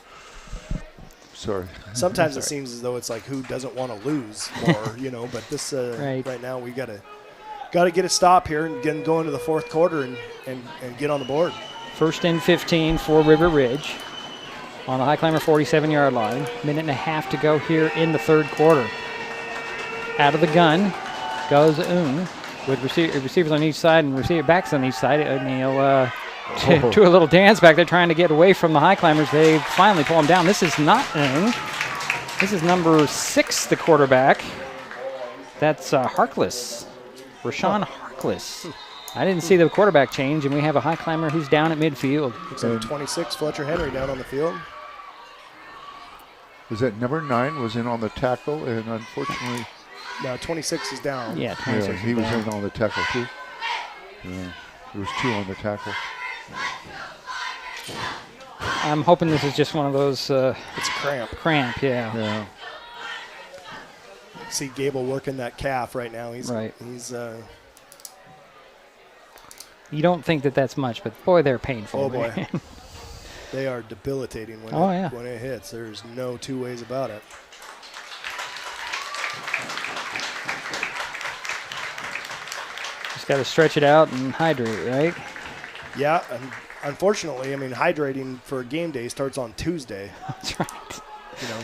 Sorry. Sometimes it seems as though it's like who doesn't want to lose more, you know. But this right now we got to get a stop here and go into the fourth quarter and get on the board. 1st and 15 for River Ridge on the Highclimber 47-yard line. Minute and a half to go here in the third quarter. Out of the gun goes Oon with receivers on each side and receiver backs on each side. And he'll do a little dance back there trying to get away from the Highclimbers. They finally pull him down. This is not Oon. This is number 6, the quarterback. That's Harkless. Rashawn Harkless. I didn't see the quarterback change, and we have a Highclimber who's down at midfield. Looks like 26, Fletcher Henry down on the field. Was that number 9 was in on the tackle, and unfortunately, No, 26 is down. Yeah, 26 he is was down. in on the tackle too. Yeah, there was 2 on the tackle. I'm hoping this is just one of those It's a cramp. cramp, yeah. Yeah. See Gable working that calf right now. He's You don't think that that's much, but boy, they're painful. Oh boy, they are debilitating when when it hits. There's no two ways about it. Just got to stretch it out and hydrate, right? Yeah, and unfortunately, I mean, hydrating for a game day starts on Tuesday. That's right. You know,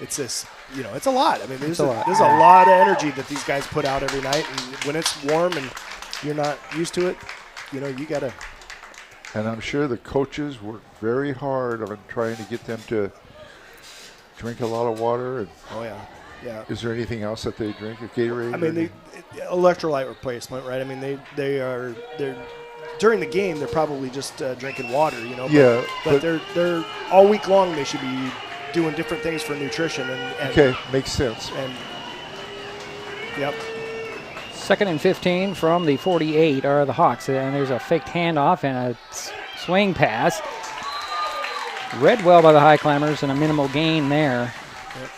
it's this. You know, it's a lot. I mean, there's a lot of energy that these guys put out every night, and when it's warm and you're not used to it, you know, you gotta. And I'm sure the coaches work very hard on trying to get them to drink a lot of water. And oh yeah, yeah. Is there anything else that they drink? A Gatorade? I mean, electrolyte replacement, right? I mean, they're during the game they're probably just drinking water, you know. Yeah, but they're all week long they should be doing different things for nutrition and okay, makes sense. And yep. 2nd and 15 from the 48 are the Hawks, and there's a faked handoff and a swing pass. Read well by the Highclimbers and a minimal gain there. Yep.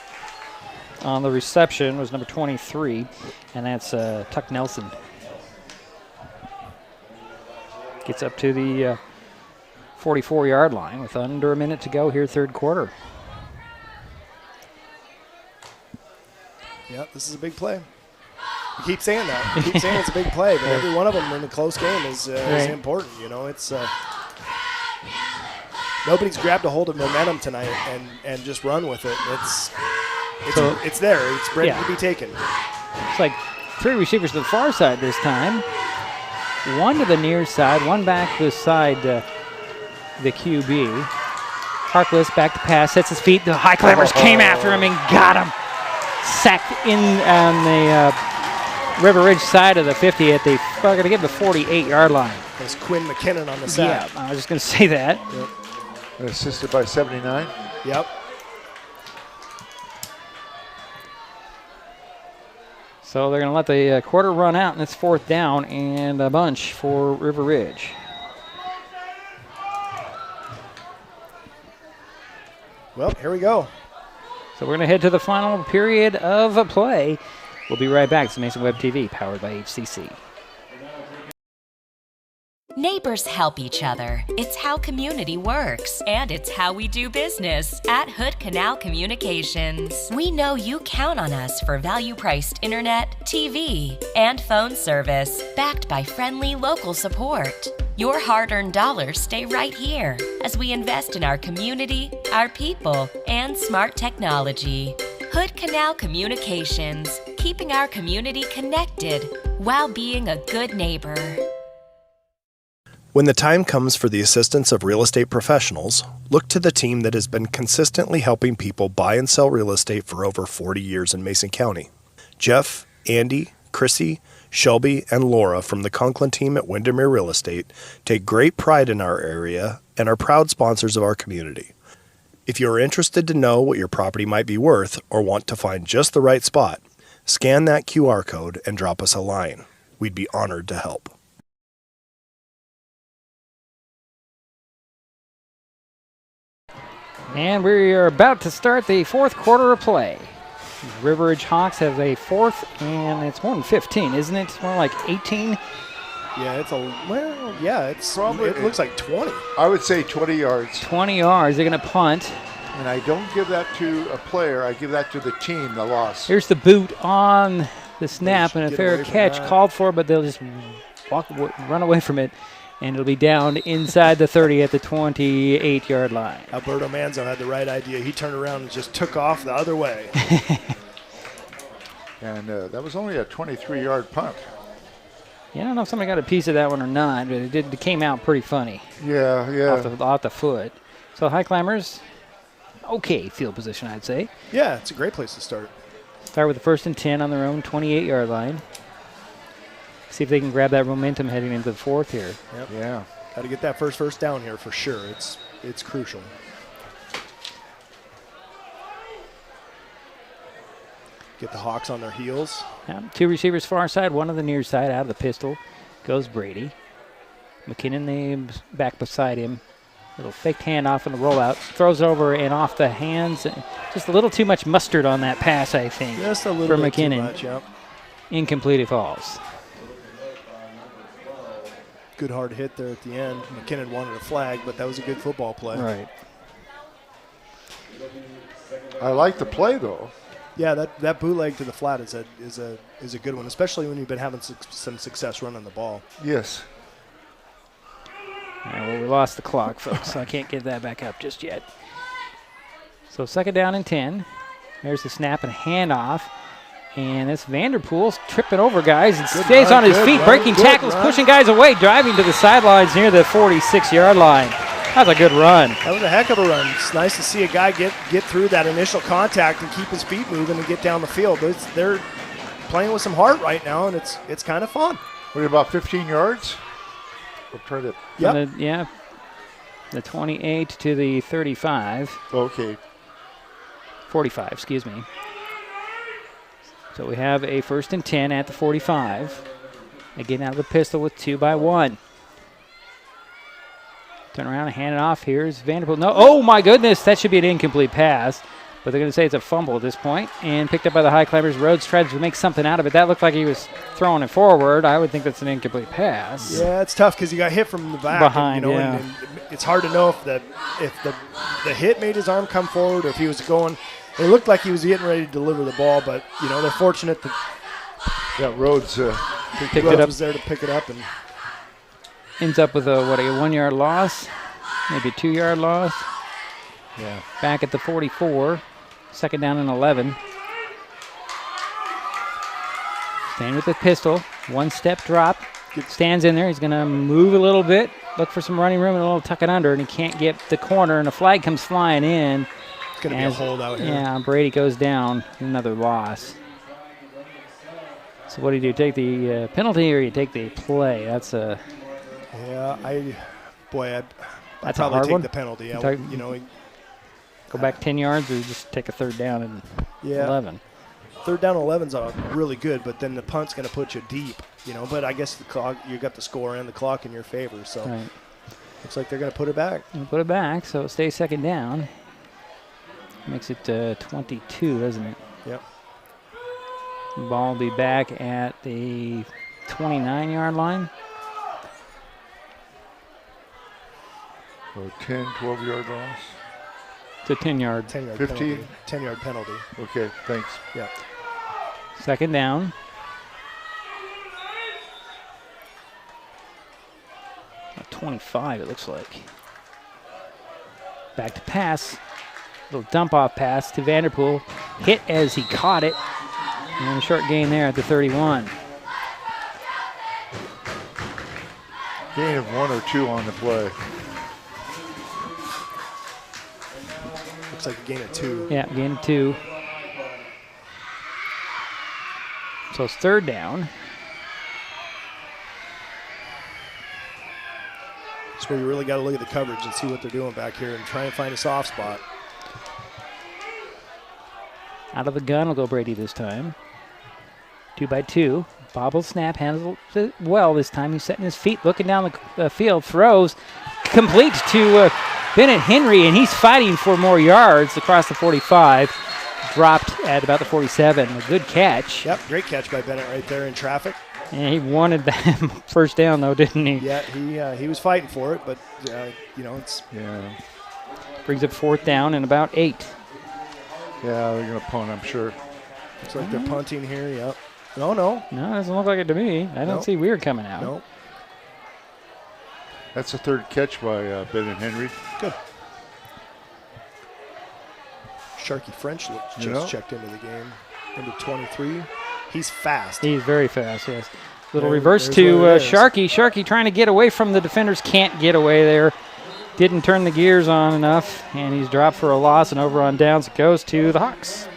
On the reception was number 23, and that's Tuck Nelson. Gets up to the 44-yard line with under a minute to go here, third quarter. Yeah, this is a big play. You keep saying that. You keep saying it's a big play, but every one of them in a close game is important. You know, it's nobody's grabbed a hold of momentum tonight and just run with it. It's there. It's ready to be taken. It's like 3 receivers to the far side this time. 1 to the near side, 1 back beside the QB. Harkless back to pass, sets his feet. The Highclimbers came after him and got him. Sacked in on the River Ridge side of the 50 at the, we're going to get the 48-yard line. There's Quinn McKinnon on the side. Yeah, I was just going to say that. Yep. Assisted by 79. Yep. So they're going to let the quarter run out, and it's 4th down and a bunch for River Ridge. Well, here we go. So we're going to head to the final period of play. We'll be right back. It's Mason Web TV, powered by HCC. Neighbors help each other. It's how community works, and it's how we do business at Hood Canal Communications. We know you count on us for value-priced internet, TV, and phone service, backed by friendly local support. Your hard-earned dollars stay right here as we invest in our community, our people, and smart technology. Hood Canal Communications, keeping our community connected while being a good neighbor. When the time comes for the assistance of real estate professionals, look to the team that has been consistently helping people buy and sell real estate for over 40 years in Mason County. Jeff, Andy, Chrissy, Shelby, and Laura from the Conklin team at Windermere Real Estate take great pride in our area and are proud sponsors of our community. If you are interested to know what your property might be worth or want to find just the right spot, scan that QR code and drop us a line. We'd be honored to help. And we are about to start the 4th quarter of play. River Ridge Hawks have a 4th, and it's more than 15, isn't it? It's more like 18. Yeah, it's probably. It looks like 20. I would say 20 yards. 20 yards. They're going to punt. And I don't give that to a player. I give that to the team, the loss. Here's the boot on the snap, and a fair catch called for, but they'll just run away from it. And it'll be down inside the 30 at the 28-yard line. Alberto Manzo had the right idea. He turned around and just took off the other way. And that was only a 23-yard punt. Yeah, I don't know if somebody got a piece of that one or not, but it came out pretty funny. Yeah. Off the foot. So Highclimbers, okay field position, I'd say. Yeah, it's a great place to start. Start with the 1st and 10 on their own 28-yard line. See if they can grab that momentum heading into the 4th here. Yep. Yeah. Got to get that first down here for sure. It's crucial. Get the Hawks on their heels. Yeah, 2 receivers far side, 1 on the near side. Out of the pistol goes Brady. McKinnon the back beside him. Little faked handoff in the rollout. Throws over and off the hands. Just a little too much mustard on that pass, I think. Just a little bit McKinnon. too much, yep. Incomplete, it falls. Good hard hit there at the end. McKinnon wanted a flag, but that was a good football play. Right. I like the play, though. Yeah, that bootleg to the flat is a good one, especially when you've been having some success running the ball. Yes. All right, well, we lost the clock, folks, so I can't get that back up just yet. So 2nd down and 10. There's the snap and handoff. And it's Vanderpool tripping over guys and stays on his feet, breaking tackles, pushing guys away, driving to the sidelines near the 46-yard line. That was a good run. That was a heck of a run. It's nice to see a guy get through that initial contact and keep his feet moving and get down the field. They're playing with some heart right now, and it's kind of fun. What about 15 yards? We'll try to. Yep. The 28 to the 35. Okay. 45, excuse me. So we have a 1st and 10 at the 45. Again, out of the pistol with 2 by 1. Turn around and hand it off. Here's Vanderpool. No, oh my goodness, that should be an incomplete pass. But they're going to say it's a fumble at this point. And picked up by the Highclimbers. Rhodes tried to make something out of it. That looked like he was throwing it forward. I would think that's an incomplete pass. Yeah, it's tough because he got hit from the back. Behind, and it's hard to know if the hit made his arm come forward or if he was going. It looked like he was getting ready to deliver the ball, but, they're fortunate that Rhodes picked it up. was there to pick it up. And ends up with a 1-yard loss, maybe a 2-yard loss. Yeah. Back at the 44, 2nd down and 11. Staying with the pistol, 1-step drop. Stands in there. He's going to move a little bit, look for some running room and a little tuck it under, and he can't get the corner, and a flag comes flying in. It's going to be a holdout here. Yeah, Brady goes down, another loss. So what do you do? Take the penalty or you take the play? That's a... Yeah, I'd that's probably a hard take one. the penalty. Go back 10 yards or just take a 3rd down and 11. third down 11's really good, but then the punt's going to put you deep, you know. But I guess the clock, you got the score and the clock in your favor, so looks like they're going to put it back. Put it back, so it stays second down. Makes it 22, doesn't it? Yep. Ball will be back at the 29-yard line. So 10, 12-yard loss. It's a 10-yard. 10-yard 15? penalty. 10-yard penalty. Okay, thanks. Yeah. Second down. A 25, it looks like. Back to pass. Little dump-off pass to Vanderpool. Hit as he caught it. And a short gain there at the 31. Gain of 1 or 2 on the play. Looks like a gain of 2. Yeah, gain of 2. So it's third down. That's where you really got to look at the coverage and see what they're doing back here and try and find a soft spot. Out of the gun will go Brady this time. 2 by 2. Bobble snap, handles it well this time. He's setting his feet, looking down the field, throws, complete to Bennett Henry, and he's fighting for more yards across the 45. Dropped at about the 47. A good catch. Yep, great catch by Bennett right there in traffic. And he wanted that first down, though, didn't he? Yeah, he was fighting for it, but, you know, it's... Yeah. Brings up fourth down and about 8. Yeah, they're going to punt, I'm sure. Looks like they're punting here, yep. No. No, it doesn't look like it to me. I don't see Weird coming out. No. That's the third catch by Bennett Henry. Good. Sharky French just checked into the game. Number 23. He's fast. He's very fast, yes. Little reverse to Sharky. Sharky trying to get away from the defenders. Can't get away there. Didn't turn the gears on enough, and he's dropped for a loss, and over on downs it goes to the Hawks.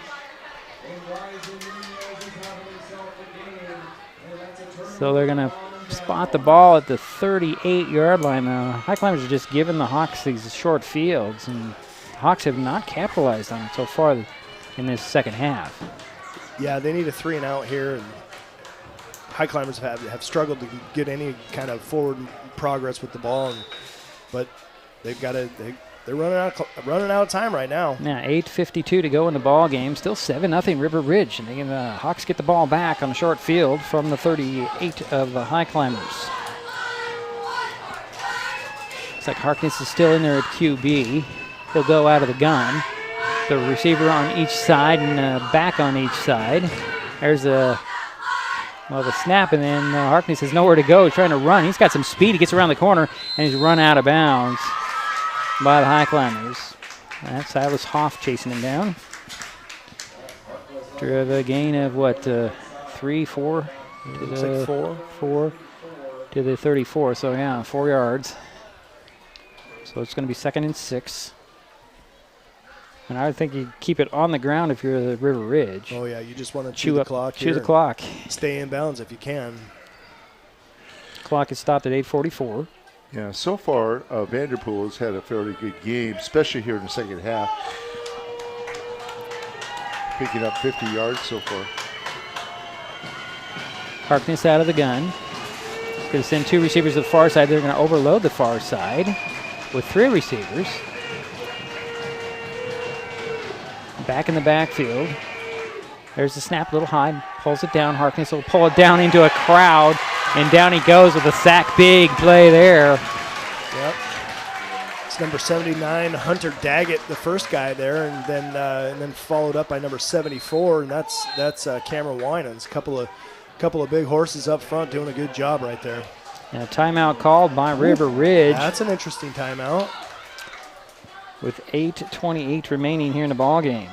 So they're going to spot the ball at the 38-yard line. The Highclimbers are just giving the Hawks these short fields, and the Hawks have not capitalized on it so far in this second half. Yeah, they need a 3-and-out here, and Highclimbers have struggled to get any kind of forward progress with the ball, but they've got to. They're running out of time right now. Yeah, 8:52 to go in the ball game. Still 7-0 River Ridge, and the Hawks get the ball back on the short field from the 38 of the Highclimbers. Looks like Harkness is still in there at QB. He'll go out of the gun. The receiver on each side and back on each side. There's the snap, and then Harkness has nowhere to go. He's trying to run. He's got some speed. He gets around the corner, and he's run out of bounds by the Highclimbers. That's Silas Hoff chasing him down. After the gain of 3, 4? Looks like 4. 4 to the 34, so yeah, 4 yards. So it's going to be 2nd and 6. And I would think you keep it on the ground if you're the River Ridge. Oh, yeah, you just want to chew the clock here. Chew the clock. Stay in bounds if you can. Clock is stopped at 8:44. Yeah, so far, Vanderpool has had a fairly good game, especially here in the second half. Picking up 50 yards so far. Harkness out of the gun. Going to send 2 receivers to the far side. They're going to overload the far side with 3 receivers. Back in the backfield. There's the snap, a little high. Pulls it down. Harkness will pull it down into a crowd. And down he goes with a sack. Big play there. Yep. It's number 79, Hunter Daggett, the first guy there, and then followed up by number 74, and that's Cameron Winans. Couple of big horses up front doing a good job right there. And a timeout called by River Ridge. That's an interesting timeout. With 8:28 remaining here in the ball game.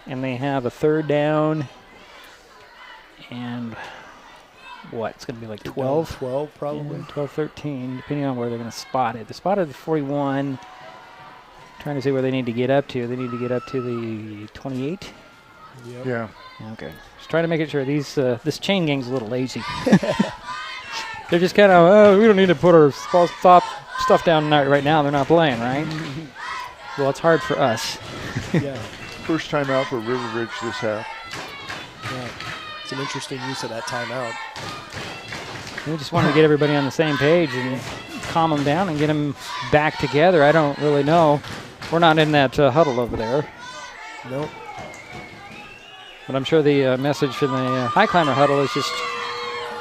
And they have a third down and it's going to be like 12? 12 probably. Yeah, 12, 13, depending on where they're going to spot it. They spotted the 41. Trying to see where they need to get up to. They need to get up to the 28? Yep. Yeah. Okay. Just trying to make it sure this chain gang's a little lazy. They're just kind of, we don't need to put our stuff down right now. They're not playing, right? Well, it's hard for us. Yeah. First time out for River Ridge this half. Yeah. It's an interesting use of that timeout. We just wanted to get everybody on the same page and calm them down and get them back together. I don't really know. We're not in that huddle over there. Nope. But I'm sure the message from the high climber huddle is just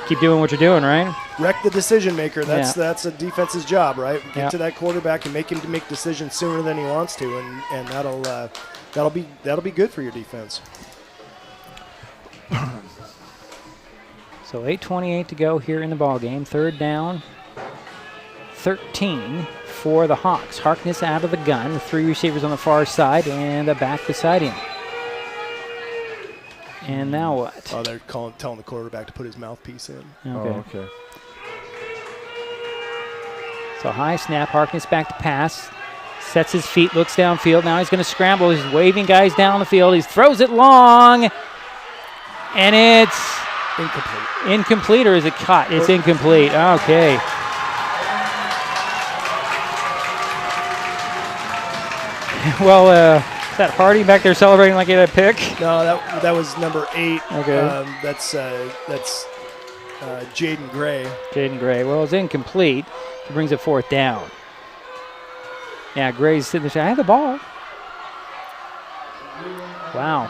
keep doing what you're doing, right? Wreck the decision maker. That's a defense's job, right? Get to that quarterback and make him to make decisions sooner than he wants to, and that'll be good for your defense. So 8:28 to go here in the ball game. 3rd down, 13 for the Hawks. Harkness out of the gun, 3 receivers on the far side, and a back beside him. And now what? Oh, they're telling the quarterback to put his mouthpiece in. Okay. So high snap, Harkness back to pass. Sets his feet, looks downfield. Now he's going to scramble. He's waving guys down the field. He throws it long, and it's incomplete. Incomplete, or is it caught? It's incomplete. Okay. Well, is that Hardy back there celebrating like he had a pick? No, that was number 8. Okay. That's Jaden Gray. Jaden Gray. Well, it's incomplete. He brings it 4th down. Yeah, Gray's sitting there. I have the ball. Wow.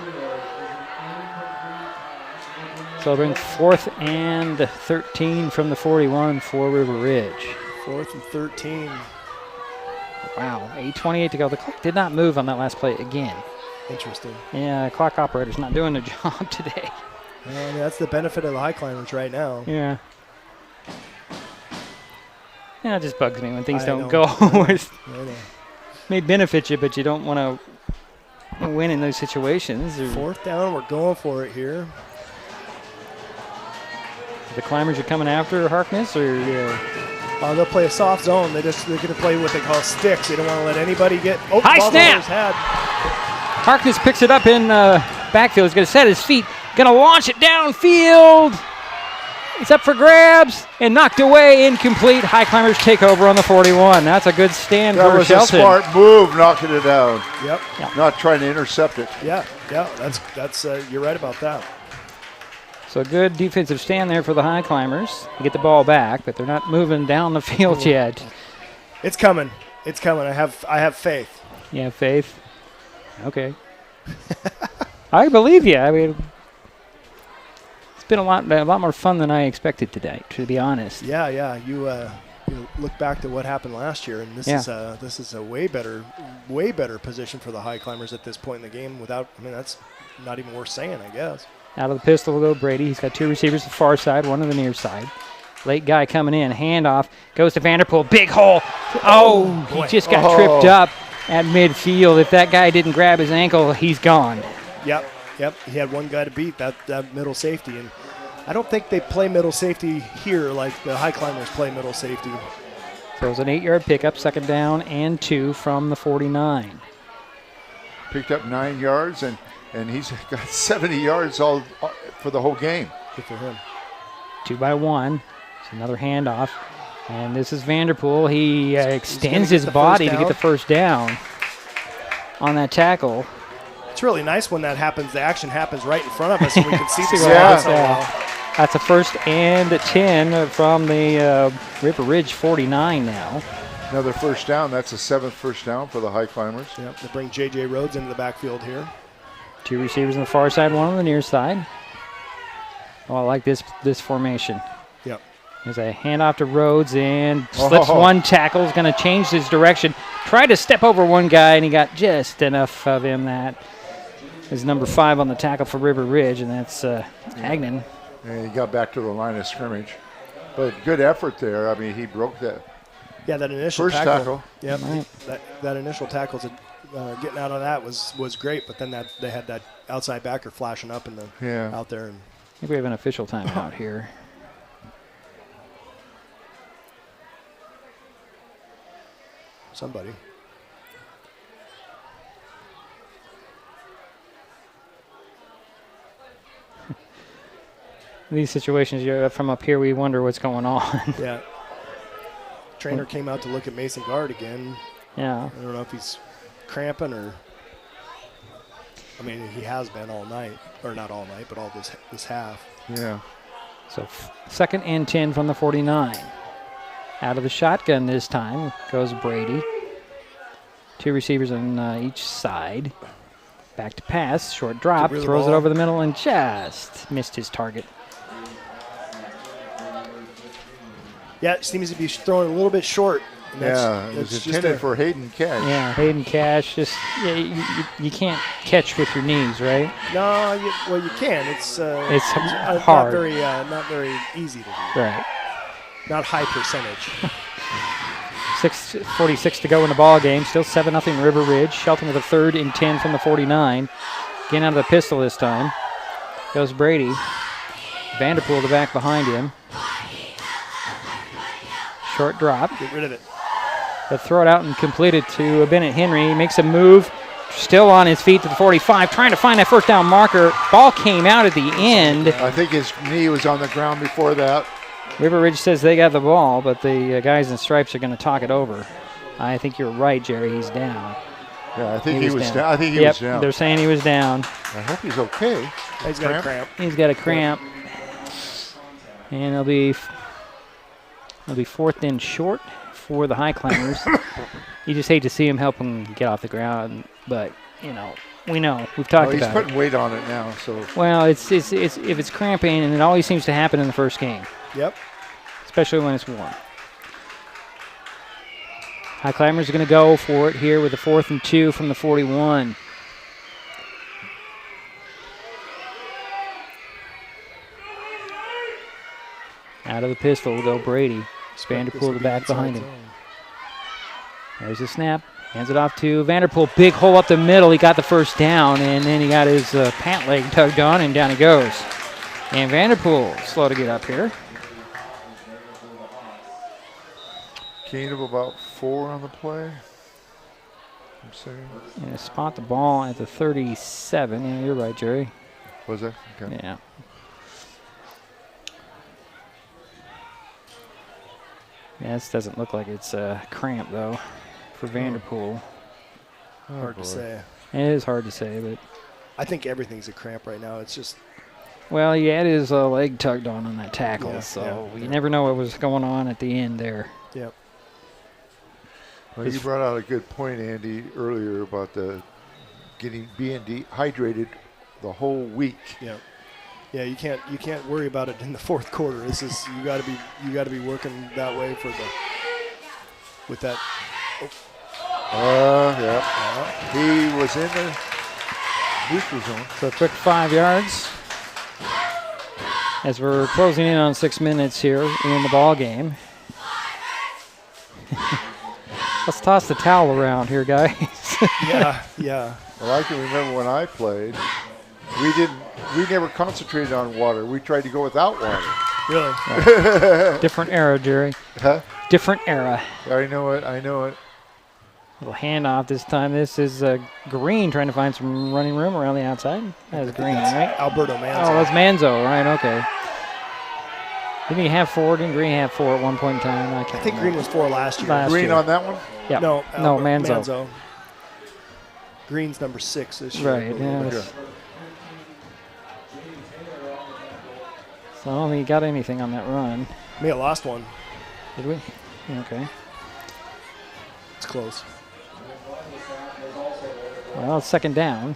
So it'll bring 4th and 13 from the 41 for River Ridge. 4th and 13. Wow, 8:28 to go. The clock did not move on that last play again. Interesting. Yeah, clock operator's not doing their job today. That's the benefit of the high climbers right now. Yeah. Yeah, it just bugs me when things don't go. I know. May benefit you, but you don't want to win in those situations. 4th down, we're going for it here. The climbers are coming after Harkness, or they'll play a soft zone. They're going to play what they call sticks. They don't want to let anybody get high snap. Harkness picks it up in backfield. He's going to set his feet. Going to launch it downfield. It's up for grabs and knocked away. Incomplete. High climbers take over on the 41. That's a good stand for Shelton. That was a smart move, knocking it down. Yep. Not trying to intercept it. Yeah. That's you're right about that. So a good defensive stand there for the high climbers. They get the ball back, but they're not moving down the field yet. It's coming. It's coming. I have faith. You have faith? Okay. I believe you. I mean, it's been a lot more fun than I expected today, to be honest. Yeah. You look back to what happened last year, and this is a way better position for the high climbers at this point in the game. That's not even worth saying, I guess. Out of the pistol will go Brady. He's got 2 receivers to the far side, 1 to the near side. Late guy coming in. Handoff. Goes to Vanderpool. Big hole. He just got tripped up at midfield. If that guy didn't grab his ankle, he's gone. Yep. He had one guy to beat, that middle safety. And I don't think they play middle safety here like the high climbers play middle safety. So it was an 8-yard pickup, 2nd down and 2 from the 49. Picked up 9 yards, and he's got 70 yards all for the whole game. Good for him. 2 by 1. It's another handoff. And this is Vanderpool. He extends his body to get the 1st down on that tackle. It's really nice when that happens. The action happens right in front of us, and we can see the That's a 1st and 10 from the River Ridge 49 now. Another 1st down. That's a 7th 1st down for the high climbers. Yep. They bring J.J. Rhodes into the backfield here. 2 receivers on the far side, 1 on the near side. Oh, I like this formation. Yep. There's a handoff to Rhodes and slips 1 tackle. Is going to change his direction. Tried to step over 1 guy, and he got just enough of him. That is number 5 on the tackle for River Ridge, and that's Agnon. And he got back to the line of scrimmage. But good effort there. I mean, he broke that. Yeah, that initial first tackle. Yep. Right. That initial tackle, getting out of that was great. But then they had that outside backer flashing up in the out there. And I think we have an official timeout here. Somebody. These situations, from up here, we wonder what's going on. Yeah. Trainer came out to look at Mason Guard again. Yeah. I don't know if he's cramping or. I mean, he has been all night, or not all night, but all this half. Yeah. So 2nd and 10 from the 49. Out of the shotgun this time goes Brady. 2 receivers on each side. Back to pass, short drop, throws it over the middle and just missed his target. Yeah, it seems to be throwing a little bit short. It was intended for Hayden Cash. Yeah, Hayden Cash. Just you can't catch with your knees, right? No, you can. It's hard. Not very easy to do. Right. Not high percentage. 6:46 to go in the ball game. Still 7-0 River Ridge. Shelton with a 3rd and 10 from the 49. Again out of the pistol this time. Goes Brady. Vanderpool the back behind him. Short drop. Get rid of it. They'll throw it out and complete it to Bennett Henry. He makes a move. Still on his feet to the 45. Trying to find that first down marker. Ball came out at the end. I think his knee was on the ground before that. River Ridge says they got the ball, but the guys in stripes are going to talk it over. I think you're right, Jerry. He's down. Yeah, I think he was down. I think he was down. They're saying he was down. I hope he's okay. He's got a cramp. He's got a cramp. And it'll be 4th and short for the Highclimbers. You just hate to see him help him get off the ground, but, we know. We've talked about it. He's putting weight on it now. So. Well, it's if it's cramping, and it always seems to happen in the first game. Yep. Especially when it's warm. Highclimbers are going to go for it here with a 4th and 2 from the 41. Out of the pistol will go Brady. Vanderpool the back behind him. There's the snap. Hands it off to Vanderpool. Big hole up the middle. He got the first down, and then he got his pant leg tugged on, and down he goes. And Vanderpool slow to get up here. Gain of about 4 on the play. I'm saying. And spot the ball at the 37. Yeah, you're right, Jerry. Was that? Okay. Yeah. Yeah, this doesn't look like it's a cramp, though, for Vanderpool. Hard to say. It is hard to say, but... I think everything's a cramp right now. It's just... Well, he had his leg tugged on that tackle, so you never know what was going on at the end there. Yep. Well, you brought out a good point, Andy, earlier about being dehydrated the whole week. Yeah. Yeah, you can't worry about it in the 4th quarter. This is you got to be working that way with that. Yeah. He was in the neutral zone. So a quick 5 yards as we're closing in on 6 minutes here in the ball game. Let's toss the towel around here, guys. Yeah. Well, I can remember when I played, we never concentrated on water. We tried to go without water. Really? Right. Different era, Jerry. Huh? Different era. I know it. Little handoff this time. This is Green trying to find some running room around the outside. That is Green, right? Alberto Manzo. Oh, that's Manzo, right? Okay. Didn't he have 4? Didn't Green have 4 at one point in time? I think Green was 4 last year. Green on that one? Yeah. No, Manzo. Green's number 6 this year. Right, yeah. So I don't think he got anything on that run. May have lost one. Did we? Okay. It's close. Well, it's 2nd down.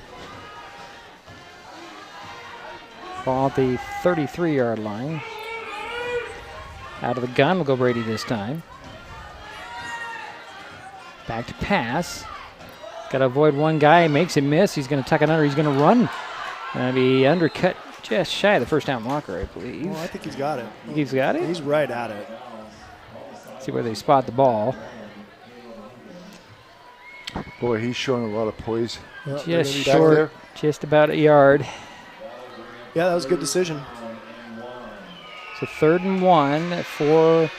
Ball at the 33-yard line. Out of the gun will go Brady this time. Back to pass. Got to avoid one guy. Makes him miss. He's going to tuck it under. He's going to run. Going to be undercut just shy of the first down marker, I believe. Oh, I think he's got it. He's got it? He's right at it. See where they spot the ball. Boy, he's showing a lot of poise. Just short, just about a yard. Yeah, that was a good decision. So 3rd and 1 for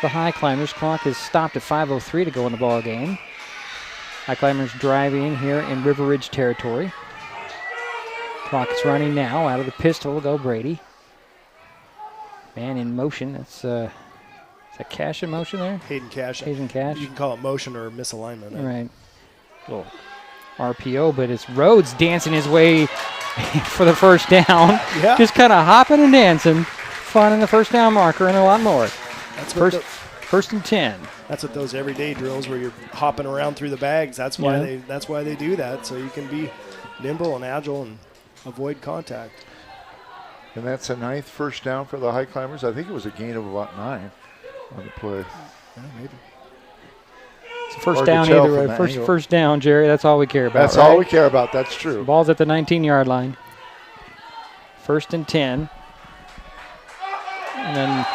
the Highclimbers. Clock is stopped at 5:03 to go in the ball game. Highclimbers driving here in River Ridge territory. Clock is running now. Out of the pistol will go Brady. Man in motion. That's is that Cash in motion there? Hayden Cash. Hayden Cash. You can call it motion or misalignment. Right. Little RPO, but it's Rhodes dancing his way for the first down. Yeah. Just kind of hopping and dancing, finding the first down marker and a lot more. That's First and 10. That's what those everyday drills where you're hopping around through the bags. That's why they do that, so you can be nimble and agile and avoid contact. And that's a 9th first down for the Highclimbers. I think it was a gain of about 9 on the play. Yeah, maybe. It's a first down either way. First down, Jerry. That's all we care about. That's all we care about. That's true. The ball's at the 19-yard line. First and 10. And then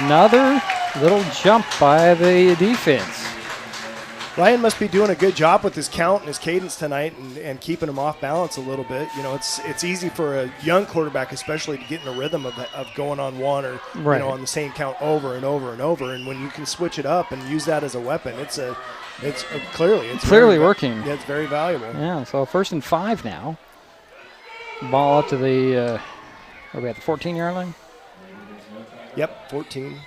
another little jump by the defense. Ryan must be doing a good job with his count and his cadence tonight and keeping him off balance a little bit. You know, it's easy for a young quarterback especially to get in a rhythm of going on one or on the same count over and over and over. And when you can switch it up and use that as a weapon, it's clearly working. Yeah, it's very valuable. Yeah, so first and 5 now. Ball up to the are we at the 14-yard line? Yep, 14.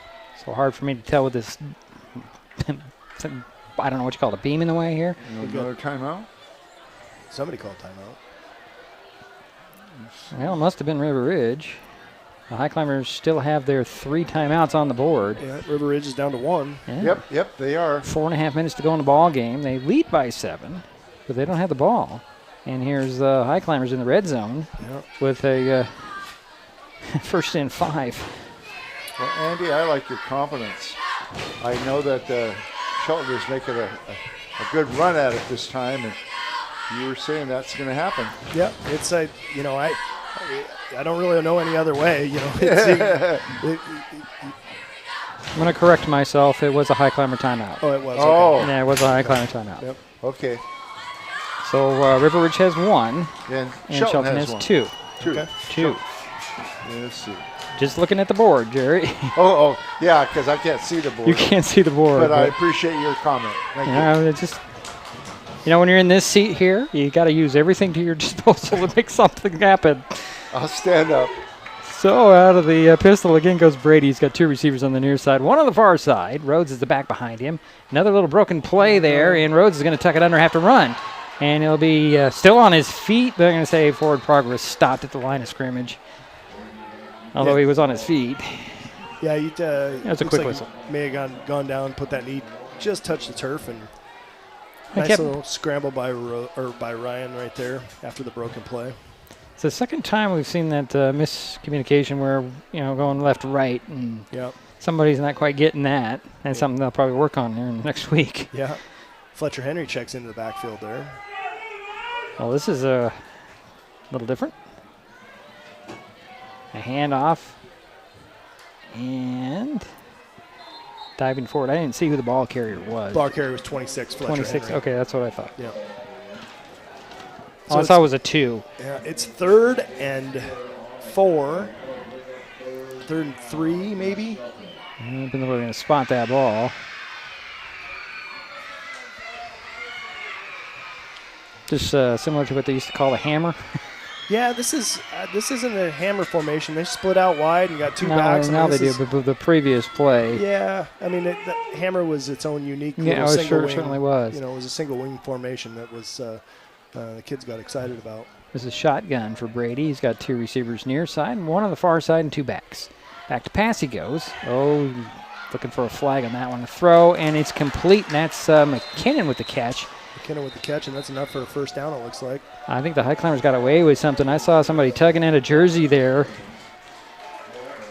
So hard for me to tell with this I don't know what you call it, a beam in the way here. Another timeout? Somebody called timeout. Well, it must have been River Ridge. The Highclimbers still have their 3 timeouts on the board. Yeah, River Ridge is down to 1. Yeah. Yep, they are. 4.5 minutes to go in the ball game. They lead by 7, but they don't have the ball. And here's the Highclimbers in the red zone with a first and 5. Well, Andy, I like your confidence. I know that Shelton is making a good run at it this time, and you were saying that's going to happen. Yeah, it's I don't really know any other way. You know, I'm going to correct myself. It was a Highclimber timeout. Oh, it was. Oh, okay. Yeah, it was a Highclimber timeout. Yep. Okay. So River Ridge has 1, and Shelton has 2. Okay. 2. Let's see. Just looking at the board, Jerry. Oh, yeah, because I can't see the board. You can't see the board. But I appreciate your comment. Thank you. It's just, when you're in this seat here, you got to use everything to your disposal to make something happen. I'll stand up. So out of the pistol again goes Brady. He's got 2 receivers on the near side, 1 on the far side. Rhodes is the back behind him. Another little broken play there, and Rhodes is going to tuck it under, have to run. And he'll be still on his feet. They're going to say forward progress stopped at the line of scrimmage. Although he was on his feet. Yeah, that's a quick whistle. May have gone down, put that knee, just touched the turf, and nice little scramble by Ryan right there after the broken play. It's the second time we've seen that miscommunication where, going left to right, and somebody's not quite getting that. That's something they'll probably work on here next week. Yeah. Fletcher Henry checks into the backfield there. Well, this is a little different. A handoff and diving forward. I didn't see who the ball carrier was. Ball carrier was 26. Fletcher 26. Henry. Okay, that's what I thought. Yeah. So I saw it was a 2. Yeah, it's 3rd and 4. 3rd and 3, maybe. I don't think we're going to spot that ball. Just similar to what they used to call a hammer. Yeah, this isn't a hammer formation. They split out wide and got 2 backs. Now they do, but the previous play. Yeah, I mean, the hammer was its own unique little it single wing. Certainly was. It was a single wing formation that was the kids got excited about. This is shotgun for Brady. He's got 2 receivers near side, and 1 on the far side, and 2 backs. Back to pass he goes. Oh, looking for a flag on that one. A throw, and it's complete, and that's McKinnon with the catch. McKinnon with the catch, and that's enough for a first down, it looks like. I think the Highclimbers got away with something. I saw somebody tugging at a jersey there.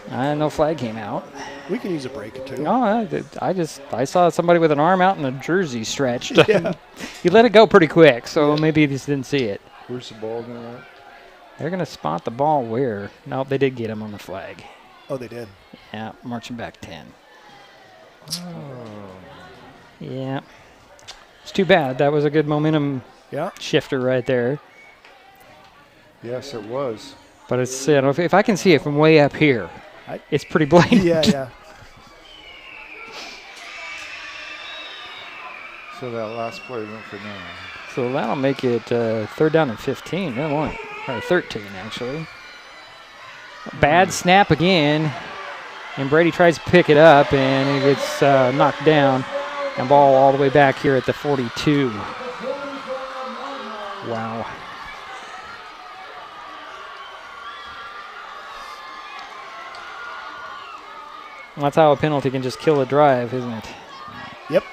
No flag came out. We can use a break or 2. No, I saw somebody with an arm out and a jersey stretched. Yeah. You let it go pretty quick, so maybe you just didn't see it. Where's the ball going at? They're going to spot the ball where? Nope, they did get him on the flag. Oh, they did? Yeah, marching back 10. Oh. Yeah. It's too bad. That was a good momentum shifter right there. Yes, it was. But it's if I can see it from way up here, it's pretty blatant. Yeah. So that last play went for 9. So that'll make it 3rd down and 15. That one, or 13 actually. Bad snap again, and Brady tries to pick it up, and he gets knocked down. And ball all the way back here at the 42. Wow. That's how a penalty can just kill a drive, isn't it? Yep.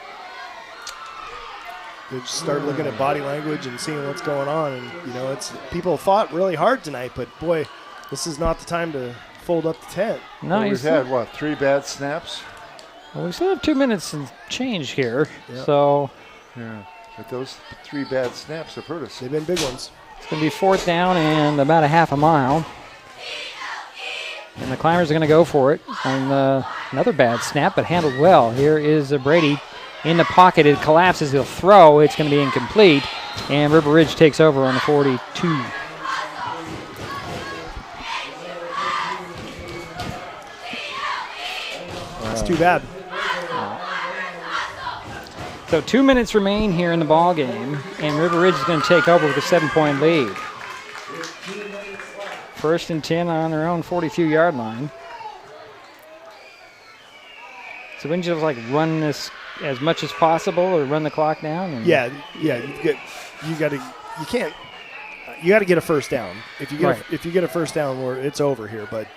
They just start looking at body language and seeing what's going on. And, it's people fought really hard tonight, but, boy, this is not the time to fold up the tent. No, we've had, 3 bad snaps? Well, we still have 2 minutes and change here, yep. so. Yeah, but those 3 bad snaps have hurt us. They've been big ones. It's going to be 4th down and about a half a mile. And the Climbers are going to go for it on another bad snap, but handled well. Here is Brady in the pocket. It collapses. He'll throw. It's going to be incomplete. And River Ridge takes over on the 42. That's too bad. So 2 minutes remain here in the ball game, and River Ridge is going to take over with a 7-point lead. 1st and 10 on their own 42-yard line. So wouldn't you just run this as much as possible, or run the clock down? Yeah. You got to get a first down. If you get a first down, it's over here. But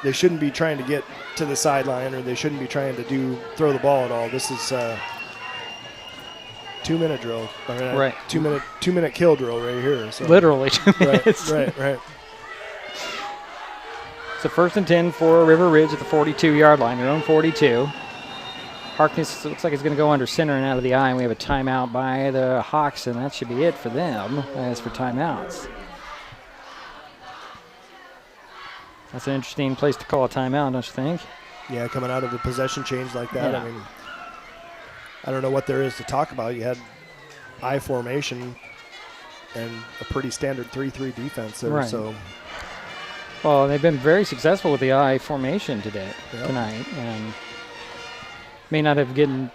they shouldn't be trying to get to the sideline, or they shouldn't be trying to throw the ball at all. This is 2-minute drill. Right. 2-minute kill drill right here. So. Literally 2 minutes. Right. So 1st and 10 for River Ridge at the 42-yard line, their own 42. Harkness looks like it's going to go under center and out of the eye, and we have a timeout by the Hawks, and that should be it for them as for timeouts. That's an interesting place to call a timeout, don't you think? Yeah, coming out of a possession change like that. Yeah. I mean, I don't know what there is to talk about. You had I formation and a pretty standard 3-3 defense there. Right. So, well, they've been very successful with the I formation tonight, and may not have gotten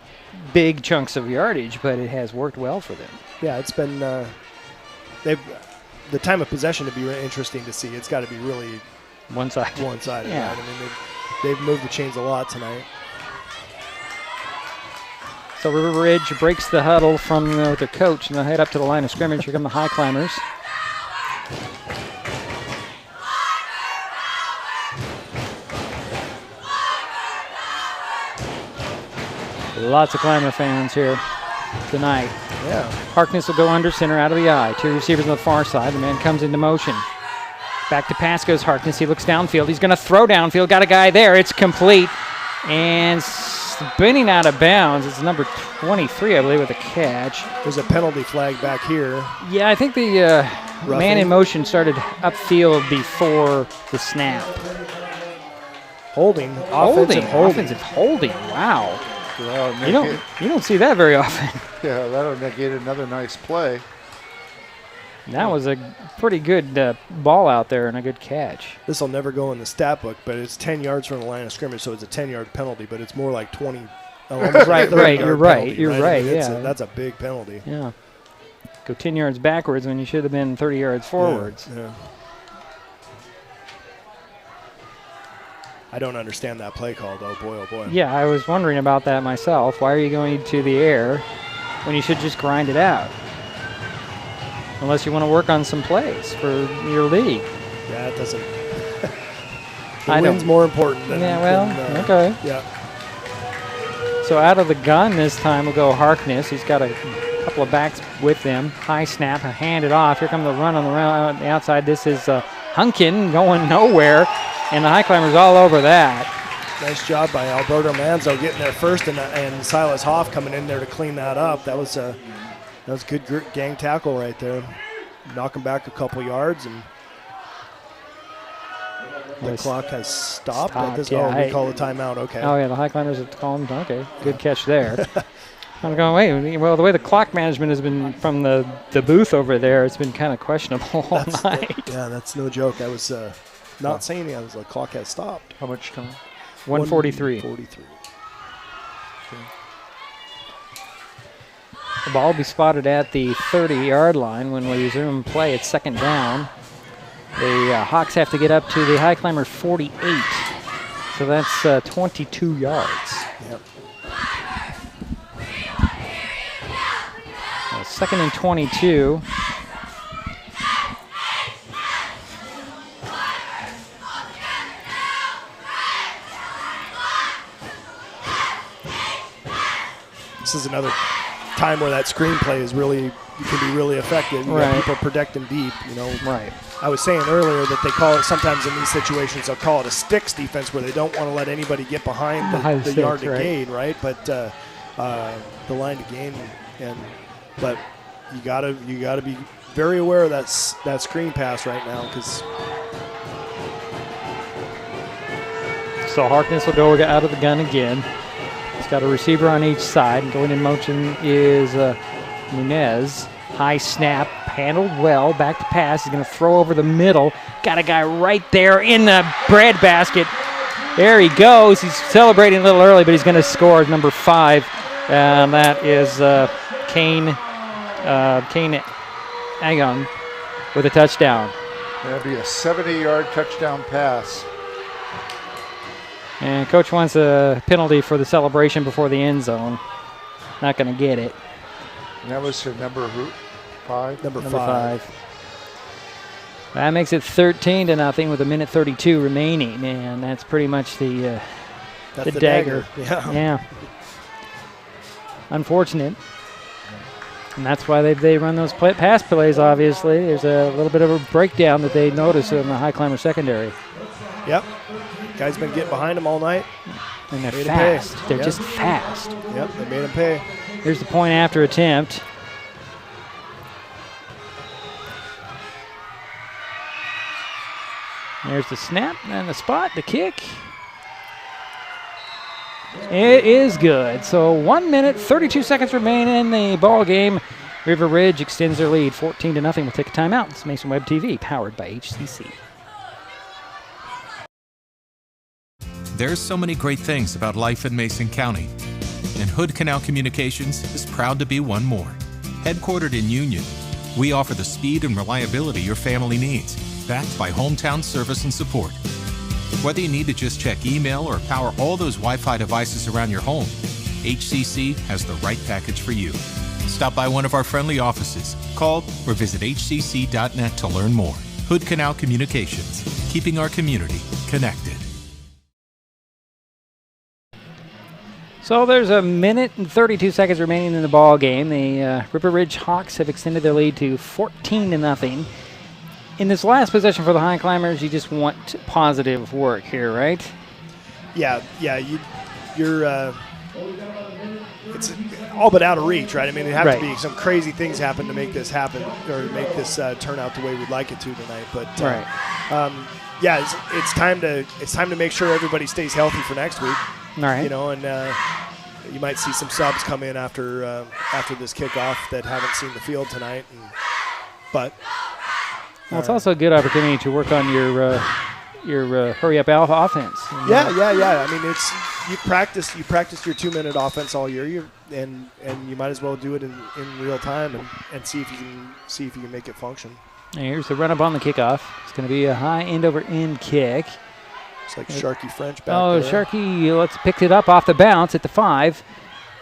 big chunks of yardage, but it has worked well for them. Yeah, it's been the time of possession to be really interesting to see. It's got to be really one-sided. One-sided. Yeah. Right? I mean, they've moved the chains a lot tonight. So River Ridge breaks the huddle from their coach, and they'll head up to the line of scrimmage. Here come the Highclimbers. Lots of Climber fans here tonight. Yeah. Harkness will go under center out of the eye. 2 receivers on the far side. The man comes into motion. Back to pass goes Harkness. He looks downfield. He's going to throw downfield. Got a guy there. It's complete. And spinning out of bounds. It's number 23, I believe, with a catch. There's a penalty flag back here. Yeah, I think the man in motion started upfield before the snap. Holding. Offensive holding. Wow. Well, you don't see that very often. Yeah, that'll negate another nice play. That was a pretty good ball out there and a good catch. This will never go in the stat book, but it's 10 yards from the line of scrimmage, so it's a 10-yard penalty, but it's more like 20. Right, you're right. Yeah. That's a big penalty. Yeah. Go 10 yards backwards when you should have been 30 yards forwards. Yeah. I don't understand that play call, though. Boy, oh boy. Yeah, I was wondering about that myself. Why are you going to the air when you should just grind it out? Unless you want to work on some plays for your league. Yeah, it doesn't. The win's more important than. Yeah, well, okay. Yeah. So out of the gun this time will go Harkness. He's got a couple of backs with him. High snap, hand it off. Here comes the run on the outside. This is Hunkin going nowhere, and the Highclimbers all over that. Nice job by Alberto Manzo getting there first, and Silas Hoff coming in there to clean that up. That was good gang tackle right there. Knock him back a couple yards, and the clock has stopped. We call the timeout. Okay. Oh, yeah, the Highclimbers have called him. Okay, good catch there. I'm going, wait, well, the way the clock management has been from the booth over there, it's been kind of questionable all night. Yeah, that's no joke. I was not saying anything. I was like, clock has stopped. How much time? 1:43. 1:43. Okay. The ball will be spotted at the 30-yard line when we resume play. It's 2nd down. The Hawks have to get up to the Highclimber 48. So that's 22 yards. Yep. 2nd and 22. This is another time where that screenplay is really can be really effective. You got people protecting deep, you know. Right. I was saying earlier that they call it sometimes in these situations they'll call it a sticks defense where they don't want to let anybody get behind the yard to gain, right? But the line to gain, but you gotta be very aware of that screen pass right now because. So Harkness will go out of the gun again. He's got a receiver on each side. And going in motion is Nunez. High snap, handled well. Back to pass. He's going to throw over the middle. Got a guy right there in the breadbasket. There he goes. He's celebrating a little early, but he's going to score number 5. And that is Kane Agon with a touchdown. That'll be a 70-yard touchdown pass. And Coach wants a penalty for the celebration before the end zone. Not going to get it. And that was number 5? Number 5. That makes it 13-0 with 1:32 remaining. And that's pretty much the dagger. Yeah. Unfortunate. And that's why they run those pass plays, obviously. There's a little bit of a breakdown that they notice in the Highclimber secondary. Yep. Guys been getting behind them all night. And they're fast. They're just fast. Yep, they made them pay. Here's the point after attempt. There's the snap and the spot, the kick. It is good. So 1 minute, 32 seconds remain in the ball game. River Ridge extends their lead 14-0. We'll take a timeout. It's Mason Web TV, powered by HCC. There's so many great things about life in Mason County, and Hood Canal Communications is proud to be one more. Headquartered in Union, we offer the speed and reliability your family needs, backed by hometown service and support. Whether you need to just check email or power all those Wi-Fi devices around your home, HCC has the right package for you. Stop by one of our friendly offices, call or visit hcc.net to learn more. Hood Canal Communications, keeping our community connected. So there's 1 minute and 32 seconds remaining in the ball game. The River Ridge Hawks have extended their lead to 14-0. In this last possession for the Highclimbers, you just want positive work here, right? Yeah. You're. It's all but out of reach, right? I mean, it have to be some crazy things happen to make this happen or make this turn out the way we'd like it to tonight. But it's time to make sure everybody stays healthy for next week. All right. You know, and you might see some subs come in after this kickoff that haven't seen the field tonight. Well, it's also a good opportunity to work on your hurry up alpha offense. Yeah. I mean, it's you practiced your 2-minute offense all year, and you might as well do it in real time and see if you can make it function. And here's the run up on the kickoff. It's going to be a high end over end kick. It's like Sharky French back there. Sharky picked it up off the bounce at the 5,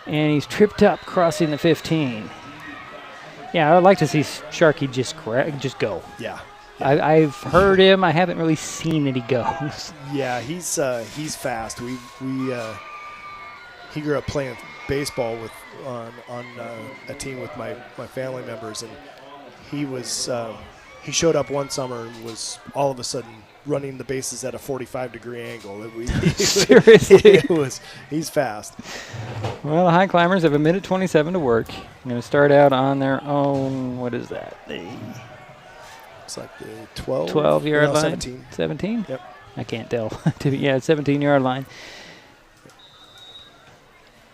and he's tripped up crossing the 15. Yeah, I'd like to see Sharky just go. Yeah. I've heard him. I haven't really seen that he goes. Yeah, he's fast. He grew up playing baseball on a team with my family members, and he showed up one summer and was all of a sudden running the bases at a 45-degree angle. Seriously? He's fast. Well, the Highclimbers have 1:27 to work. I'm going to start out on their own, what is that? It's like the 12-yard line? 17. 17? Yep. I can't tell. Yeah, 17-yard line.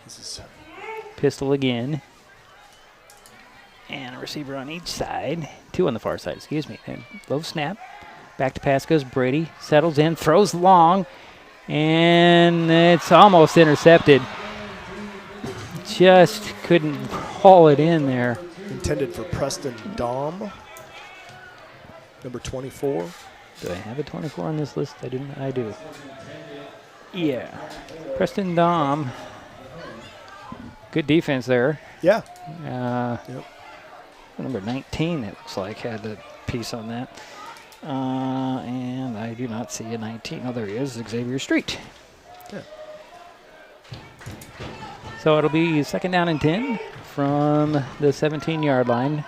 This is pistol again. And a receiver on each side. 2 on the far side, excuse me. And low snap. Back to pass goes Brady. Settles in, throws long. And it's almost intercepted. Just couldn't haul it in there. Intended for Preston Dahm. Number 24. Do I have a 24 on this list? I do. Yeah. Preston Dahm. Good defense there. Yeah. Yep. Number 19, it looks like, had the piece on that. And I do not see a 19. Oh, there he is, Xavier Street. Yeah. So it'll be 2nd down and 10 from the 17-yard line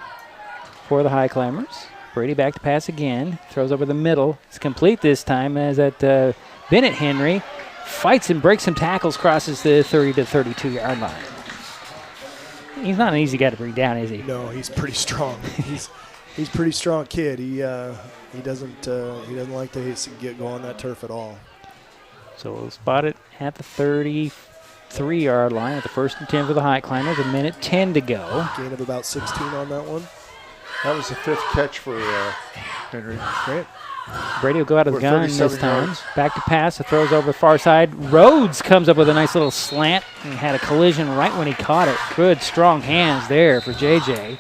for the Highclimbers. Brady back to pass again. Throws over the middle. It's complete this time as that Bennett Henry fights and breaks some tackles, crosses the 30 to 32-yard line. He's not an easy guy to bring down, is he? No, he's pretty strong. he's a pretty strong kid. He doesn't like to go on that turf at all. So we'll spot it at the 33-yard line at the 1st and 10 for the Highclimbers. 1:10 to go. Gain of about 16 on that one. That was the 5th catch for Henry. Great. Brady will go out of the gun this 37 time. yards. Back to pass. It throws over the far side. Rhodes comes up with a nice little slant and had a collision right when he caught it. Good, strong hands there for JJ.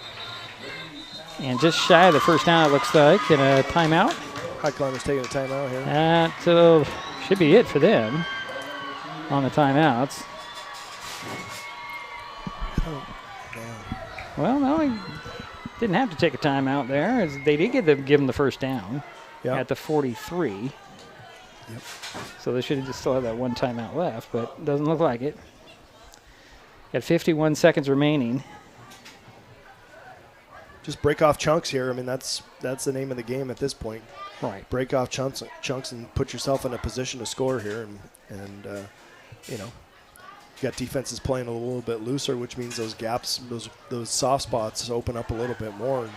And just shy of the first down, it looks like, in a timeout. Highclimbers taking a timeout here. That should be it for them on the timeouts. Oh, well, no, he didn't have to take a timeout there, as they did give him the first down at the 43. Yep. So they should have just still had that one timeout left, but it doesn't look like it. Got 51 seconds remaining. Just break off chunks here. I mean, that's the name of the game at this point. Right. Break off chunks and put yourself in a position to score here, and you know, you got defenses playing a little bit looser, which means those gaps, those soft spots open up a little bit more. And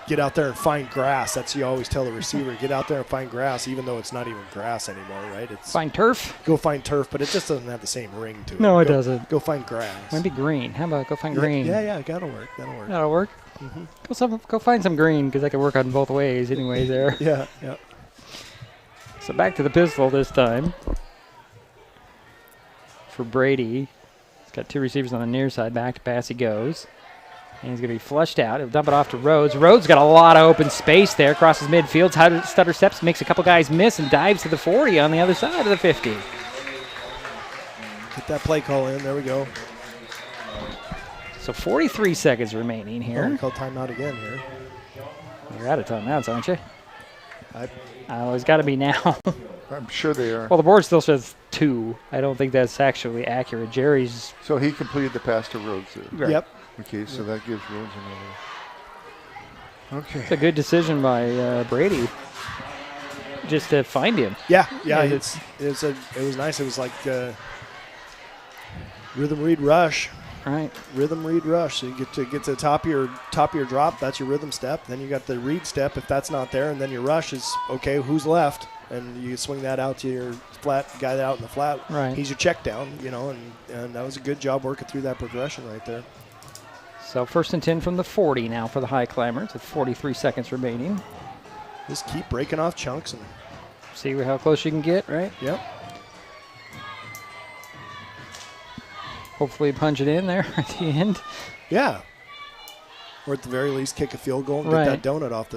get out there and find grass. That's you always tell the receiver. Get out there and find grass, even though it's not even grass anymore, right? It's find turf. Go find turf, but it just doesn't have the same ring to it. No, it doesn't. Go find grass. Maybe green. How about go find green? Yeah, that'll work. That'll work. Mm-hmm. Go find some green, because that can work on both ways anyway there. Yeah. So back to the pistol this time for Brady. He's got 2 receivers on the near side. Back to pass he goes. And he's going to be flushed out. He'll dump it off to Rhodes. Rhodes got a lot of open space there. Crosses midfield. Stutter steps, makes a couple guys miss, and dives to the 40 on the other side of the 50. Get that play call in. There we go. So 43 seconds remaining here. Oh, we call timeout again here. You're out of timeouts, aren't you? It's got to be now. I'm sure they are. Well, the board still says 2. I don't think that's actually accurate. Jerry's. So he completed the pass to Rhodes there. Right. Yep. Okay, so that gives Rhodes another. Okay. It's a good decision by Brady just to find him. Yeah. It was nice. It was like rhythm read rush. Right. Rhythm read rush. So you get to the top of your drop. That's your rhythm step. Then you got the read step if that's not there, and then your rush is okay. Who's left? And you swing that out to your flat guy out in the flat. Right. He's your check down. And that was a good job working through that progression right there. So 1st and 10 from the 40 now for the Highclimbers with 43 seconds remaining. Just keep breaking off chunks and see how close you can get, right? Yep. Hopefully punch it in there at the end. Yeah. Or at the very least kick a field goal and get that donut off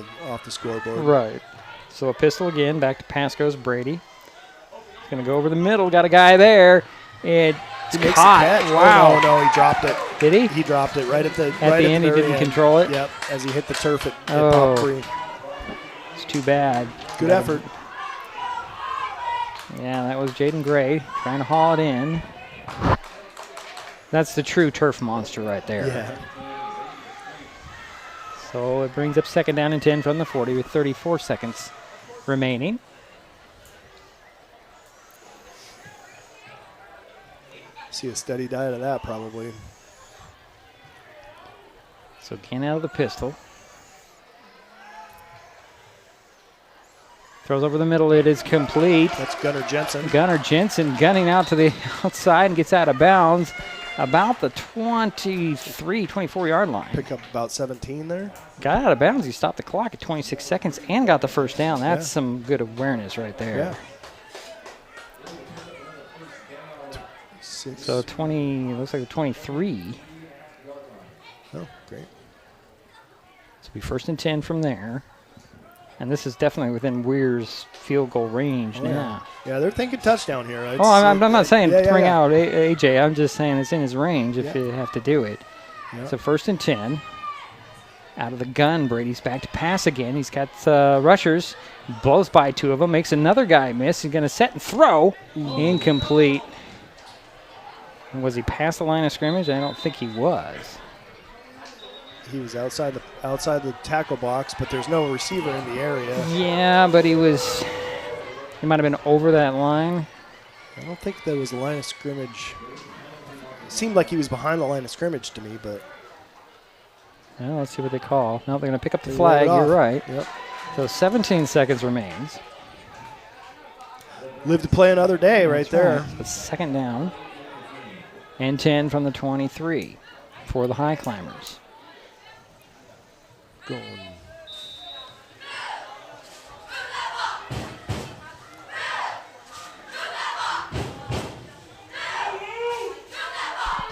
the scoreboard. Right. So a pistol again. Back to pass goes Brady. He's going to go over the middle. Got a guy there. It's caught. Wow. Oh, no, he dropped it. Did he? He dropped it right at the end. He didn't control it? Yep. As he hit the turf, it popped free. It's too bad. Good effort. Yeah, that was Jaden Gray trying to haul it in. That's the true turf monster right there. Yeah. So it brings up 2nd down and 10 from the 40 with 34 seconds remaining. See a steady diet of that probably. So again out of the pistol. Throws over the middle. It is complete. That's Gunnar Jensen. Gunnar Jensen gunning out to the outside and gets out of bounds about the 23, 24-yard line. Pick up about 17 there. Got out of bounds. He stopped the clock at 26 seconds and got the first down. That's some good awareness right there. Yeah. So 20, looks like a 23. Oh, great. So be 1st and 10 from there. And this is definitely within Weir's field goal range now. Yeah, they're thinking touchdown here. I'm not saying bring out AJ. I'm just saying it's in his range if you have to do it. Yeah. So 1st and 10. Out of the gun, Brady's back to pass again. He's got rushers. Blows by 2 of them. Makes another guy miss. He's going to set and throw. Incomplete. Was he past the line of scrimmage? I don't think he was. He was outside the tackle box, but there's no receiver in the area. Yeah, but he might have been over that line. I don't think there was a line of scrimmage. It seemed like he was behind the line of scrimmage to me, but. Well, let's see what they call. No, they're going to pick up the flag. You're right. Yep. So 17 seconds remains. Live to play another day. That's right there. Right. It's 2nd down. And 10 from the 23 for the Highclimbers. Going.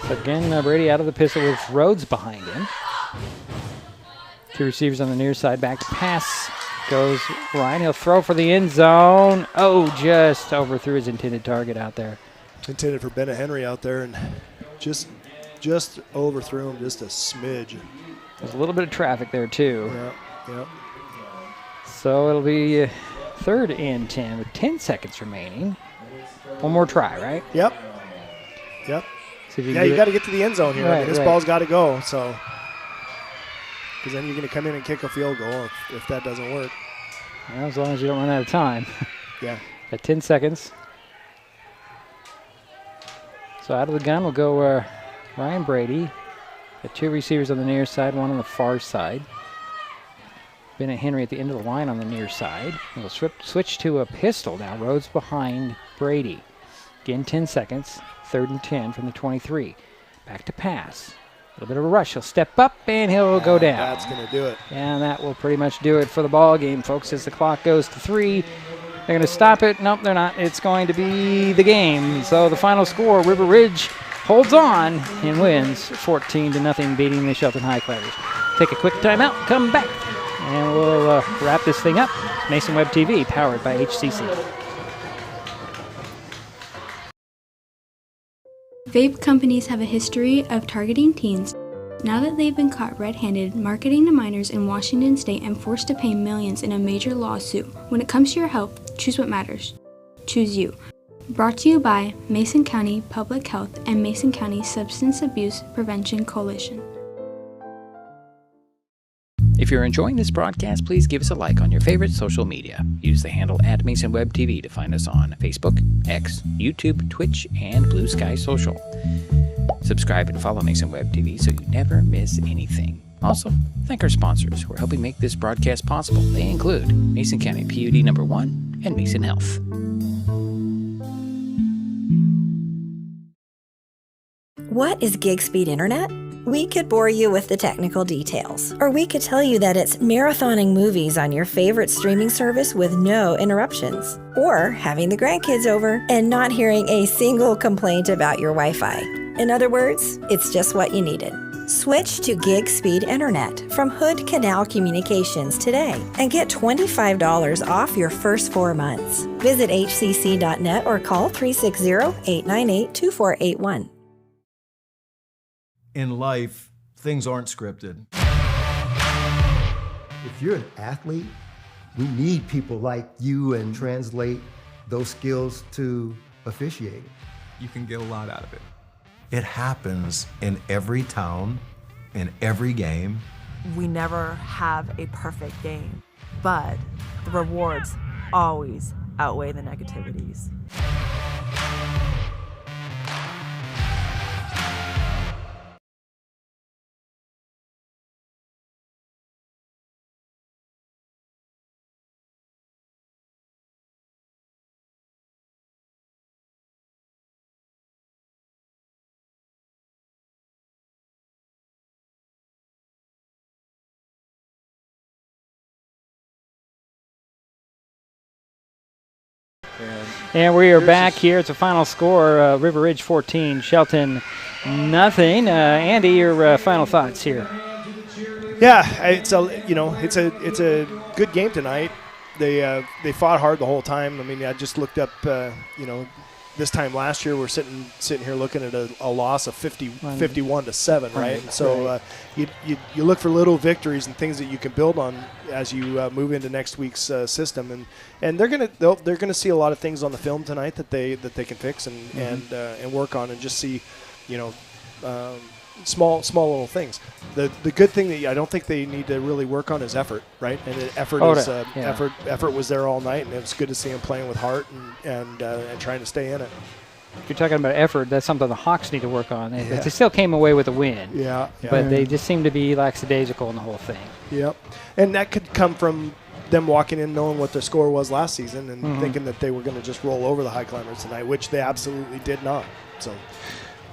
So again, Brady out of the pistol with Rhodes behind him. 2 receivers on the near side. Back to pass goes Ryan. He'll throw for the end zone. Oh, just overthrew his intended target out there. Intended for Bennett Henry out there, and just overthrew him just a smidge. There's a little bit of traffic there, too. Yep. So it'll be 3rd and 10 with 10 seconds remaining. One more try, right? Yep. You got to get to the end zone here. Right, I mean, this ball's got to go. So, because then you're going to come in and kick a field goal if that doesn't work. Well, as long as you don't run out of time. Yeah. Got 10 seconds. So out of the gun will go Ryan Brady. Got 2 receivers on the near side, 1 on the far side. Bennett Henry at the end of the line on the near side. We'll switch to a pistol now. Rhodes behind Brady. Again, 10 seconds. 3rd and 10 from the 23. Back to pass. A little bit of a rush. He'll step up and he'll go down. That's going to do it. And that will pretty much do it for the ball game, folks, as the clock goes to 3. They're going to stop it. Nope, they're not. It's going to be the game. So the final score, River Ridge holds on and wins 14-0, beating the Shelton Highclimbers. Take a quick timeout, come back, and we'll wrap this thing up. Mason Web TV, powered by HCC. Vape companies have a history of targeting teens. Now that they've been caught red-handed marketing to minors in Washington state and forced to pay millions in a major lawsuit, when it comes to your health, choose what matters. Choose you. Brought to you by Mason County Public Health and Mason County Substance Abuse Prevention Coalition. If you're enjoying this broadcast, please give us a like on your favorite social media. Use the handle @MasonWebTV to find us on Facebook, X, YouTube, Twitch, and Blue Sky Social. Subscribe and follow Mason Web TV so you never miss anything. Also, thank our sponsors who are helping make this broadcast possible. They include Mason County PUD number 1 and Mason Health. What is gig speed internet? We could bore you with the technical details, or we could tell you that it's marathoning movies on your favorite streaming service with no interruptions, or having the grandkids over and not hearing a single complaint about your Wi-Fi. In other words, it's just what you needed. Switch to gig speed internet from Hood Canal Communications today and get $25 off your first 4 months. Visit hcc.net or call 360-898-2481. In life, things aren't scripted. If you're an athlete, we need people like you and translate those skills to officiating. You can get a lot out of it. It happens in every town, in every game. We never have a perfect game, but the rewards always outweigh the negativities. And we are back here. It's a final score: River Ridge 14, Shelton nothing. Andy, your final thoughts here? Yeah, it's a good game tonight. They fought hard the whole time. I mean, I just looked up, this time last year, we're sitting here looking at a loss of 51-7, right? And so you look for little victories and things that you can build on as you move into next week's system, and they're gonna see a lot of things on the film tonight that they can fix and work on, and just see, small little things. The good thing that I don't think they need to really work on is effort, right? And effort was there all night, and it's good to see them playing with heart and trying to stay in it. If you're talking about effort, that's something the Hawks need to work on. They still came away with a win. Yeah. But they just seem to be lackadaisical in the whole thing. Yep. And that could come from them walking in knowing what their score was last season and thinking that they were going to just roll over the Highclimbers tonight, which they absolutely did not. So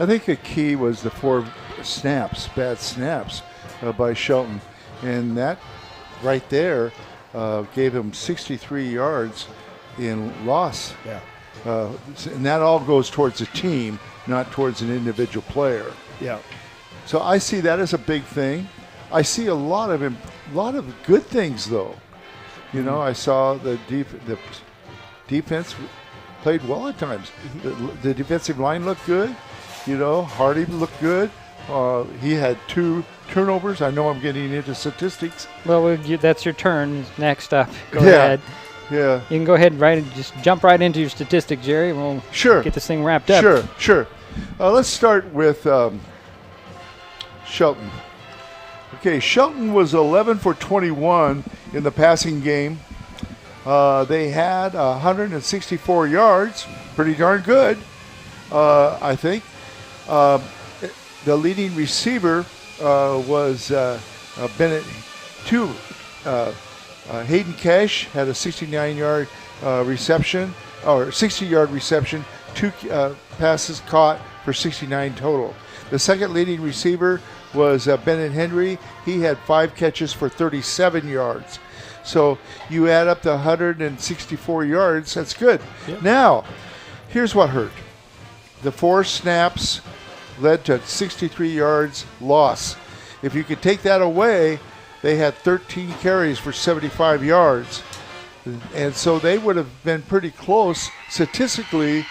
I think a key was the 4 bad snaps by Shelton. And that right there gave him 63 yards in loss. Yeah. And that all goes towards the team, not towards an individual player. Yeah. So I see that as a big thing. I see a lot of good things, though. I saw the defense played well at times. The defensive line looked good. Hardy looked good. He had 2 turnovers. I know I'm getting into statistics. Well, that's your turn. Next up. Go ahead. Yeah. You can go ahead and just jump right into your statistics, Jerry. We'll get this thing wrapped up. Sure. Let's start with Shelton. Okay, Shelton was 11 for 21 in the passing game. They had 164 yards. Pretty darn good, I think. The leading receiver was Bennett. Hayden Cash had a 69-yard reception, or 60-yard reception, 2 passes caught for 69 total. The second leading receiver was Bennett Henry. He had 5 catches for 37 yards. So you add up the 164 yards, that's good. Yep. Now, here's what hurt. The 4 snaps led to 63 yards loss. If you could take that away, they had 13 carries for 75 yards. And so they would have been pretty close statistically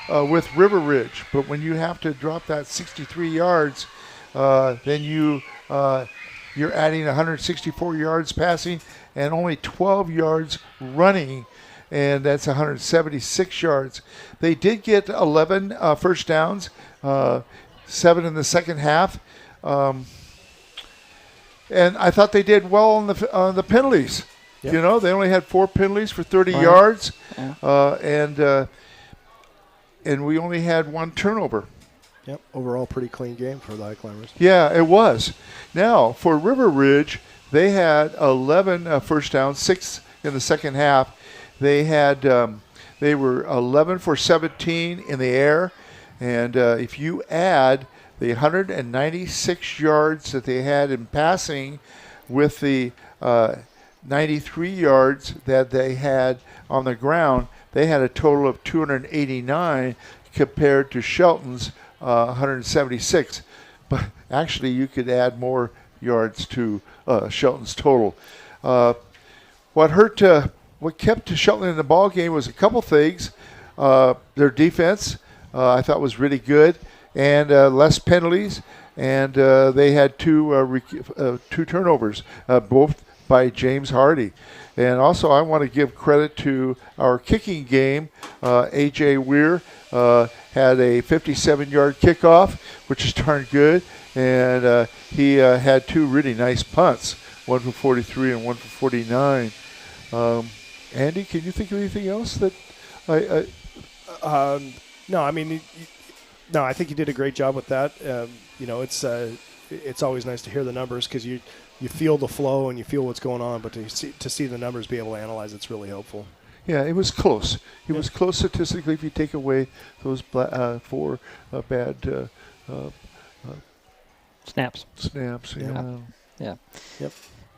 with River Ridge. But when you have to drop that 63 yards, then you're adding 164 yards passing and only 12 yards running, and that's 176 yards. They did get 11 first downs, 7 in the second half. And I thought they did well on the penalties. Yep. They only had 4 penalties for 30 yards, and we only had 1 turnover. Yep, overall pretty clean game for the Highclimbers. Yeah, it was. Now, for River Ridge, they had 11 first downs, 6 in the second half. They had they were 11 for 17 in the air, and if you add the 196 yards that they had in passing with the 93 yards that they had on the ground, they had a total of 289 compared to Shelton's 176. But actually, you could add more yards to Shelton's total. What kept Shelton in the ball game was a couple things. Their defense, I thought, was really good, and less penalties, and they had 2 turnovers, both by James Hardy. And also, I want to give credit to our kicking game. A.J. Weir had a 57-yard kickoff, which is darn good, and he had 2 really nice punts, 1 for 43 and 1 for 49. Andy, can you think of anything else that No, I mean, no, I think you did a great job with that. It's always nice to hear the numbers because you feel the flow and you feel what's going on, but to see the numbers, be able to analyze, it's really helpful. Yeah, it was close. It was close statistically if you take away those 4 bad snaps. Yeah. Yep.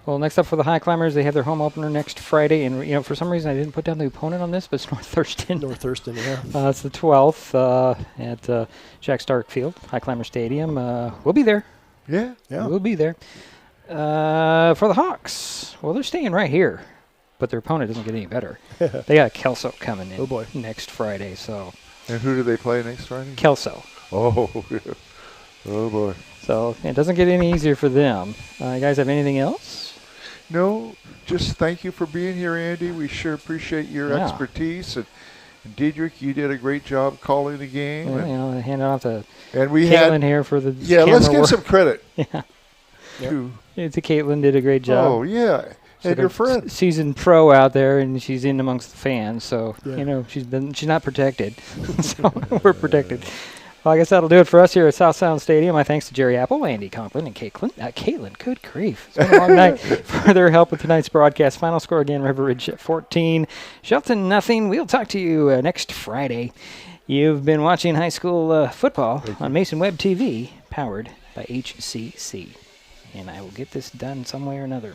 Well, next up for the Highclimbers, they have their home opener next Friday, and for some reason I didn't put down the opponent on this, but it's North Thurston. North Thurston, yeah. It's the 12th at Jack Stark Field, Highclimber Stadium. We'll be there. Yeah. We'll be there. For the Hawks, well, they're staying right here, but their opponent doesn't get any better. They got Kelso coming in next Friday, so And who do they play next Friday? Kelso. Oh, yeah. Oh, boy. So it doesn't get any easier for them. You guys have anything else? No, just thank you for being here, Andy. We sure appreciate your expertise. And Diedrich, you did a great job calling the game. Well, hand it off to we Caitlin here for the let's give some credit. Yeah. To Caitlin did a great job. Oh, yeah. And your friend. Seasoned pro out there, and she's in amongst the fans. So, she's not protected. So we're protected. Well, I guess that'll do it for us here at South Sound Stadium. My thanks to Jerry Apple, Andy Conklin, and Caitlin, good grief. It's been a long night. For their help with tonight's broadcast. Final score again, River Ridge 14. Shelton nothing. We'll talk to you next Friday. You've been watching high school football on Mason Web TV, powered by HCC. And I will get this done some way or another.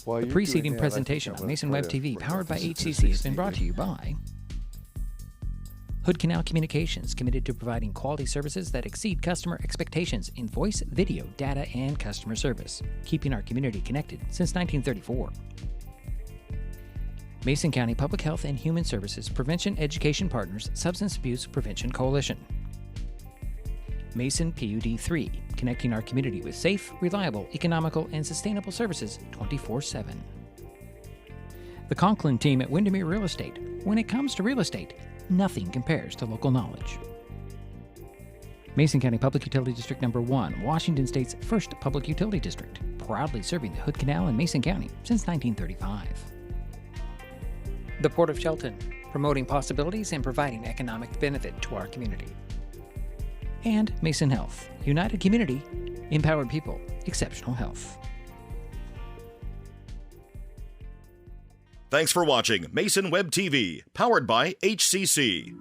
The preceding presentation on Mason Web TV, powered by HCC, has been brought to you by Hood Canal Communications, committed to providing quality services that exceed customer expectations in voice, video, data, and customer service, keeping our community connected since 1934. Mason County Public Health and Human Services Prevention Education Partners Substance Abuse Prevention Coalition. Mason PUD 3, connecting our community with safe, reliable, economical, and sustainable services 24/7. The Conklin team at Windermere Real Estate. When it comes to real estate, nothing compares to local knowledge. Mason County Public Utility District Number 1, Washington State's first public utility district, proudly serving the Hood Canal in Mason County since 1935. The Port of Shelton, promoting possibilities and providing economic benefit to our community. And Mason Health, united community, empowered people, exceptional health. Thanks for watching Mason Web TV, powered by HCC.